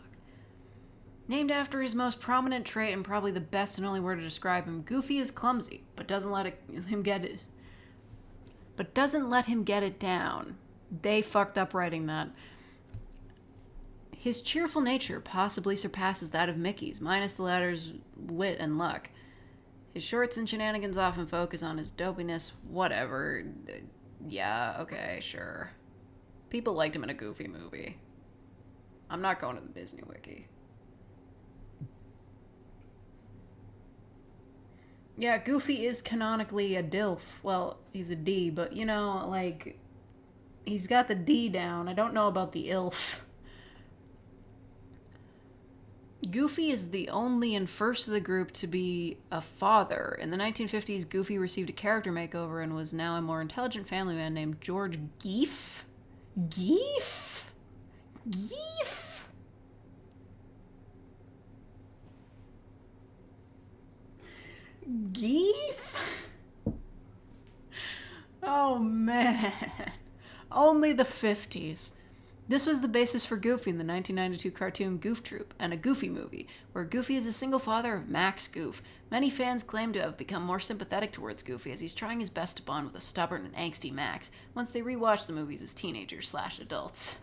Named after his most prominent trait and probably the best and only word to describe him, Goofy is clumsy, but doesn't let him get it down. They fucked up writing that. His cheerful nature possibly surpasses that of Mickey's, minus the latter's wit and luck. His shorts and shenanigans often focus on his dopiness, whatever. Yeah, okay, sure. People liked him in a Goofy movie. I'm not going to the Disney Wiki. Yeah, Goofy is canonically a DILF. Well, he's a D, but, you know, like, he's got the D down. I don't know about the ILF. Goofy is the only and first of the group to be a father. In the 1950s, Goofy received a character makeover and was now a more intelligent family man named George Geef? Geef? Geef? Geef? Oh man. Only the 50s. This was the basis for Goofy in the 1992 cartoon Goof Troop and a Goofy movie, where Goofy is a single father of Max Goof. Many fans claim to have become more sympathetic towards Goofy as he's trying his best to bond with a stubborn and angsty Max once they rewatch the movies as teenagers/adults.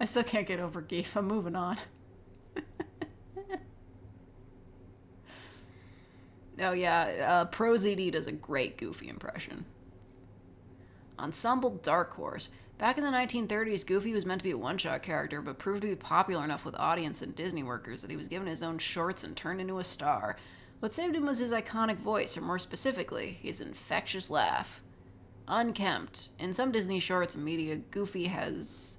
I still can't get over Geef. I'm moving on. Oh yeah, ProZD does a great Goofy impression. Ensemble Dark Horse. Back in the 1930s, Goofy was meant to be a one-shot character, but proved to be popular enough with audience and Disney workers that he was given his own shorts and turned into a star. What saved him was his iconic voice, or more specifically, his infectious laugh. Unkempt. In some Disney shorts and media, Goofy has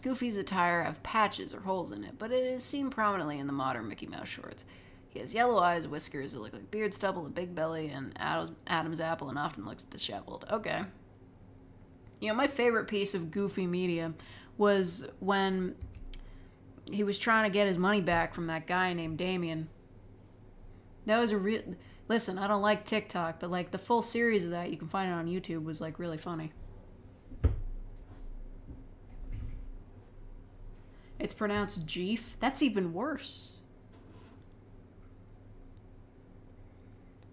Goofy's attire have patches or holes in it, but it is seen prominently in the modern Mickey Mouse shorts. He has yellow eyes, whiskers that look like beard stubble, a big belly, and Adam's apple, and often looks disheveled. Okay. You know, my favorite piece of Goofy media was when he was trying to get his money back from that guy named Damien. That was a real... Listen, I don't like TikTok, but like the full series of that, you can find it on YouTube, was like really funny. It's pronounced Jeef. That's even worse.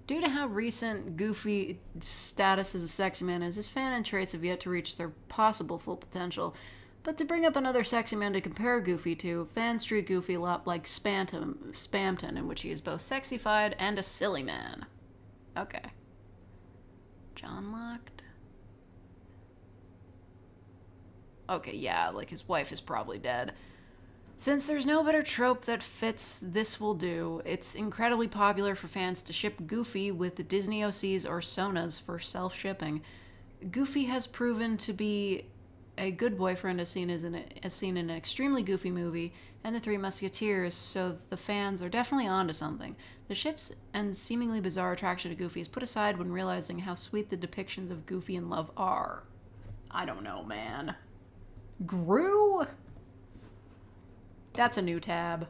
Due to how recent Goofy status as a sexy man is, his fan and traits have yet to reach their possible full potential. But to bring up another sexy man to compare Goofy to, fans treat Goofy a lot like Spamton, in which he is both sexified and a silly man. Okay. John Locked? Okay, yeah, like his wife is probably dead. Since there's no better trope that fits, this will do. It's incredibly popular for fans to ship Goofy with the Disney OCs or Sonas for self-shipping. Goofy has proven to be a good boyfriend as seen in an extremely goofy movie, and the Three Musketeers, so the fans are definitely onto something. The ships and seemingly bizarre attraction to Goofy is put aside when realizing how sweet the depictions of Goofy in love are. I don't know, man. Gru? That's a new tab.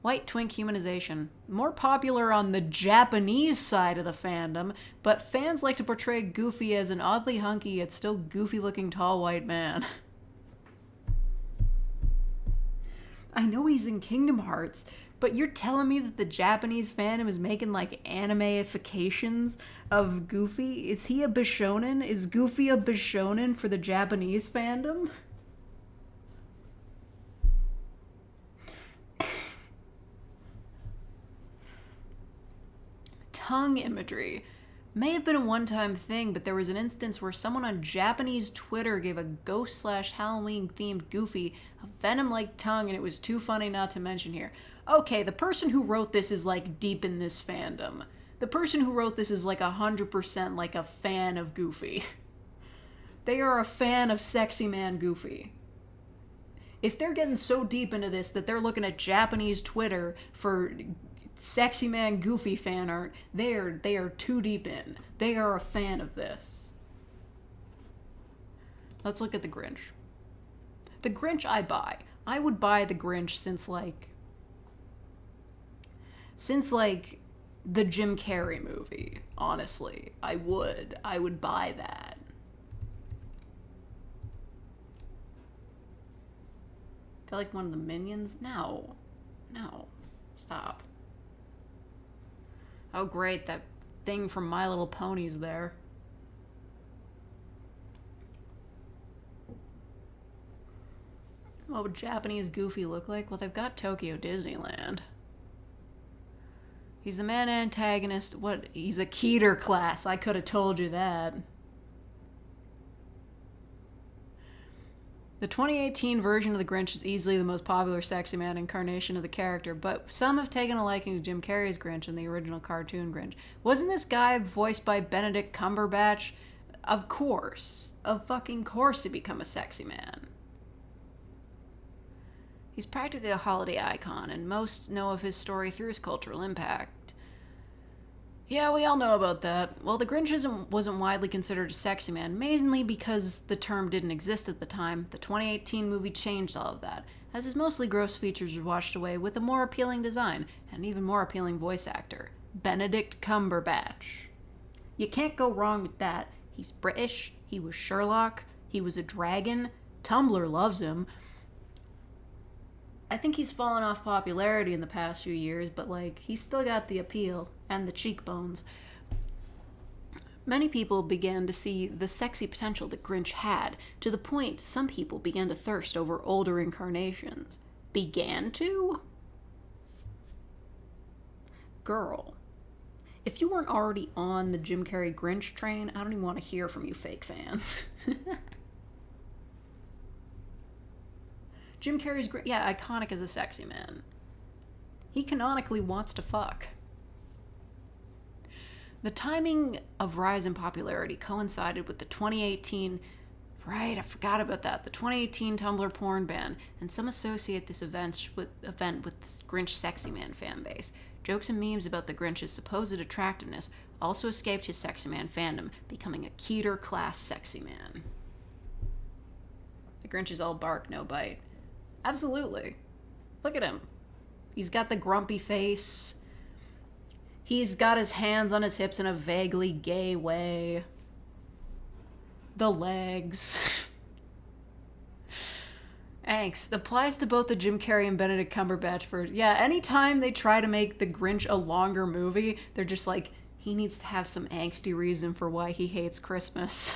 White twink humanization. More popular on the Japanese side of the fandom, but fans like to portray Goofy as an oddly hunky yet still goofy-looking tall white man. I know he's in Kingdom Hearts, but you're telling me that the Japanese fandom is making like anime-ifications of Goofy? Is he a Bishonen? Is Goofy a Bishonen for the Japanese fandom? Tongue imagery. May have been a one-time thing, but there was an instance where someone on Japanese Twitter gave a ghost/Halloween-themed Goofy a venom-like tongue, and it was too funny not to mention here. Okay, the person who wrote this is like deep in this fandom. The person who wrote this is like 100% like a fan of Goofy. They are a fan of Sexy Man Goofy. If they're getting so deep into this that they're looking at Japanese Twitter for Sexy Man Goofy fan art, they are too deep in. They are a fan of this. Let's look at the Grinch. The Grinch I buy. I would buy the Grinch since the Jim Carrey movie. Honestly, I would buy that. I feel like one of the Minions? No. Stop. Oh great, that thing from My Little Pony's there. What would Japanese Goofy look like? Well, they've got Tokyo Disneyland. He's the main antagonist. What? He's a Keter class. I could have told you that. The 2018 version of the Grinch is easily the most popular sexy man incarnation of the character, but some have taken a liking to Jim Carrey's Grinch and the original cartoon Grinch. Wasn't this guy voiced by Benedict Cumberbatch? Of course. Of fucking course he'd become a sexy man. He's practically a holiday icon, and most know of his story through his cultural impact. Yeah, we all know about that. Well, the Grinch wasn't widely considered a sexy man, mainly because the term didn't exist at the time. The 2018 movie changed all of that, as his mostly gross features were washed away with a more appealing design, and an even more appealing voice actor, Benedict Cumberbatch. You can't go wrong with that. He's British, he was Sherlock, he was a dragon, Tumblr loves him. I think he's fallen off popularity in the past few years, but he's still got the appeal and the cheekbones. Many people began to see the sexy potential that Grinch had, to the point some people began to thirst over older incarnations. Began to? Girl, if you weren't already on the Jim Carrey Grinch train, I don't even want to hear from you fake fans. Jim Carrey's iconic as a sexy man. He canonically wants to fuck. The timing of rise in popularity coincided with the 2018, right, I forgot about that, the 2018 Tumblr porn ban, and some associate this event with this Grinch sexy man fan base. Jokes and memes about the Grinch's supposed attractiveness also escaped his sexy man fandom, becoming a Keter class sexy man. The Grinch is all bark, no bite. Absolutely. Look at him. He's got the grumpy face. He's got his hands on his hips in a vaguely gay way. The legs. Angst applies to both the Jim Carrey and Benedict Cumberbatch version. Yeah, anytime they try to make the Grinch a longer movie, they're just like, he needs to have some angsty reason for why he hates Christmas.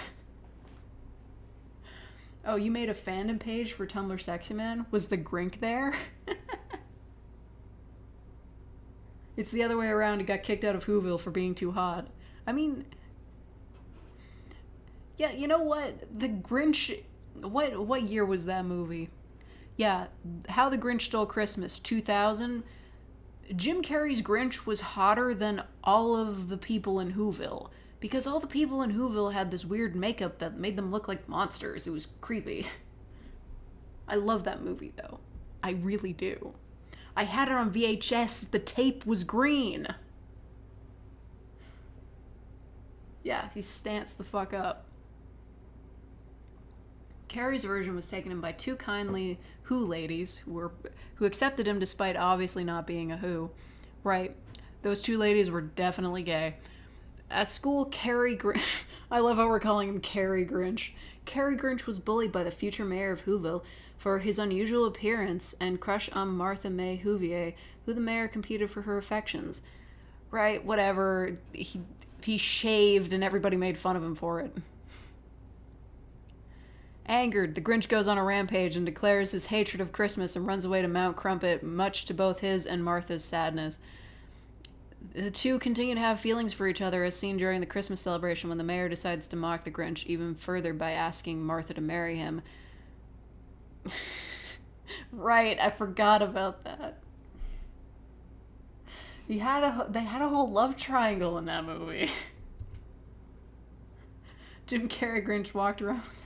Oh, you made a fandom page for Tumblr Sexy Man? Was the Grink there? It's the other way around. He got kicked out of Whoville for being too hot. I mean, yeah, you know what? The Grinch... What year was that movie? Yeah, How the Grinch Stole Christmas, 2000. Jim Carrey's Grinch was hotter than all of the people in Whoville. Because all the people in Whoville had this weird makeup that made them look like monsters. It was creepy. I love that movie, though. I really do. I had it on VHS. The tape was green. Yeah, he stanced the fuck up. Carrey's version was taken in by two kindly Who ladies who accepted him despite obviously not being a Who. Right. Those two ladies were definitely gay. At school, Carrie Grinch... I love how we're calling him Carrie Grinch. Carrie Grinch was bullied by the future mayor of Whoville for his unusual appearance and crush on Martha May Whovier, who the mayor competed for her affections. Right, whatever. He shaved and everybody made fun of him for it. Angered, the Grinch goes on a rampage and declares his hatred of Christmas and runs away to Mount Crumpet, much to both his and Martha's sadness. The two continue to have feelings for each other, as seen during the Christmas celebration when the mayor decides to mock the Grinch even further by asking Martha to marry him. Right, I forgot about that. They had a whole love triangle in that movie. Jim Carrey Grinch walked around with this.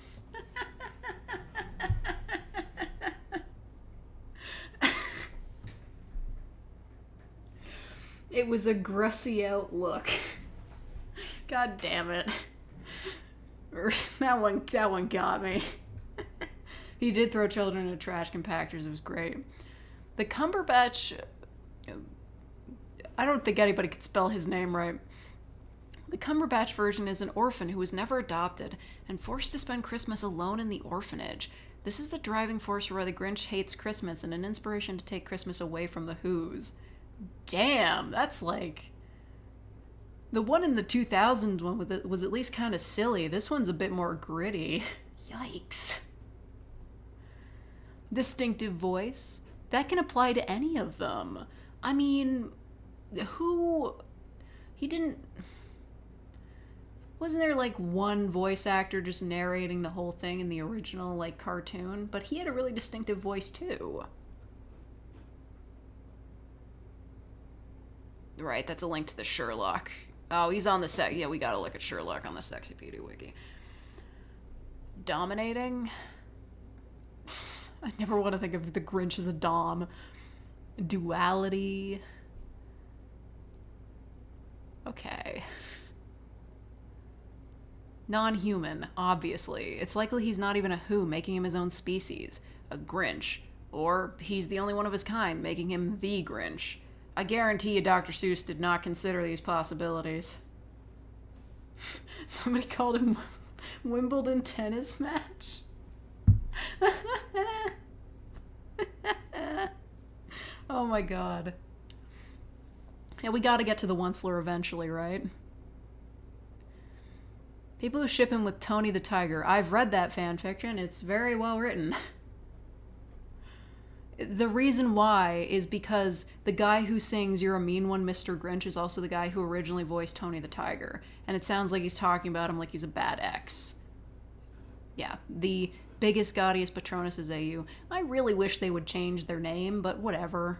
It was a grussy out look. God damn it. That one got me. He did throw children into trash compactors. It was great. The Cumberbatch... I don't think anybody could spell his name right. The Cumberbatch version is an orphan who was never adopted and forced to spend Christmas alone in the orphanage. This is the driving force for why the Grinch hates Christmas and an inspiration to take Christmas away from the Whos. Damn, that's like... The one in the 2000s one was at least kind of silly. This one's a bit more gritty. Yikes. Distinctive voice. That can apply to any of them. I mean, he didn't... Wasn't there like one voice actor just narrating the whole thing in the original like cartoon? But he had a really distinctive voice too. Right, that's a link to the Sherlock. Oh, he's on the yeah, we gotta look at Sherlock on the Sexypedia wiki. Dominating? I never want to think of the Grinch as a dom. Duality. Okay. Non-human, obviously. It's likely he's not even a Who, making him his own species. A Grinch. Or he's the only one of his kind, making him the Grinch. I guarantee you Dr. Seuss did not consider these possibilities. Somebody called him Wimbledon tennis match? Oh my god. Yeah, we gotta get to the Onceler eventually, right? People who ship him with Tony the Tiger. I've read that fanfiction. It's very well written. The reason why is because the guy who sings "You're a Mean One, Mr. Grinch" is also the guy who originally voiced Tony the Tiger. And it sounds like he's talking about him like he's a bad ex. Yeah, the biggest, gaudiest Patronus is AU. I really wish they would change their name, but whatever.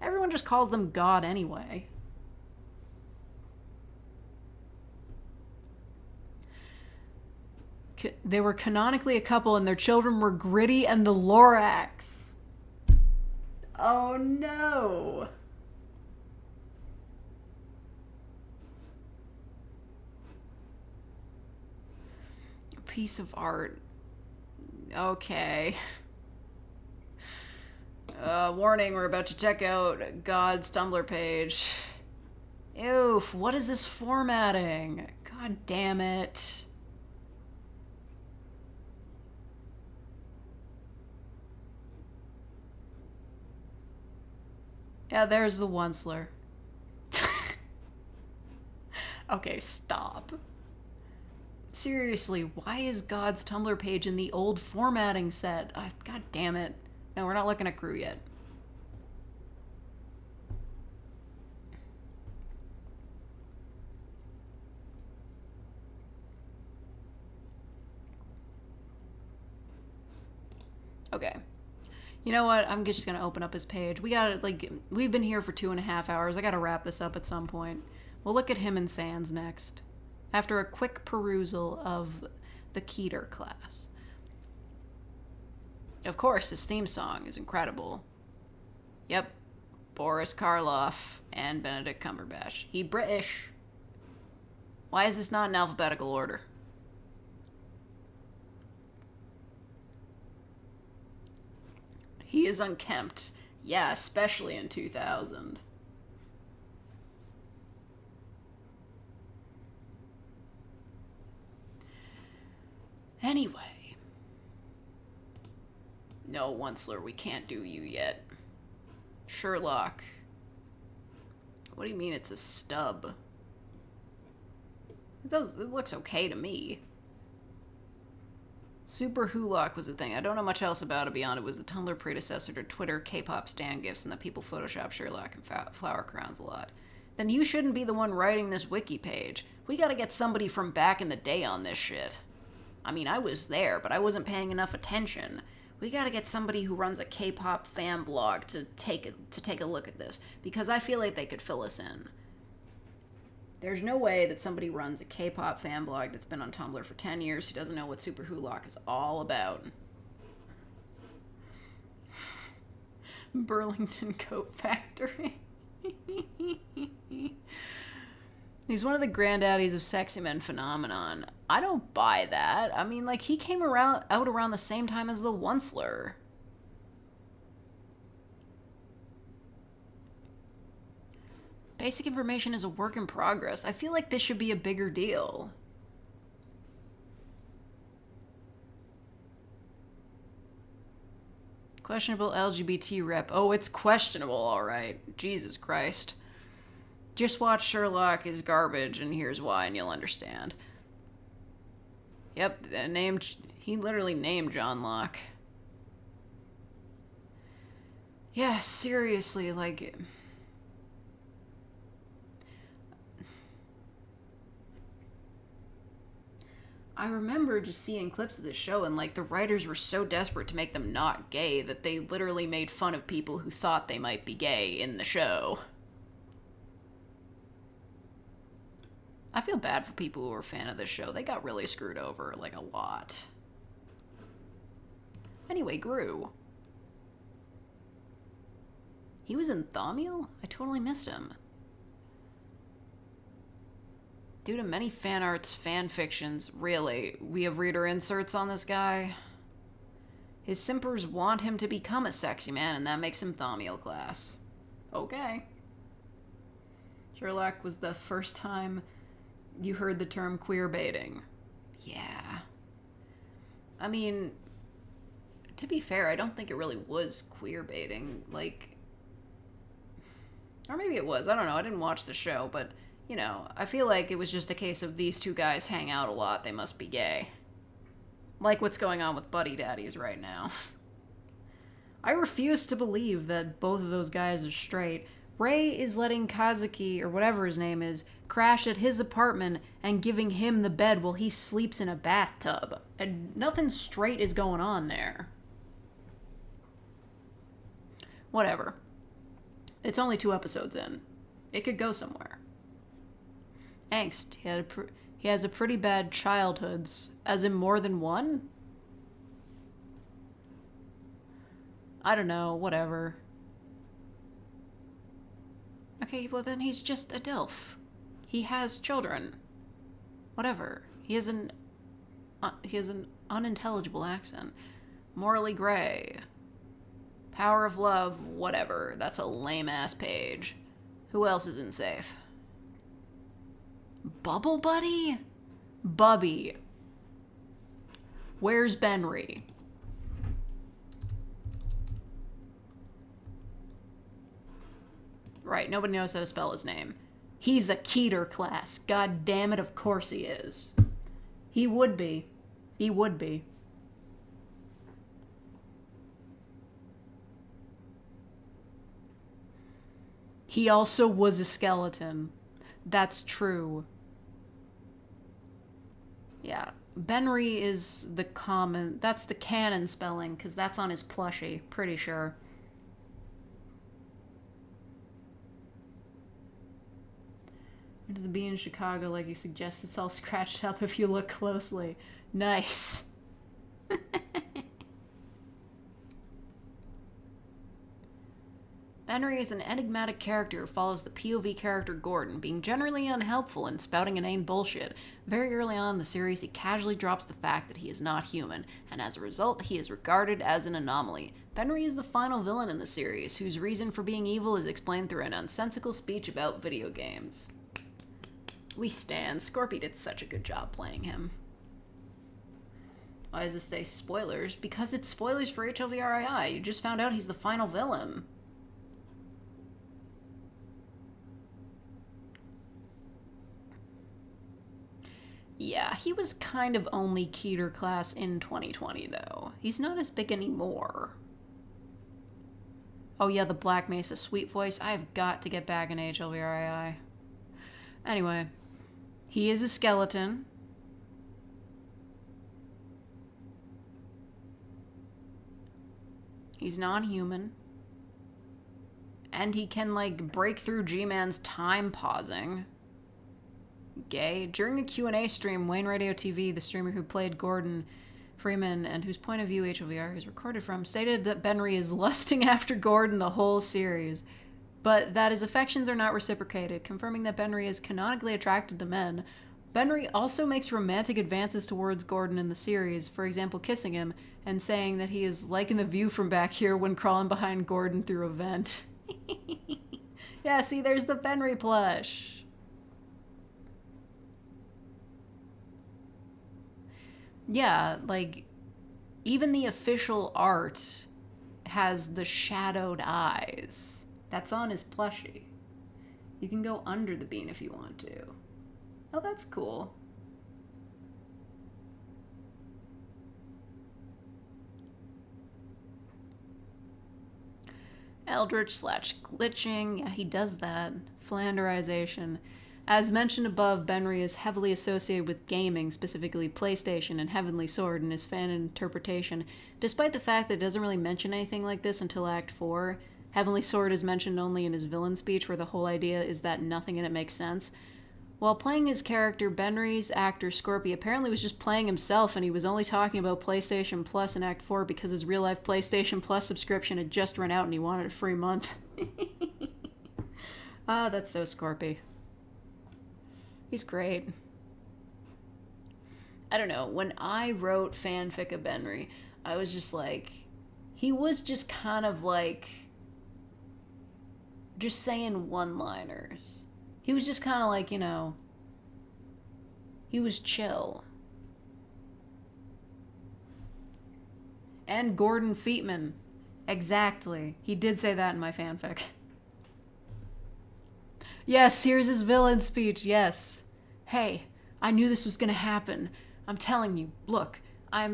Everyone just calls them God anyway. They were canonically a couple and their children were Gritty and the Lorax. Oh no. piece of art. Okay. Warning, we're about to check out God's Tumblr page. Oof, what is this formatting? God damn it. Yeah, there's the Onceler. Okay, stop. Seriously, why is God's Tumblr page in the old formatting set? God damn it. No, we're not looking at Crew yet. Okay. You know what? I'm just gonna open up his page. We've been here for 2.5 hours. I gotta wrap this up at some point. We'll look at him and Sans next, after a quick perusal of the Keter class. Of course, his theme song is incredible. Yep, Boris Karloff and Benedict Cumberbatch. He British. Why is this not in alphabetical order? He is unkempt. Yeah, especially in 2000. Anyway. No, Onceler, we can't do you yet. Sherlock. What do you mean it's a stub? It looks okay to me. Super Hulock was a thing. I don't know much else about it beyond it was the Tumblr predecessor to Twitter, K-pop stan gifs, and that people Photoshop Sherlock and flower crowns a lot. Then you shouldn't be the one writing this wiki page. We gotta get somebody from back in the day on this shit. I mean, I was there, but I wasn't paying enough attention. We gotta get somebody who runs a K-pop fan blog to take a look at this, because I feel like they could fill us in. There's no way that somebody runs a K-pop fan blog that's been on Tumblr for 10 years who doesn't know what Super Hulock is all about. Burlington Coat Factory. He's one of the granddaddies of sexy men phenomenon. I don't buy that. I mean, like, he came out around the same time as the Onceler. Basic information is a work in progress. I feel like this should be a bigger deal. Questionable LGBT rep. Oh, it's questionable, alright. Jesus Christ. Just watch Sherlock is garbage, and here's why, and you'll understand. Yep, he literally named John Locke. Yeah, seriously, like... I remember just seeing clips of this show, and like the writers were so desperate to make them not gay that they literally made fun of people who thought they might be gay in the show. I feel bad for people who were a fan of this show. They got really screwed over, like a lot. Anyway, Gru. He was in Thaumiel? I totally missed him. Due to many fan arts, fan fictions, really, we have reader inserts on this guy. His simpers want him to become a sexy man, and that makes him Thaumiel class. Okay. Sherlock was the first time you heard the term queer baiting. Yeah. I mean, to be fair, I don't think it really was queer baiting. Like, or maybe it was. I don't know. I didn't watch the show, but... You know, I feel like it was just a case of these two guys hang out a lot, they must be gay. Like what's going on with Buddy Daddies right now. I refuse to believe that both of those guys are straight. Ray is letting Kazuki, or whatever his name is, crash at his apartment and giving him the bed while he sleeps in a bathtub. And nothing straight is going on there. Whatever. It's only 2 episodes in. It could go somewhere. Angst. He has a pretty bad childhoods. As in more than one? I don't know, whatever. Okay, well then he's just a DILF. He has children. Whatever. He has an he has an unintelligible accent. Morally gray. Power of love, whatever. That's a lame-ass page. Who else isn't safe? Bubble Buddy? Bubby. Where's Benry? Right, nobody knows how to spell his name. He's a Keter class. God damn it, of course he is. He would be. He would be. He also was a skeleton. That's true. Yeah. Benry is the common... That's the canon spelling, because that's on his plushie. Pretty sure. Into the bee in Chicago, like you suggest, it's all scratched up if you look closely. Nice. Benry is an enigmatic character who follows the POV character Gordon, being generally unhelpful and spouting inane bullshit. Very early on in the series, he casually drops the fact that he is not human, and as a result, he is regarded as an anomaly. Benry is the final villain in the series, whose reason for being evil is explained through an nonsensical speech about video games. We stand. Scorpy did such a good job playing him. Why does this say spoilers? Because it's spoilers for HLVRII. You just found out he's the final villain. Yeah, he was kind of only Keter class in 2020, though. He's not as big anymore. Oh yeah, the Black Mesa Sweet Voice. I've got to get back in HLVRII. Anyway, he is a skeleton. He's non-human. And he can, like, break through G-Man's time pausing. Gay. During a Q&A stream, Wayne Radio TV, the streamer who played Gordon Freeman and whose point of view HLVR is recorded from, stated that Benry is lusting after Gordon the whole series, but that his affections are not reciprocated, confirming that Benry is canonically attracted to men. Benry also makes romantic advances towards Gordon in the series, for example, kissing him, and saying that he is liking the view from back here when crawling behind Gordon through a vent. Yeah, see, there's the Benry plush. Yeah, like, even the official art has the shadowed eyes. That's on his plushie. You can go under the bean if you want to. Oh, that's cool. Eldritch/glitching. Yeah, he does that. Flanderization. As mentioned above, Benry is heavily associated with gaming, specifically PlayStation and Heavenly Sword in his fan interpretation, despite the fact that it doesn't really mention anything like this until Act 4. Heavenly Sword is mentioned only in his villain speech, where the whole idea is that nothing in it makes sense. While playing his character, Benry's actor Scorpy apparently was just playing himself, and he was only talking about PlayStation Plus in Act 4 because his real-life PlayStation Plus subscription had just run out and he wanted a free month. Ah, that's so Scorpy. He's great. I don't know, when I wrote fanfic of Benry, I was just like, he was just kind of like, just saying one-liners. He was just kind of like, you know, he was chill. And Gordon Feetman. Exactly. He did say that in my fanfic. Yes, here's his villain speech, yes. Hey, I knew this was gonna happen. I'm telling you, look, I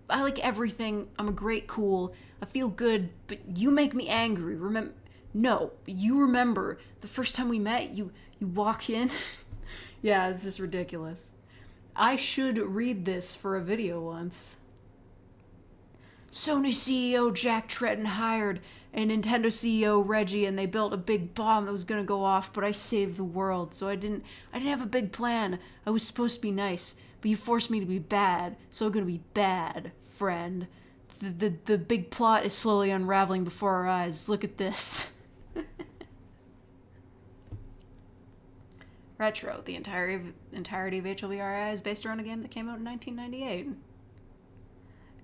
like everything. I'm a great cool. I feel good, but you make me angry. You remember the first time we met, you walk in? Yeah, this is ridiculous. I should read this for a video once. Sony CEO Jack Tretton hired a Nintendo CEO Reggie, and they built a big bomb that was gonna go off, but I saved the world, so I didn't have a big plan. I was supposed to be nice, but you forced me to be bad, so I'm gonna be bad, friend. The big plot is slowly unraveling before our eyes. Look at this. Retro. The entirety of HLVRI is based around a game that came out in 1998.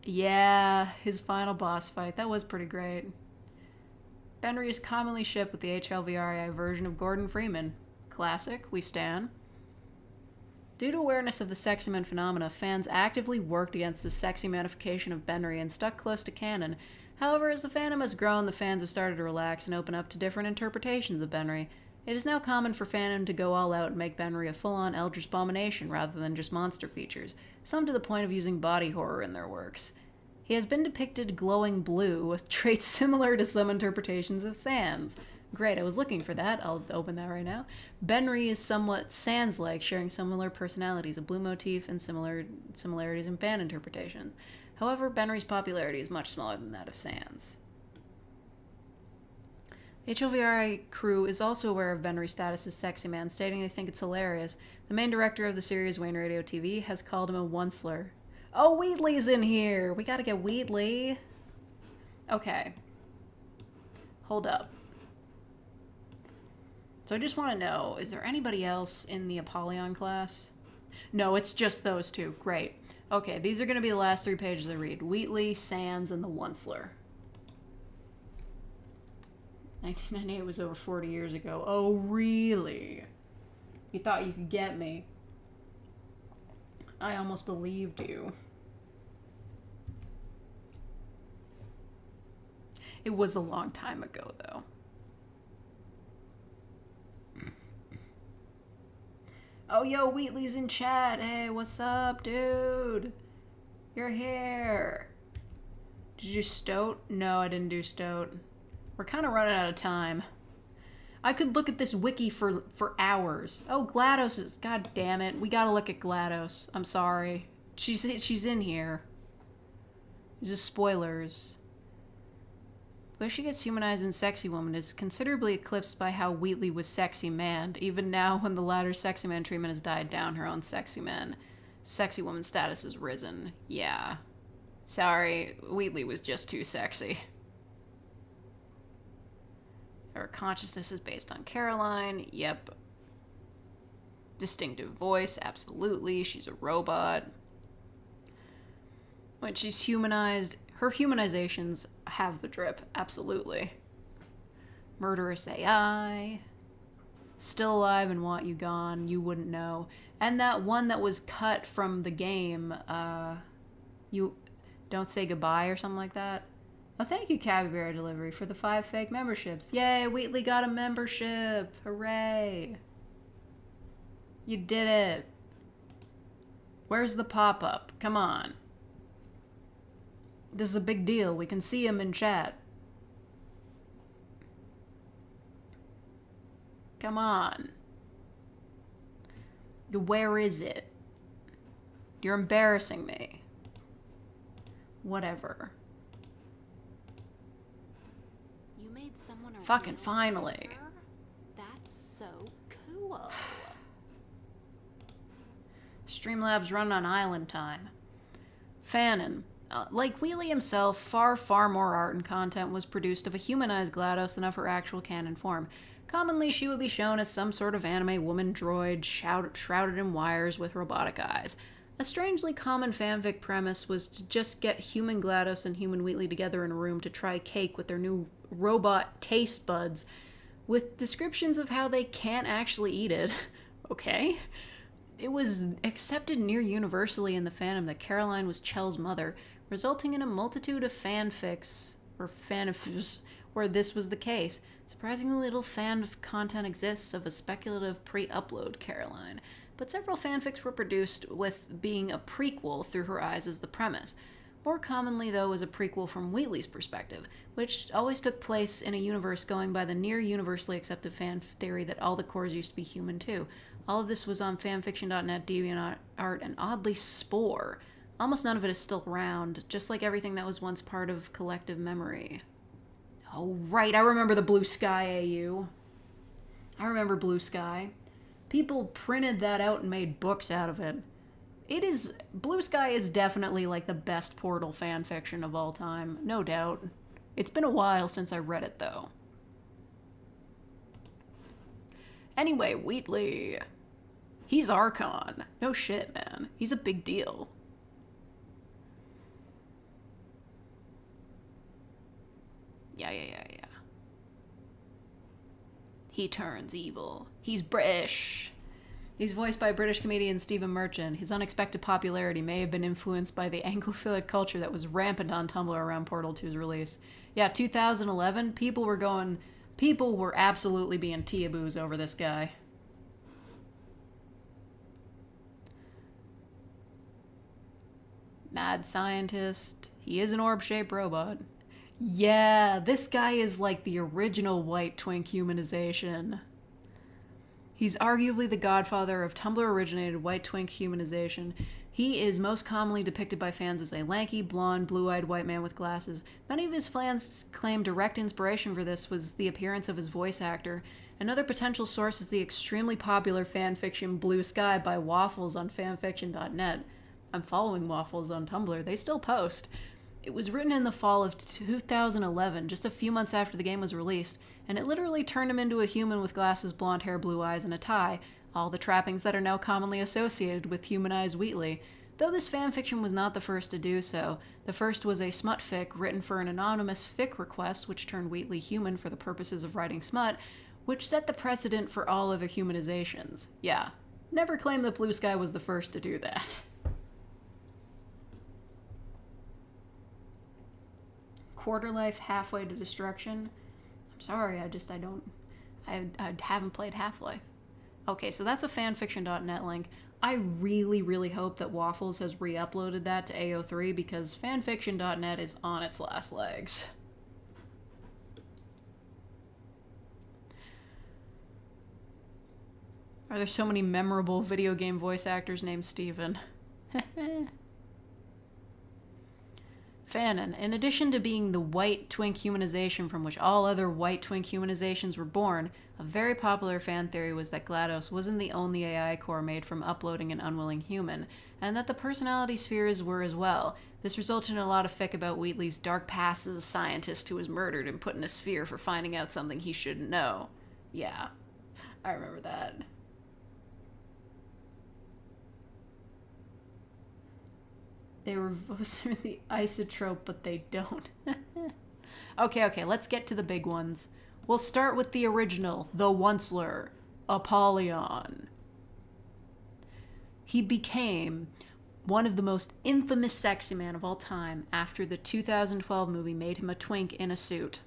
Yeah, his final boss fight. That was pretty great. Benry is commonly shipped with the HLVRI version of Gordon Freeman. Classic, we stan. Due to awareness of the sexy man phenomena, fans actively worked against the sexy manification of Benry and stuck close to canon. However, as the fandom has grown, the fans have started to relax and open up to different interpretations of Benry. It is now common for fandom to go all out and make Benry a full-on eldritch abomination rather than just monster features, some to the point of using body horror in their works. He has been depicted glowing blue, with traits similar to some interpretations of Sans. Great, I was looking for that. I'll open that right now. Benry is somewhat Sans-like, sharing similar personalities, a blue motif, and similarities in fan interpretation. However, Benry's popularity is much smaller than that of Sans. The HLVRI crew is also aware of Benry's status as sexy man, stating they think it's hilarious. The main director of the series, Wayne Radio TV, has called him a onceler. Oh, Wheatley's in here! We gotta get Wheatley. Okay. Hold up. So I just want to know, is there anybody else in the Apollyon class? No, it's just those two. Great. Okay, these are going to be the last 3 pages I read. Wheatley, Sans, and the Onceler. 1998 was over 40 years ago. Oh, really? You thought you could get me? I almost believed you. It was a long time ago, though. Oh, yo, Wheatley's in chat. Hey, what's up, dude? You're here. Did you stoat? No, I didn't do stoat. We're kind of running out of time. I could look at this wiki for hours. Oh, GLaDOS is... God damn it. We gotta look at GLaDOS. I'm sorry. She's in here. These are spoilers. The way she gets humanized in Sexy Woman is considerably eclipsed by how Wheatley was Sexy Man. Even now, when the latter's Sexy Man treatment has died down, her own Sexy Woman status has risen. Yeah. Sorry, Wheatley was just too sexy. Her consciousness is based on Caroline. Yep. Distinctive voice, absolutely. She's a robot. When she's humanized, her humanizations have the drip, absolutely. Murderous AI. Still alive and want you gone, you wouldn't know. And that one that was cut from the game, you don't say goodbye or something like that. Oh, thank you, Cabby Delivery, for the 5 fake memberships. Yay, Wheatley got a membership. Hooray. You did it. Where's the pop-up? Come on. This is a big deal. We can see him in chat. Come on. Where is it? You're embarrassing me. Whatever. You made someone a Fucking real finally. member? That's so cool. Streamlabs run on island time. Fanon. Like Wheatley himself, far more art and content was produced of a humanized GLaDOS than of her actual canon form. Commonly, she would be shown as some sort of anime woman droid shrouded in wires with robotic eyes. A strangely common fanfic premise was to just get human GLaDOS and human Wheatley together in a room to try cake with their new robot taste buds, with descriptions of how they can't actually eat it. Okay. It was accepted near universally in the fandom that Caroline was Chell's mother, resulting in a multitude of fanfics, or fanfics, where this was the case. Surprisingly little fan content exists of a speculative pre-upload Caroline, but several fanfics were produced with being a prequel through her eyes as the premise. More commonly, though, was a prequel from Wheatley's perspective, which always took place in a universe going by the near-universally accepted fan theory that all the cores used to be human, too. All of this was on fanfiction.net, DeviantArt, and oddly Spore. Almost none of it is still around, just like everything that was once part of collective memory. Oh, right, I remember the Blue Sky AU. I remember Blue Sky. People printed that out and made books out of it. Blue Sky is definitely like the best Portal fanfiction of all time, no doubt. It's been a while since I read it, though. Anyway, Wheatley. He's Archon. No shit, man. He's a big deal. Yeah. He turns evil. He's British. He's voiced by British comedian Stephen Merchant. His unexpected popularity may have been influenced by the Anglophilic culture that was rampant on Tumblr around Portal 2's release. Yeah, 2011, people were absolutely being teaboos over this guy. Mad scientist. He is an orb-shaped robot. Yeah, this guy is like the original white twink humanization. He's arguably the godfather of Tumblr-originated white twink humanization. He is most commonly depicted by fans as a lanky, blonde, blue-eyed white man with glasses. Many of his fans claim direct inspiration for this was the appearance of his voice actor. Another potential source is the extremely popular fanfiction Blue Sky by Waffles on fanfiction.net. I'm following Waffles on Tumblr. They still post. It was written in the fall of 2011, just a few months after the game was released, and it literally turned him into a human with glasses, blonde hair, blue eyes, and a tie, all the trappings that are now commonly associated with humanized Wheatley. Though this fanfiction was not the first to do so, the first was a smut fic written for an anonymous fic request which turned Wheatley human for the purposes of writing smut, which set the precedent for all other humanizations. Yeah, never claim that Blue Sky was the first to do that. Quarter life, halfway to destruction. I'm sorry, I haven't played Half-Life. Okay, so that's a fanfiction.net link. I really, really hope that Waffles has re-uploaded that to AO3 because fanfiction.net is on its last legs. Are there so many memorable video game voice actors named Steven? Fanon, in addition to being the white twink humanization from which all other white twink humanizations were born, a very popular fan theory was that GLaDOS wasn't the only AI core made from uploading an unwilling human, and that the personality spheres were as well. This resulted in a lot of fic about Wheatley's dark past as a scientist who was murdered and put in a sphere for finding out something he shouldn't know. Yeah, I remember that. They reverse the isotrope, but they don't. Okay, let's get to the big ones. We'll start with the original, the Onceler, Apollyon. He became one of the most infamous sexy men of all time after the 2012 movie made him a twink in a suit.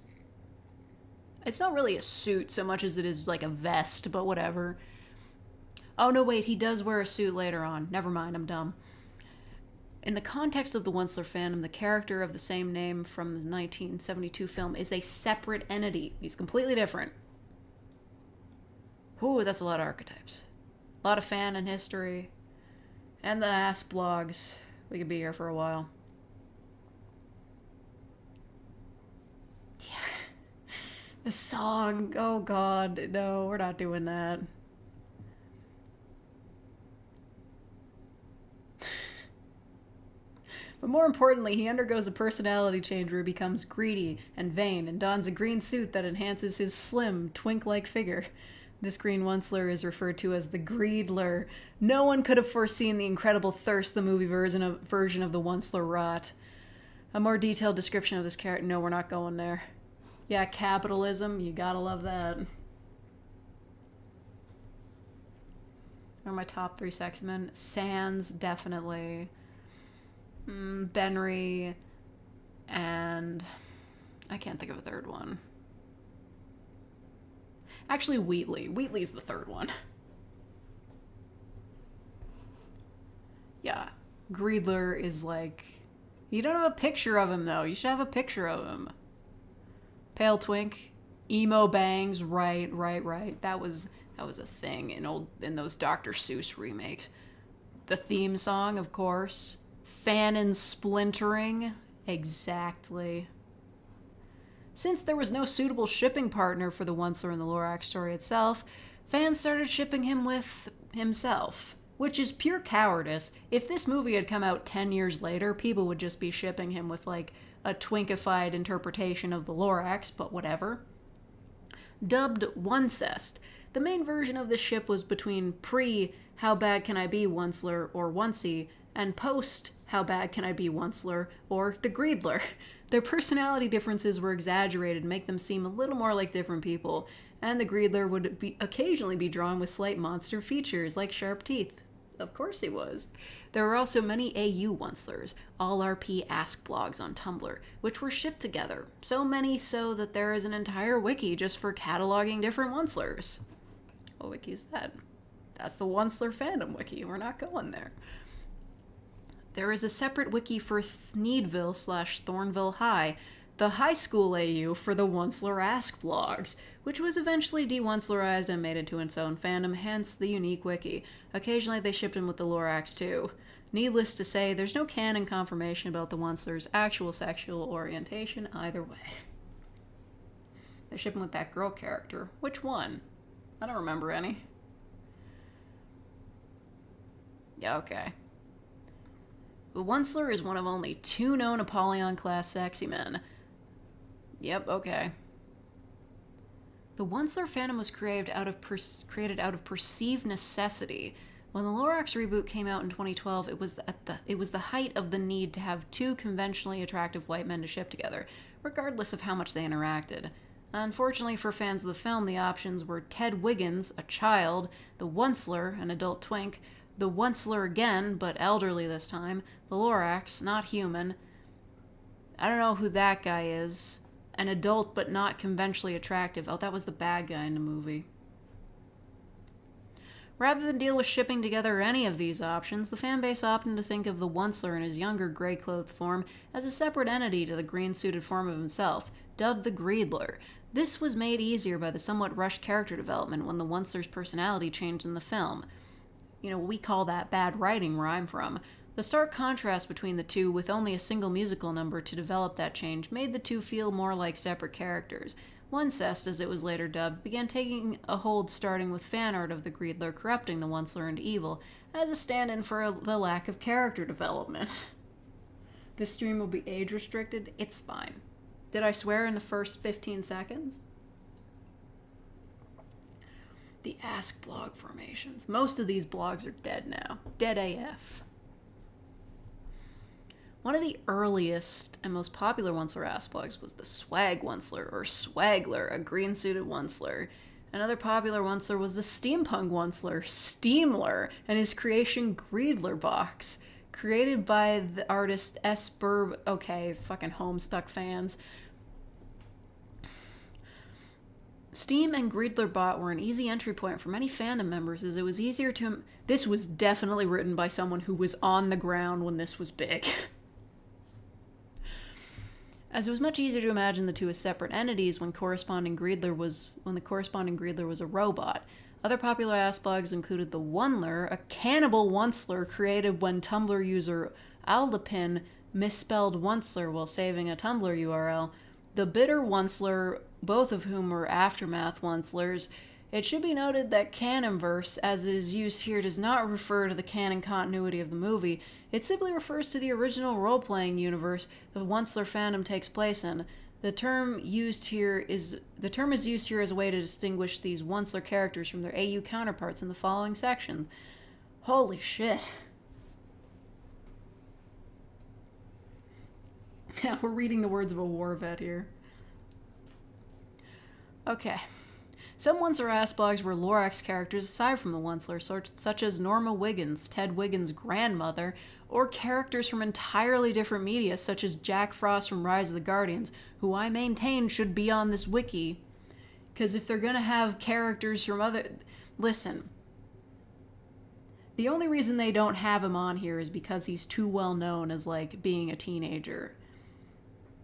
It's not really a suit so much as it is like a vest, but whatever. Oh no, wait, he does wear a suit later on. Never mind, I'm dumb. In the context of the Onceler fandom, the character of the same name from the 1972 film is a separate entity. He's completely different. Ooh, that's a lot of archetypes. A lot of fan and history. And the ass blogs. We could be here for a while. Yeah. The song. Oh god, no, we're not doing that. But more importantly, he undergoes a personality change where he becomes greedy and vain and dons a green suit that enhances his slim, twink-like figure. This green Onceler is referred to as the Greedler. No one could have foreseen the incredible thirst the movie version of the Onceler wrought. A more detailed description of this character... No, we're not going there. Yeah, capitalism, you gotta love that. What are my top 3 sexy men? Sans, definitely. Benry, and I can't think of a third one. Actually, Wheatley. Wheatley's the third one. Yeah. Greedler is like... You don't have a picture of him, though. You should have a picture of him. Pale twink. Emo bangs. Right. That was a thing in those Dr. Seuss remakes. The theme song, of course. Fanon splintering. Exactly. Since there was no suitable shipping partner for the Onceler in the Lorax story itself, fans started shipping him with himself. Which is pure cowardice. If this movie had come out 10 years later, people would just be shipping him with, like, a twinkified interpretation of the Lorax, but whatever. Dubbed Oncest, the main version of the ship was between How Bad Can I Be Onceler or Oncey, and post How Bad Can I Be Onceler or The Greedler. Their personality differences were exaggerated to make them seem a little more like different people, and the Greedler would occasionally be drawn with slight monster features like sharp teeth. Of course he was. There were also many AU Oncelers, all RP Ask blogs on Tumblr, which were shipped together, so many so that there is an entire wiki just for cataloging different Oncelers. What wiki is that? That's the Onceler fandom wiki. We're not going there. There is a separate wiki for Thneedville/Thornville High, the high school AU for the Onceler Ask blogs, which was eventually de-Onclerized and made into its own fandom, hence the unique wiki. Occasionally they shipped in with the Lorax too. Needless to say, there's no canon confirmation about the Onceler's actual sexual orientation either way. They ship him with that girl character. Which one? I don't remember any. Yeah, okay. The Onceler is one of only 2 known Apollyon-class sexy men. Yep, okay. The Onceler fandom was created out of perceived necessity. When the Lorax reboot came out in 2012, it was the height of the need to have 2 conventionally attractive white men to ship together, regardless of how much they interacted. Unfortunately for fans of the film, the options were Ted Wiggins, a child, the Onceler, an adult twink, the Onceler again, but elderly this time, the Lorax, not human. I don't know who that guy is. An adult but not conventionally attractive. Oh, that was the bad guy in the movie. Rather than deal with shipping together any of these options, the fanbase opted to think of the Onceler in his younger gray-clothed form as a separate entity to the green-suited form of himself, dubbed the Greedler. This was made easier by the somewhat rushed character development when the Onceler's personality changed in the film. You know, we call that bad writing where I'm from. The stark contrast between the two, with only a single musical number to develop that change, made the two feel more like separate characters. Oncest, as it was later dubbed, began taking a hold starting with fan art of the Greedler corrupting the Onceler into evil, as a stand-in for the lack of character development. This stream will be age-restricted. It's fine. Did I swear in the first 15 seconds? The Ask blog formations. Most of these blogs are dead now. Dead AF. One of the earliest and most popular Onceler Ask blogs was the Swag Onceler, or Swagler, a green-suited Onceler. Another popular Onceler was the Steampunk Onceler, Steamler, and his creation Greedler Box. Created by the artist S. Burb... Okay, fucking Homestuck fans. Steam and Greedlerbot were an easy entry point for many fandom members, as it was easier to... This was definitely written by someone who was on the ground when this was big. As it was much easier to imagine the two as separate entities when the corresponding Greedler was a robot. Other popular Ask blogs included the Oneler, a cannibal Onceler created when Tumblr user Aldapin misspelled Onceler while saving a Tumblr URL, the Bitter Onceler, both of whom were Aftermath Oncelers. It should be noted that Canonverse, as it is used here, does not refer to the canon continuity of the movie. It simply refers to the original role-playing universe the Onceler fandom takes place in. The term is used here as a way to distinguish these Onceler characters from their AU counterparts in the following sections. Holy shit. Yeah, we're reading the words of a war vet here. Okay. Some Onceler Ask blogs were Lorax characters aside from the Onceler, such as Norma Wiggins, Ted Wiggins' grandmother, or characters from entirely different media, such as Jack Frost from Rise of the Guardians, who I maintain should be on this wiki. Because if they're going to have characters from other... Listen. The only reason they don't have him on here is because he's too well known as, like, being a teenager.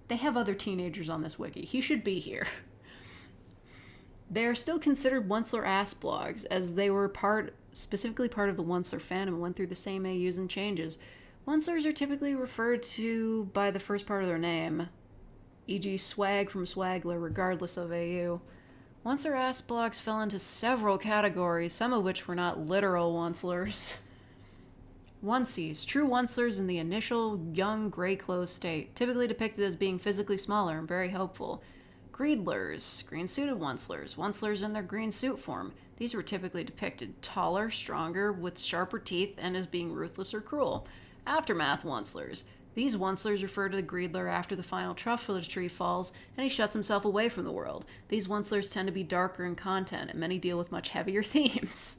They have other teenagers on this wiki. He should be here. They are still considered Onceler Ask blogs, as they were specifically part of the Onceler fandom and went through the same AUs and changes. Oncelers are typically referred to by the first part of their name, e.g. Swag from Swagler, regardless of AU. Onceler Ask blogs fell into several categories, some of which were not literal Oncelers. Onesies, true Oncelers in the initial young gray-clothes state, typically depicted as being physically smaller and very hopeful. Greedlers, green-suited Oncelers, Oncelers in their green suit form. These were typically depicted taller, stronger, with sharper teeth, and as being ruthless or cruel. Aftermath Onslers. These Onslers refer to the Greedler after the final truffle tree falls, and he shuts himself away from the world. These Onslers tend to be darker in content, and many deal with much heavier themes.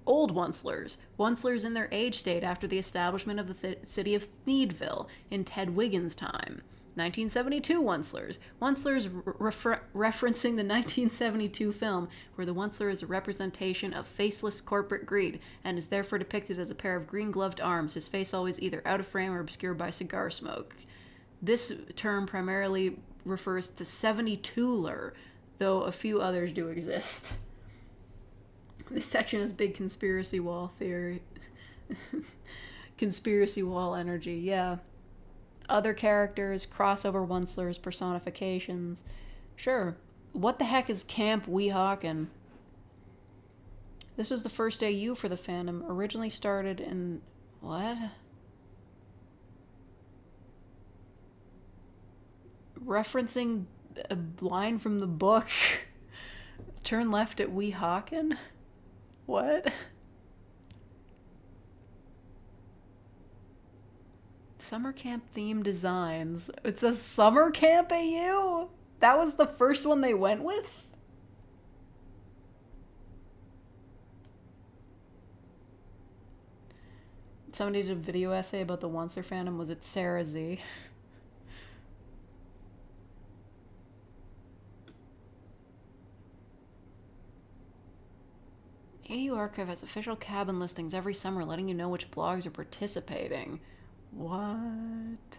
Old Onslers. Onslers in their age state after the establishment of the city of Thneedville in Ted Wiggins' time. 1972 Onslers. Onslers referencing the 1972 film, where the Onslers is a representation of faceless corporate greed, and is therefore depicted as a pair of green-gloved arms, his face always either out of frame or obscured by cigar smoke. This term primarily refers to 72ler, though a few others do exist. This section has big conspiracy wall theory. Conspiracy wall energy, yeah. Other characters, crossover Onslers, personifications. Sure. What the heck is Camp Weehawken? This was the first AU for the fandom. Originally started in... what? Referencing a line from the book. Turn left at Weehawken? What? Summer camp theme designs. It's a summer camp AU? That was the first one they went with? Somebody did a video essay about the Onceler fandom. Was it Sarah Z? AU Archive has official cabin listings every summer letting you know which blogs are participating. What?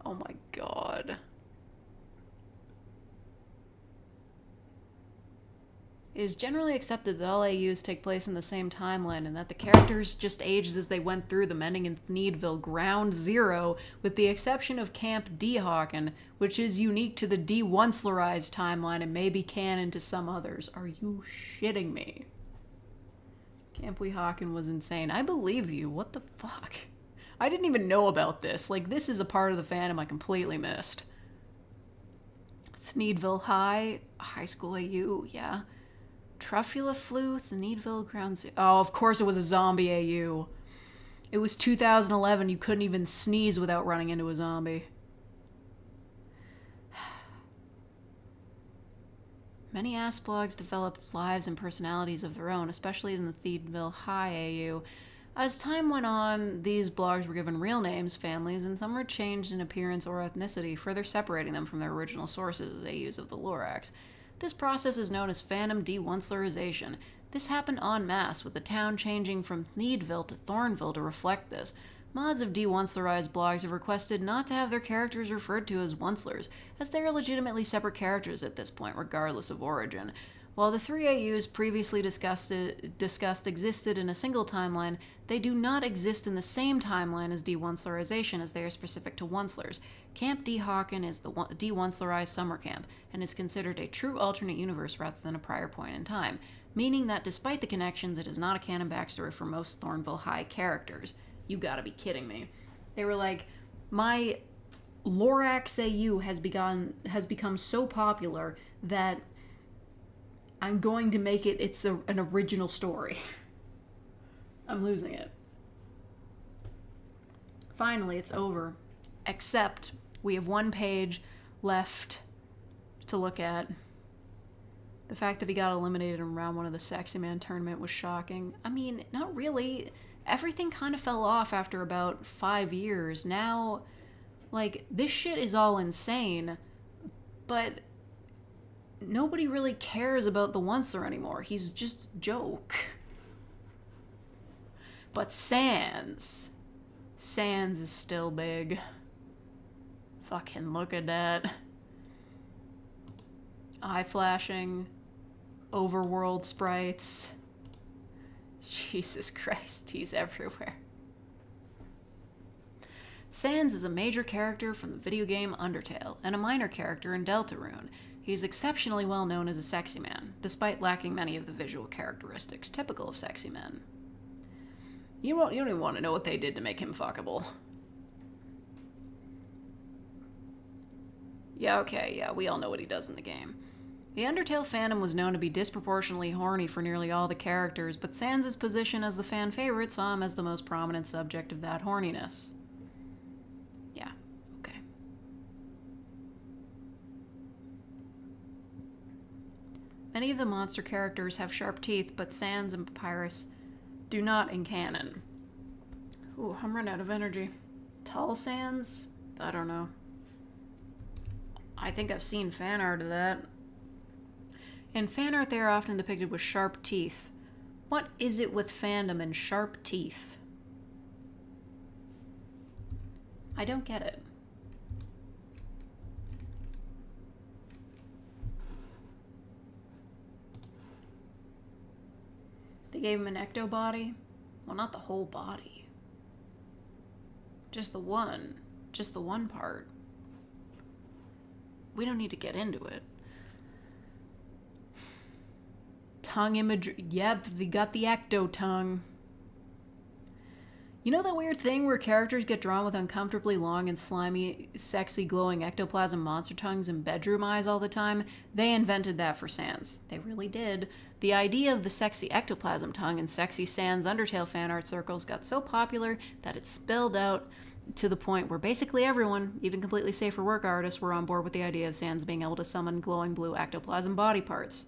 Oh my god. It is generally accepted that all AUs take place in the same timeline and that the characters just aged as they went through them, ending in Thneedville, ground zero, with the exception of Camp D-Hawken, which is unique to the de-Oncelerized timeline and may be canon to some others. Are you shitting me? Camp Weehawken was insane. I believe you. What the fuck? I didn't even know about this. Like, this is a part of the fandom I completely missed. Thneedville High School AU, yeah. Truffula Flu, Thneedville Ground Zero. Oh, of course it was a zombie AU. It was 2011. You couldn't even sneeze without running into a zombie. Many ass blogs developed lives and personalities of their own, especially in the Thneedville High AU. As time went on, these blogs were given real names, families, and some were changed in appearance or ethnicity, further separating them from their original sources as AUs of the Lorax. This process is known as fandom de-Oncelerization. This happened en masse, with the town changing from Thneedville to Thornville to reflect this. Mods of de-Onceleirized blogs have requested not to have their characters referred to as Oncelers, as they are legitimately separate characters at this point, regardless of origin. While the three AUs previously discussed existed in a single timeline, they do not exist in the same timeline as de-Onceleirization, as they are specific to Oncelers. Camp D-Hawken is the de-Onceleirized summer camp, and is considered a true alternate universe rather than a prior point in time, meaning that despite the connections, it is not a canon backstory for most Thornville High characters. You gotta be kidding me. They were like, my Lorax AU has become so popular that I'm going to make it's an original story. I'm losing it. Finally, it's over. Except we have one page left to look at. The fact that he got eliminated in round one of the Sexy Man tournament was shocking. I mean, not really. Everything kind of fell off after about 5 years. Now, like, this shit is all insane, but nobody really cares about the Onceler anymore. He's just a joke. But Sans is still big. Fucking look at that. Eye flashing. Overworld sprites. Jesus Christ, he's everywhere. Sans is a major character from the video game Undertale, and a minor character in Deltarune. He is exceptionally well known as a sexy man, despite lacking many of the visual characteristics typical of sexy men. You don't even want to know what they did to make him fuckable. Yeah, okay, yeah, we all know what he does in the game. The Undertale fandom was known to be disproportionately horny for nearly all the characters, but Sans' position as the fan favorite saw him as the most prominent subject of that horniness. Yeah, okay. Many of the monster characters have sharp teeth, but Sans and Papyrus do not in canon. Ooh, I'm running out of energy. Tall Sans? I don't know. I think I've seen fan art of that. In fan art, they are often depicted with sharp teeth. What is it with fandom and sharp teeth? I don't get it. They gave him an ecto body? Well, not the whole body. Just the one part. We don't need to get into it. Tongue imagery. Yep, they got the ecto tongue. You know that weird thing where characters get drawn with uncomfortably long and slimy, sexy, glowing ectoplasm monster tongues and bedroom eyes all the time? They invented that for Sans. They really did. The idea of the sexy ectoplasm tongue in sexy Sans Undertale fan art circles got so popular that it spilled out to the point where basically everyone, even completely safe for work artists, were on board with the idea of Sans being able to summon glowing blue ectoplasm body parts.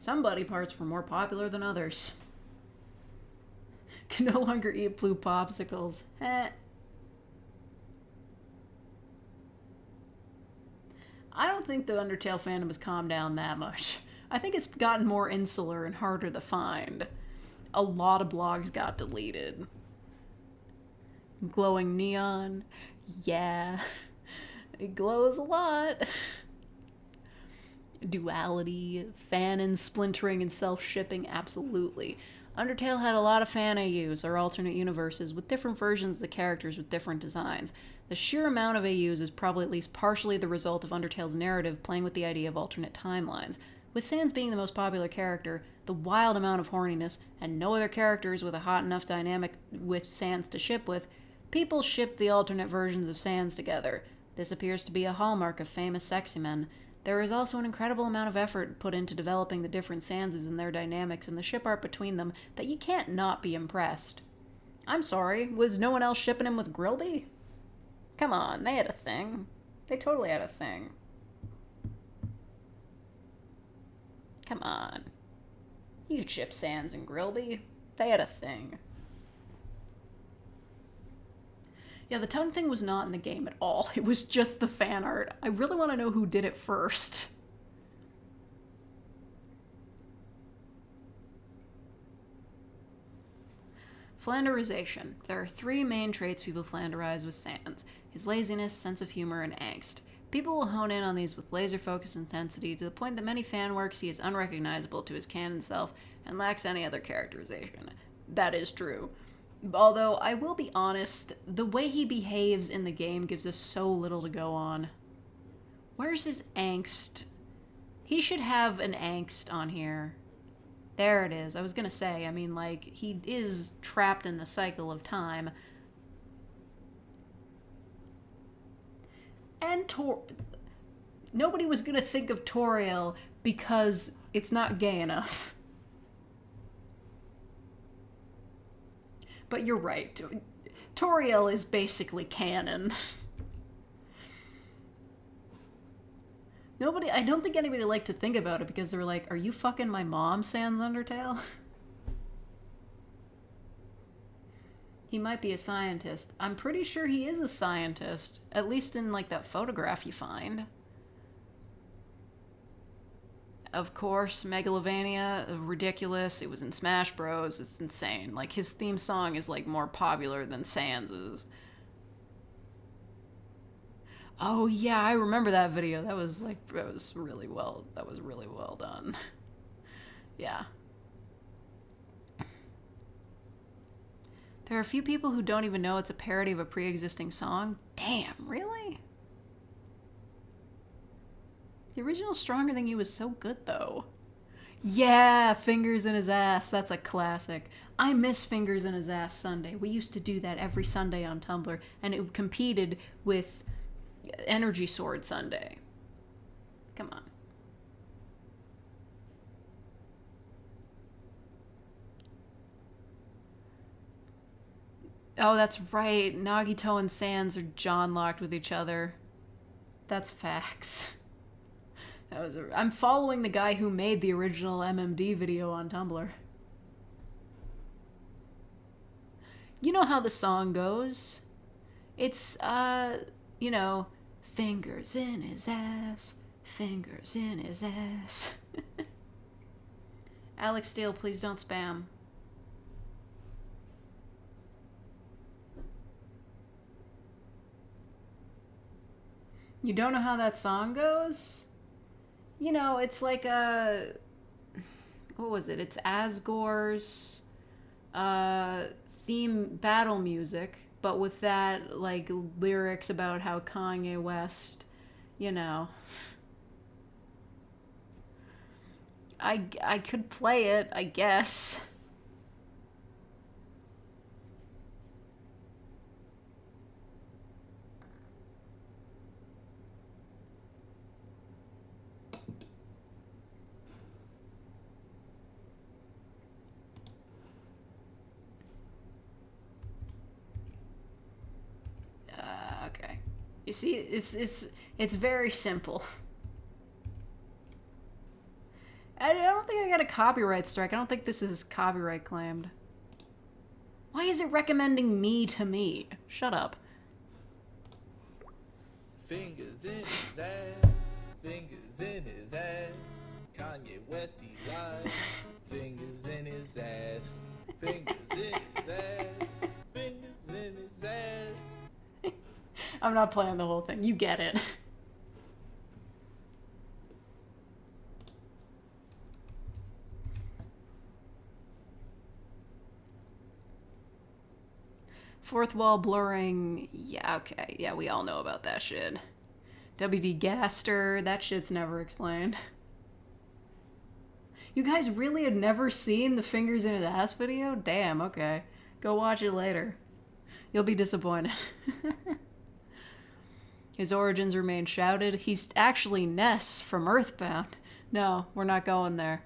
Some body parts were more popular than others. Can no longer eat blue popsicles. I don't think the Undertale fandom has calmed down that much. I think it's gotten more insular and harder to find. A lot of blogs got deleted. Glowing neon. Yeah. It glows a lot. Duality, fan and splintering and self-shipping, absolutely. Undertale had a lot of fan AUs, or alternate universes, with different versions of the characters with different designs. The sheer amount of AUs is probably at least partially the result of Undertale's narrative playing with the idea of alternate timelines. With Sans being the most popular character, the wild amount of horniness, and no other characters with a hot enough dynamic with Sans to ship with, people ship the alternate versions of Sans together. This appears to be a hallmark of famous sexy men. There is also an incredible amount of effort put into developing the different Sanses and their dynamics and the ship art between them that you can't not be impressed. I'm sorry, was no one else shipping him with Grilby? Come on, they had a thing. They totally had a thing. Come on. You could ship Sans and Grilby. They had a thing. Yeah, the tongue thing was not in the game at all. It was just the fan art. I really want to know who did it first. Flanderization. There are three main traits people flanderize with Sans: his laziness, sense of humor, and angst. People will hone in on these with laser-focused intensity to the point that many fan works he is unrecognizable to his canon self and lacks any other characterization. That is true. Although, I will be honest, the way he behaves in the game gives us so little to go on. Where's his angst? He should have an angst on here. There it is. I was gonna say, I mean, like, he is trapped in the cycle of time. And nobody was gonna think of Toriel because it's not gay enough. But you're right. Toriel is basically canon. I don't think anybody liked to think about it because they were like, are you fucking my mom, Sans Undertale? He might be a scientist. I'm pretty sure he is a scientist. At least in, like, that photograph you find. Of course, Megalovania, ridiculous. It was in Smash Bros. It's insane. Like, his theme song is, like, more popular than Sans's. Oh, yeah, I remember that video. That was really well done. Yeah. There are a few people who don't even know it's a parody of a pre-existing song. Damn, really? The original Stronger Than You was so good, though. Yeah, Fingers in His Ass. That's a classic. I miss Fingers in His Ass Sunday. We used to do that every Sunday on Tumblr, and it competed with Energy Sword Sunday. Come on. Oh, that's right. Nagito and Sans are John locked with each other. That's facts. I'm following the guy who made the original MMD video on Tumblr. You know how the song goes? It's, you know, fingers in his ass, fingers in his ass. Alex Steele, please don't spam. You don't know how that song goes? You know, it's like a... What was it? It's Asgore's theme battle music, but with that, like, lyrics about how Kanye West, you know... I could play it, I guess. Okay. You see, it's very simple. I don't think I got a copyright strike. I don't think this is copyright claimed. Why is it recommending me to me? Shut up. Fingers in his ass, fingers in his ass. Kanye West, he lied. Fingers in his ass, fingers in his ass, fingers in his ass. I'm not playing the whole thing. You get it. Fourth wall blurring. Yeah, okay. Yeah, we all know about that shit. WD Gaster. That shit's never explained. You guys really had never seen the fingers in his ass video? Damn, okay. Go watch it later. You'll be disappointed. His origins remain shrouded. He's actually Ness from Earthbound. No, we're not going there.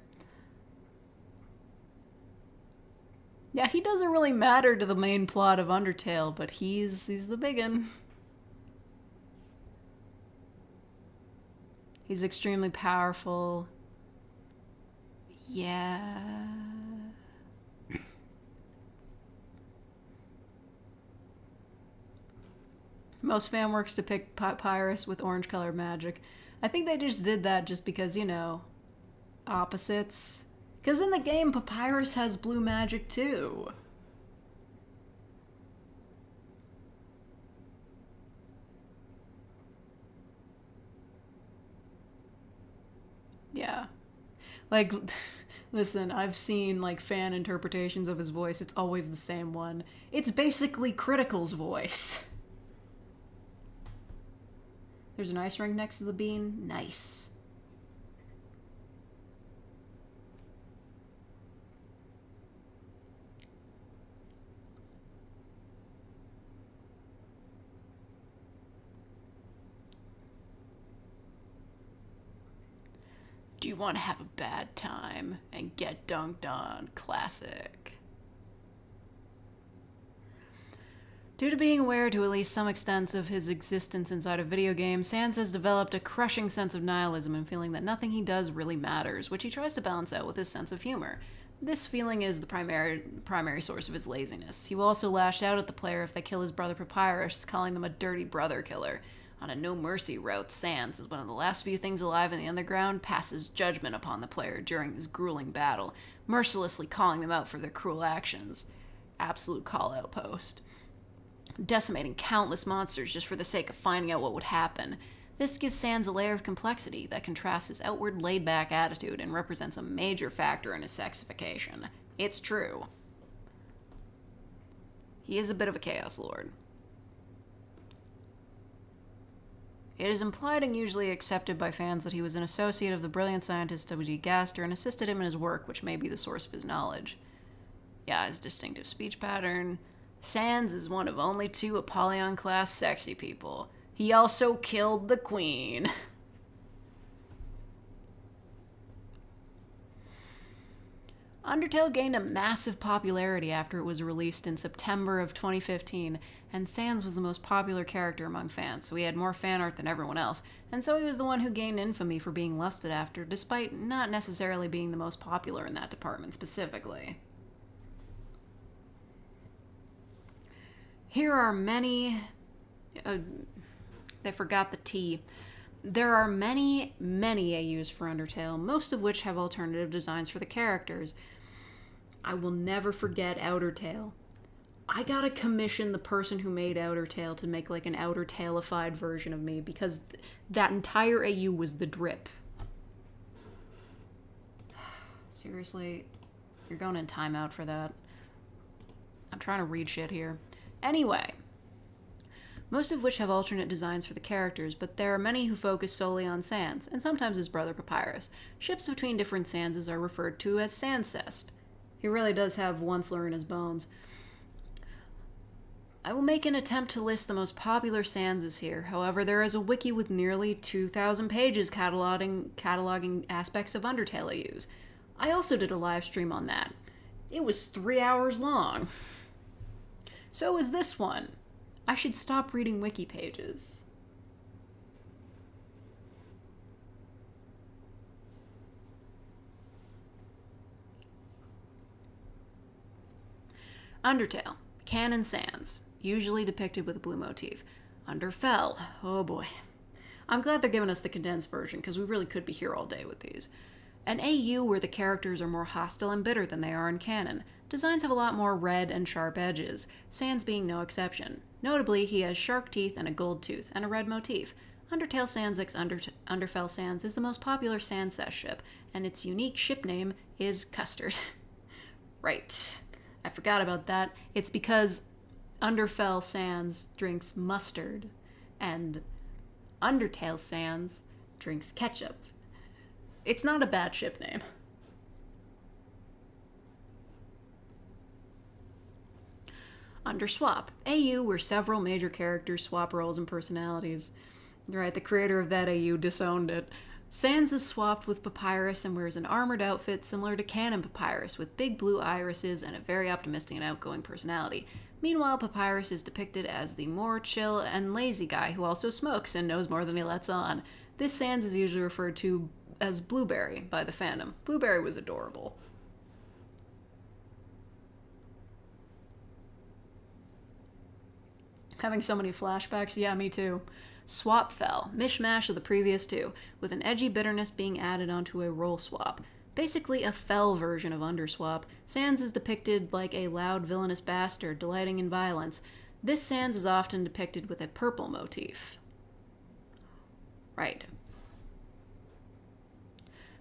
Yeah, he doesn't really matter to the main plot of Undertale, but he's the biggin. He's extremely powerful. Yeah. Most fan works depict Papyrus with orange-colored magic. I think they just did that just because, you know, opposites. Because in the game, Papyrus has blue magic too. Yeah. Like, listen, I've seen, like, fan interpretations of his voice. It's always the same one. It's basically Critical's voice. There's an ice rink next to the bean. Nice. Do you want to have a bad time and get dunked on? Classic. Due to being aware to at least some extent of his existence inside a video game, Sans has developed a crushing sense of nihilism and feeling that nothing he does really matters, which he tries to balance out with his sense of humor. This feeling is the primary source of his laziness. He will also lash out at the player if they kill his brother Papyrus, calling them a dirty brother killer. On a no-mercy route, Sans, as one of the last few things alive in the underground, passes judgment upon the player during this grueling battle, mercilessly calling them out for their cruel actions. Absolute call-out post. Decimating countless monsters just for the sake of finding out what would happen. This gives Sans a layer of complexity that contrasts his outward laid-back attitude and represents a major factor in his sexification. It's true. He is a bit of a Chaos Lord. It is implied and usually accepted by fans that he was an associate of the brilliant scientist W.D. Gaster and assisted him in his work, which may be the source of his knowledge. Yeah, his distinctive speech pattern. Sans is one of only 2 Apollyon-class sexy people. He also killed the queen. Undertale gained a massive popularity after it was released in September of 2015, and Sans was the most popular character among fans, so he had more fan art than everyone else, and so he was the one who gained infamy for being lusted after, despite not necessarily being the most popular in that department specifically. Here are many... they forgot the T. There are many AUs for Undertale, most of which have alternative designs for the characters. I will never forget Outer Tail. I gotta commission the person who made Outer Tail to make like an Outer Tailified version of me, because that entire AU was the drip. Seriously, you're going in timeout for that. I'm trying to read shit here. Anyway, most of which have alternate designs for the characters, but there are many who focus solely on Sans, and sometimes his brother Papyrus. Ships between different Sanses are referred to as Sancest. He really does have Onceler in his bones. I will make an attempt to list the most popular Sanses here. However, there is a wiki with nearly 2,000 pages cataloging aspects of Undertale AUs. I also did a live stream on that. It was 3 hours long. So is this one. I should stop reading wiki pages. Undertale, Canon Sans, usually depicted with a blue motif. Underfell, oh boy. I'm glad they're giving us the condensed version, because we really could be here all day with these. An AU where the characters are more hostile and bitter than they are in canon. Designs have a lot more red and sharp edges, Sans being no exception. Notably, he has shark teeth and a gold tooth, and a red motif. Undertale Sans X Underfell Sans is the most popular Sans ship, and its unique ship name is Custard. Right. I forgot about that. It's because Underfell Sans drinks mustard, and Undertale Sans drinks ketchup. It's not a bad ship name. Underswap, AU where several major characters swap roles and personalities. Right, the creator of that AU disowned it. Sans is swapped with Papyrus and wears an armored outfit similar to Canon Papyrus, with big blue irises and a very optimistic and outgoing personality. Meanwhile, Papyrus is depicted as the more chill and lazy guy who also smokes and knows more than he lets on. This Sans is usually referred to as Blueberry by the fandom. Blueberry was adorable. Having so many flashbacks, yeah, me too. Swapfell, mishmash of the previous two, with an edgy bitterness being added onto a role swap. Basically a fell version of Underswap, Sans is depicted like a loud villainous bastard delighting in violence. This Sans is often depicted with a purple motif. Right.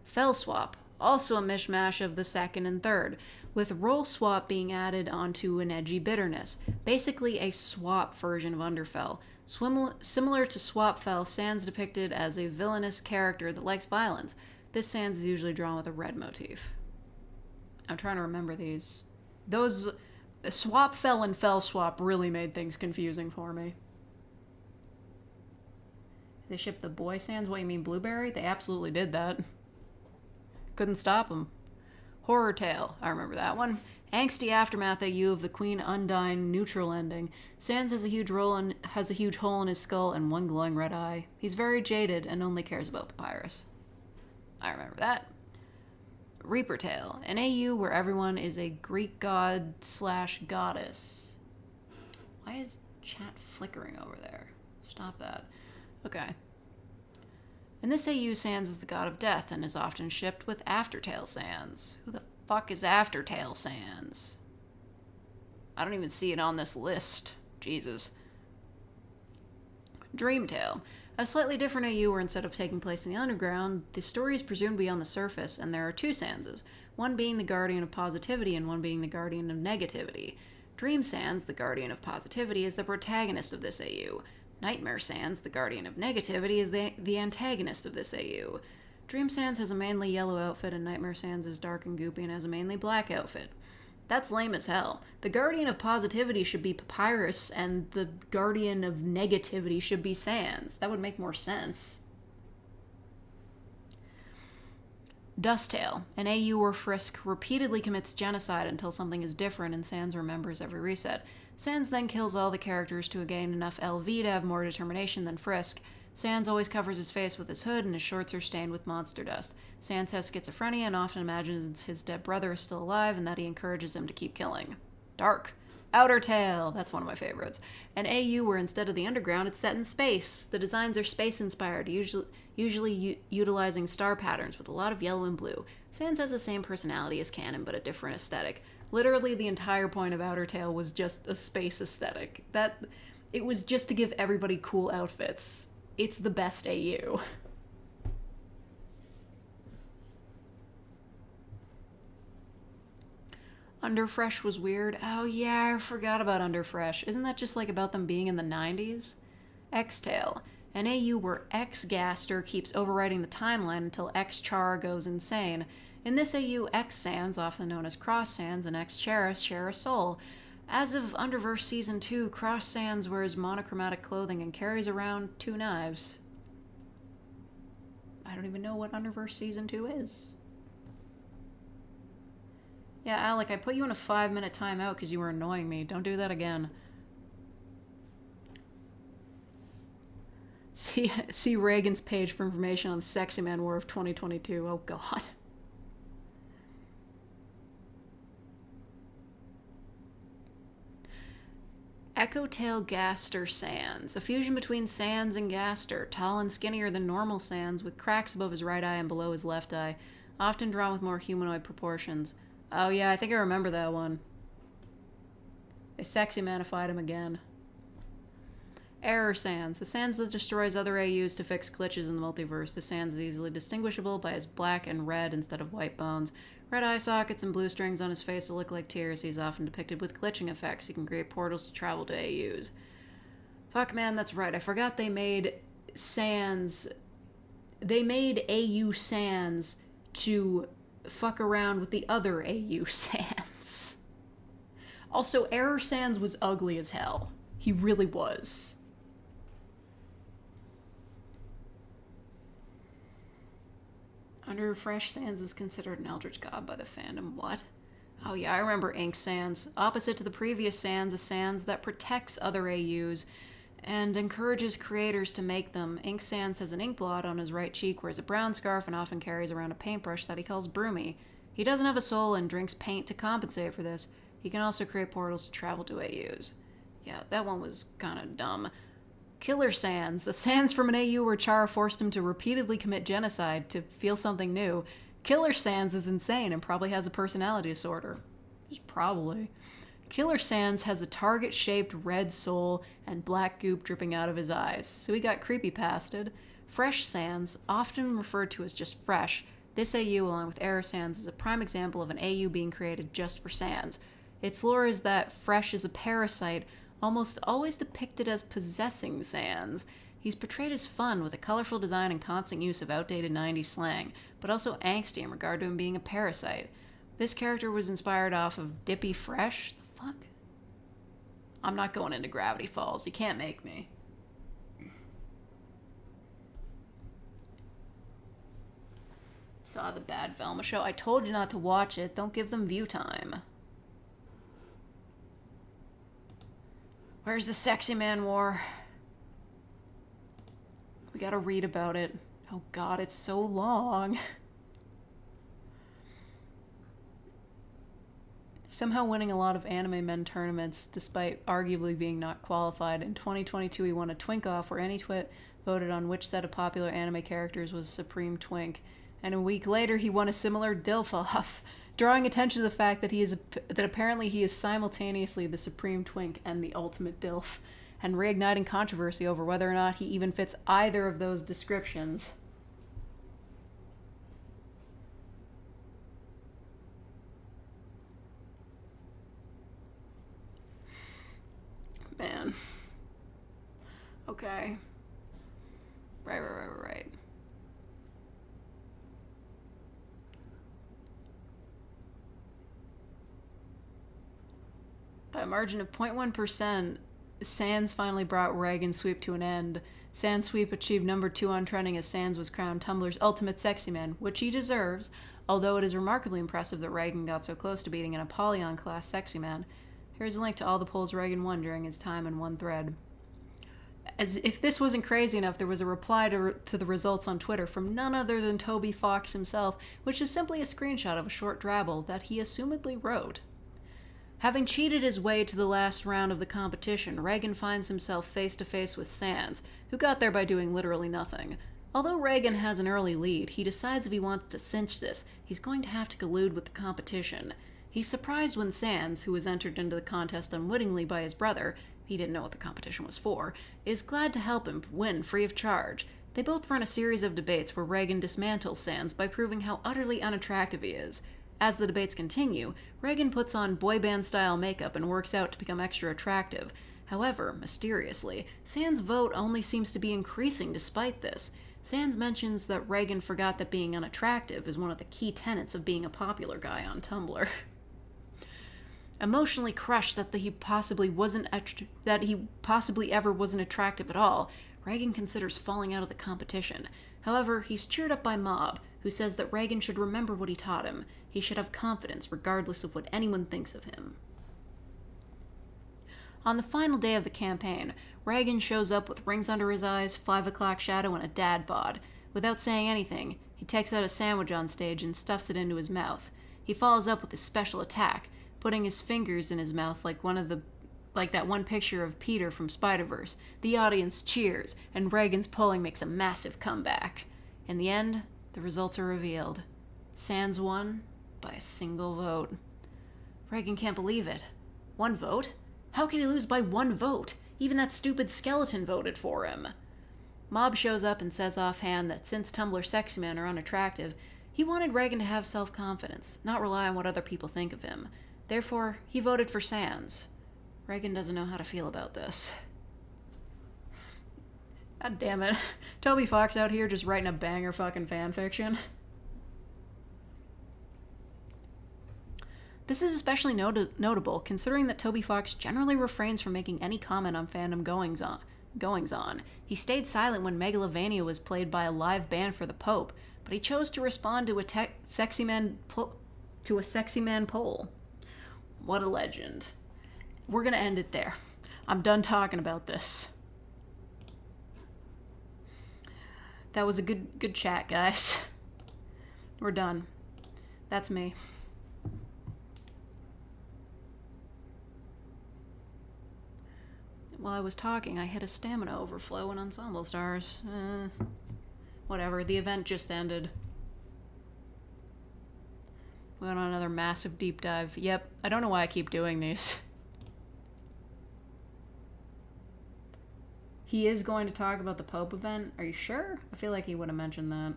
Fell Swap, also a mishmash of the second and third, with role swap being added onto an edgy bitterness. Basically a swap version of Underfell. Similar to Swapfell, Sans depicted as a villainous character that likes violence. This Sans is usually drawn with a red motif. I'm trying to remember these. Those Swapfell and Fell Swap really made things confusing for me. They shipped the boy Sans? What, you mean Blueberry? They absolutely did that. Couldn't stop them. Horror Tale, I remember that one. Angsty aftermath AU of the Queen Undyne neutral ending. Sans has a huge hole in his skull and one glowing red eye. He's very jaded and only cares about Papyrus. I remember that. Reaper Tale, an AU where everyone is a Greek god / goddess. Why is chat flickering over there? Stop that. Okay. In this AU, Sans is the god of death and is often shipped with Aftertale Sans. Who the fuck is Aftertale Sans? I don't even see it on this list. Jesus. Dreamtale. A slightly different AU where instead of taking place in the underground, the story is presumed to be on the surface, and there are two Sanses, one being the guardian of positivity and one being the guardian of negativity. Dream Sans, the guardian of positivity, is the protagonist of this AU. Nightmare Sans, the guardian of negativity, is the antagonist of this AU. Dream Sans has a mainly yellow outfit, and Nightmare Sans is dark and goopy and has a mainly black outfit. That's lame as hell. The guardian of positivity should be Papyrus, and the guardian of negativity should be Sans. That would make more sense. Dusttail. An AU or Frisk repeatedly commits genocide until something is different and Sans remembers every reset. Sans then kills all the characters to gain enough LV to have more determination than Frisk. Sans always covers his face with his hood and his shorts are stained with monster dust. Sans has schizophrenia and often imagines his dead brother is still alive and that he encourages him to keep killing. Dark. Outer Tail. That's one of my favorites. An AU where instead of the underground, it's set in space. The designs are space-inspired, usually utilizing star patterns with a lot of yellow and blue. Sans has the same personality as Canon, but a different aesthetic. Literally, the entire point of Outer Tail was just a space aesthetic. It was just to give everybody cool outfits. It's the best AU. Underfresh was weird. Oh yeah, I forgot about Underfresh. Isn't that just like about them being in the 90s? X-Tail. An AU where X-Gaster keeps overwriting the timeline until X-Char goes insane. In this AU, X-Sans, often known as Cross Sans, and X-Chara share a soul. As of Underverse Season 2, Cross Sans wears monochromatic clothing and carries around 2 knives. I don't even know what Underverse Season 2 is. Yeah, Alec, I put you in a 5-minute timeout because you were annoying me. Don't do that again. See Reagan's page for information on the Sexy Man War of 2022. Oh, God. Echo Tail Gaster Sans. A fusion between Sans and Gaster. Tall and skinnier than normal Sans, with cracks above his right eye and below his left eye. Often drawn with more humanoid proportions. Oh yeah, I think I remember that one. They sexy manified him again. Error Sans. A Sans that destroys other AUs to fix glitches in the multiverse. The Sans is easily distinguishable by his black and red instead of white bones. Red eye sockets and blue strings on his face that look like tears. He's often depicted with glitching effects. He can create portals to travel to AUs. Fuck man, that's right. I forgot they made Sans... They made AU Sans to fuck around with the other AU Sans. Also, Error Sans was ugly as hell. He really was. Underfresh Sans is considered an eldritch god by the fandom. What? Oh yeah, I remember Ink Sans. Opposite to the previous Sans, a Sans that protects other AUs and encourages creators to make them. Ink Sans has an ink blot on his right cheek, wears a brown scarf, and often carries around a paintbrush that he calls Broomy. He doesn't have a soul and drinks paint to compensate for this. He can also create portals to travel to AUs. Yeah, that one was kind of dumb. Killer Sans. A Sans from an AU where Chara forced him to repeatedly commit genocide to feel something new. Killer Sans is insane and probably has a personality disorder. Just probably. Killer Sans has a target-shaped red soul and black goop dripping out of his eyes, so he got creepypasted. Fresh Sans, often referred to as just Fresh, this AU along with Error Sans is a prime example of an AU being created just for Sans. Its lore is that Fresh is a parasite, almost always depicted as possessing Sans. He's portrayed as fun with a colorful design and constant use of outdated 90s slang, but also angsty in regard to him being a parasite. This character was inspired off of Dippy Fresh. The fuck? I'm not going into Gravity Falls. You can't make me. Saw the Bad Velma show. I told you not to watch it. Don't give them view time. Where's the Sexy Man War? We gotta read about it. Oh god, it's so long. Somehow winning a lot of anime men tournaments, despite arguably being not qualified. In 2022, he won a Twink Off, where any twit voted on which set of popular anime characters was Supreme Twink. And a week later, he won a similar Dilf Off, drawing attention to the fact that apparently he is simultaneously the Supreme Twink and the Ultimate Dilf, and reigniting controversy over whether or not he even fits either of those descriptions. Man. Okay. Right. By a margin of 0.1%, Sans finally brought Reagan Sweep to an end. Sans Sweep achieved number 2 on trending as Sans was crowned Tumblr's ultimate sexy man, which he deserves, although it is remarkably impressive that Reagan got so close to beating an Apollyon-class sexy man. Here's a link to all the polls Reagan won during his time in one thread. As if this wasn't crazy enough, there was a reply to the results on Twitter from none other than Toby Fox himself, which is simply a screenshot of a short drabble that he assumedly wrote. Having cheated his way to the last round of the competition, Reagan finds himself face-to-face with Sans, who got there by doing literally nothing. Although Reagan has an early lead, he decides if he wants to cinch this, he's going to have to collude with the competition. He's surprised when Sans, who was entered into the contest unwittingly by his brother, he didn't know what the competition was for, is glad to help him win free of charge. They both run a series of debates where Reagan dismantles Sans by proving how utterly unattractive he is. As the debates continue, Reagan puts on boy band-style makeup and works out to become extra attractive. However, mysteriously, Sans' vote only seems to be increasing despite this. Sans mentions that Reagan forgot that being unattractive is one of the key tenets of being a popular guy on Tumblr. Emotionally crushed that he possibly ever wasn't attractive at all, Reagan considers falling out of the competition. However, he's cheered up by Mob, who says that Reagan should remember what he taught him. He should have confidence regardless of what anyone thinks of him. On the final day of the campaign, Reagan shows up with rings under his eyes, 5 o'clock shadow, and a dad bod. Without saying anything, he takes out a sandwich on stage and stuffs it into his mouth. He follows up with his special attack, putting his fingers in his mouth like that one picture of Peter from Spider-Verse. The audience cheers, and Reagan's pulling makes a massive comeback. In the end, the results are revealed. Sans won by a single vote. Reagan can't believe it. 1 vote? How can he lose by 1 vote? Even that stupid skeleton voted for him. Mob shows up and says offhand that since Tumblr sexy men are unattractive, he wanted Reagan to have self-confidence, not rely on what other people think of him. Therefore, he voted for Sans. Reagan doesn't know how to feel about this. God damn it. Toby Fox out here just writing a banger fucking fanfiction. This is especially notable, considering that Toby Fox generally refrains from making any comment on fandom goings-on. He stayed silent when Megalovania was played by a live band for the Pope, but he chose to respond to a sexy man poll. What a legend. We're gonna end it there. I'm done talking about this. That was a good chat, guys. We're done. That's me. While I was talking, I hit a stamina overflow in Ensemble Stars. Whatever, the event just ended. We went on another massive deep dive. Yep, I don't know why I keep doing these. He is going to talk about the Pope event. Are you sure? I feel like he would have mentioned that.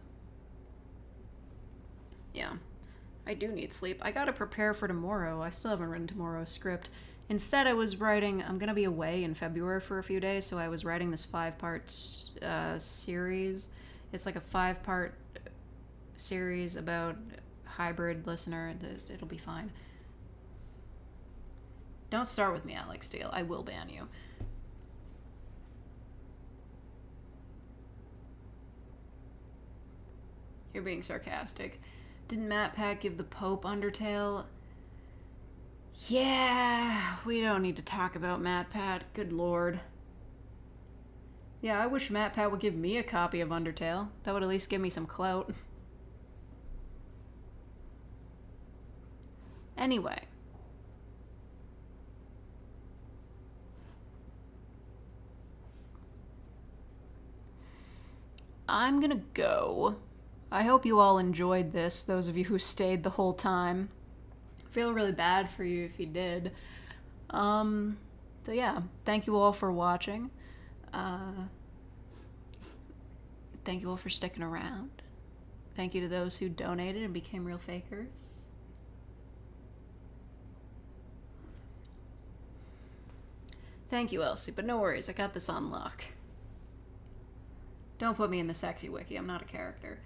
Yeah. I do need sleep. I gotta prepare for tomorrow. I still haven't written tomorrow's script. Instead, I was writing... I'm gonna be away in February for a few days, so I was writing this 5-part series. It's like a 5-part series about hybrid listener. It'll be fine. Don't start with me, Alex Steele. I will ban you. You're being sarcastic. Didn't MatPat give the Pope Undertale? Yeah, we don't need to talk about MatPat. Good lord. Yeah, I wish MatPat would give me a copy of Undertale. That would at least give me some clout. Anyway. I'm gonna go. I hope you all enjoyed this, those of you who stayed the whole time. I feel really bad for you if you did. So yeah, thank you all for watching. Thank you all for sticking around. Thank you to those who donated and became real fakers. Thank you, Elsie, but no worries, I got this on lock. Don't put me in the sexy wiki, I'm not a character.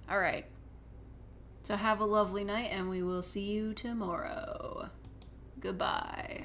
Alright. So have a lovely night, and we will see you tomorrow. Goodbye.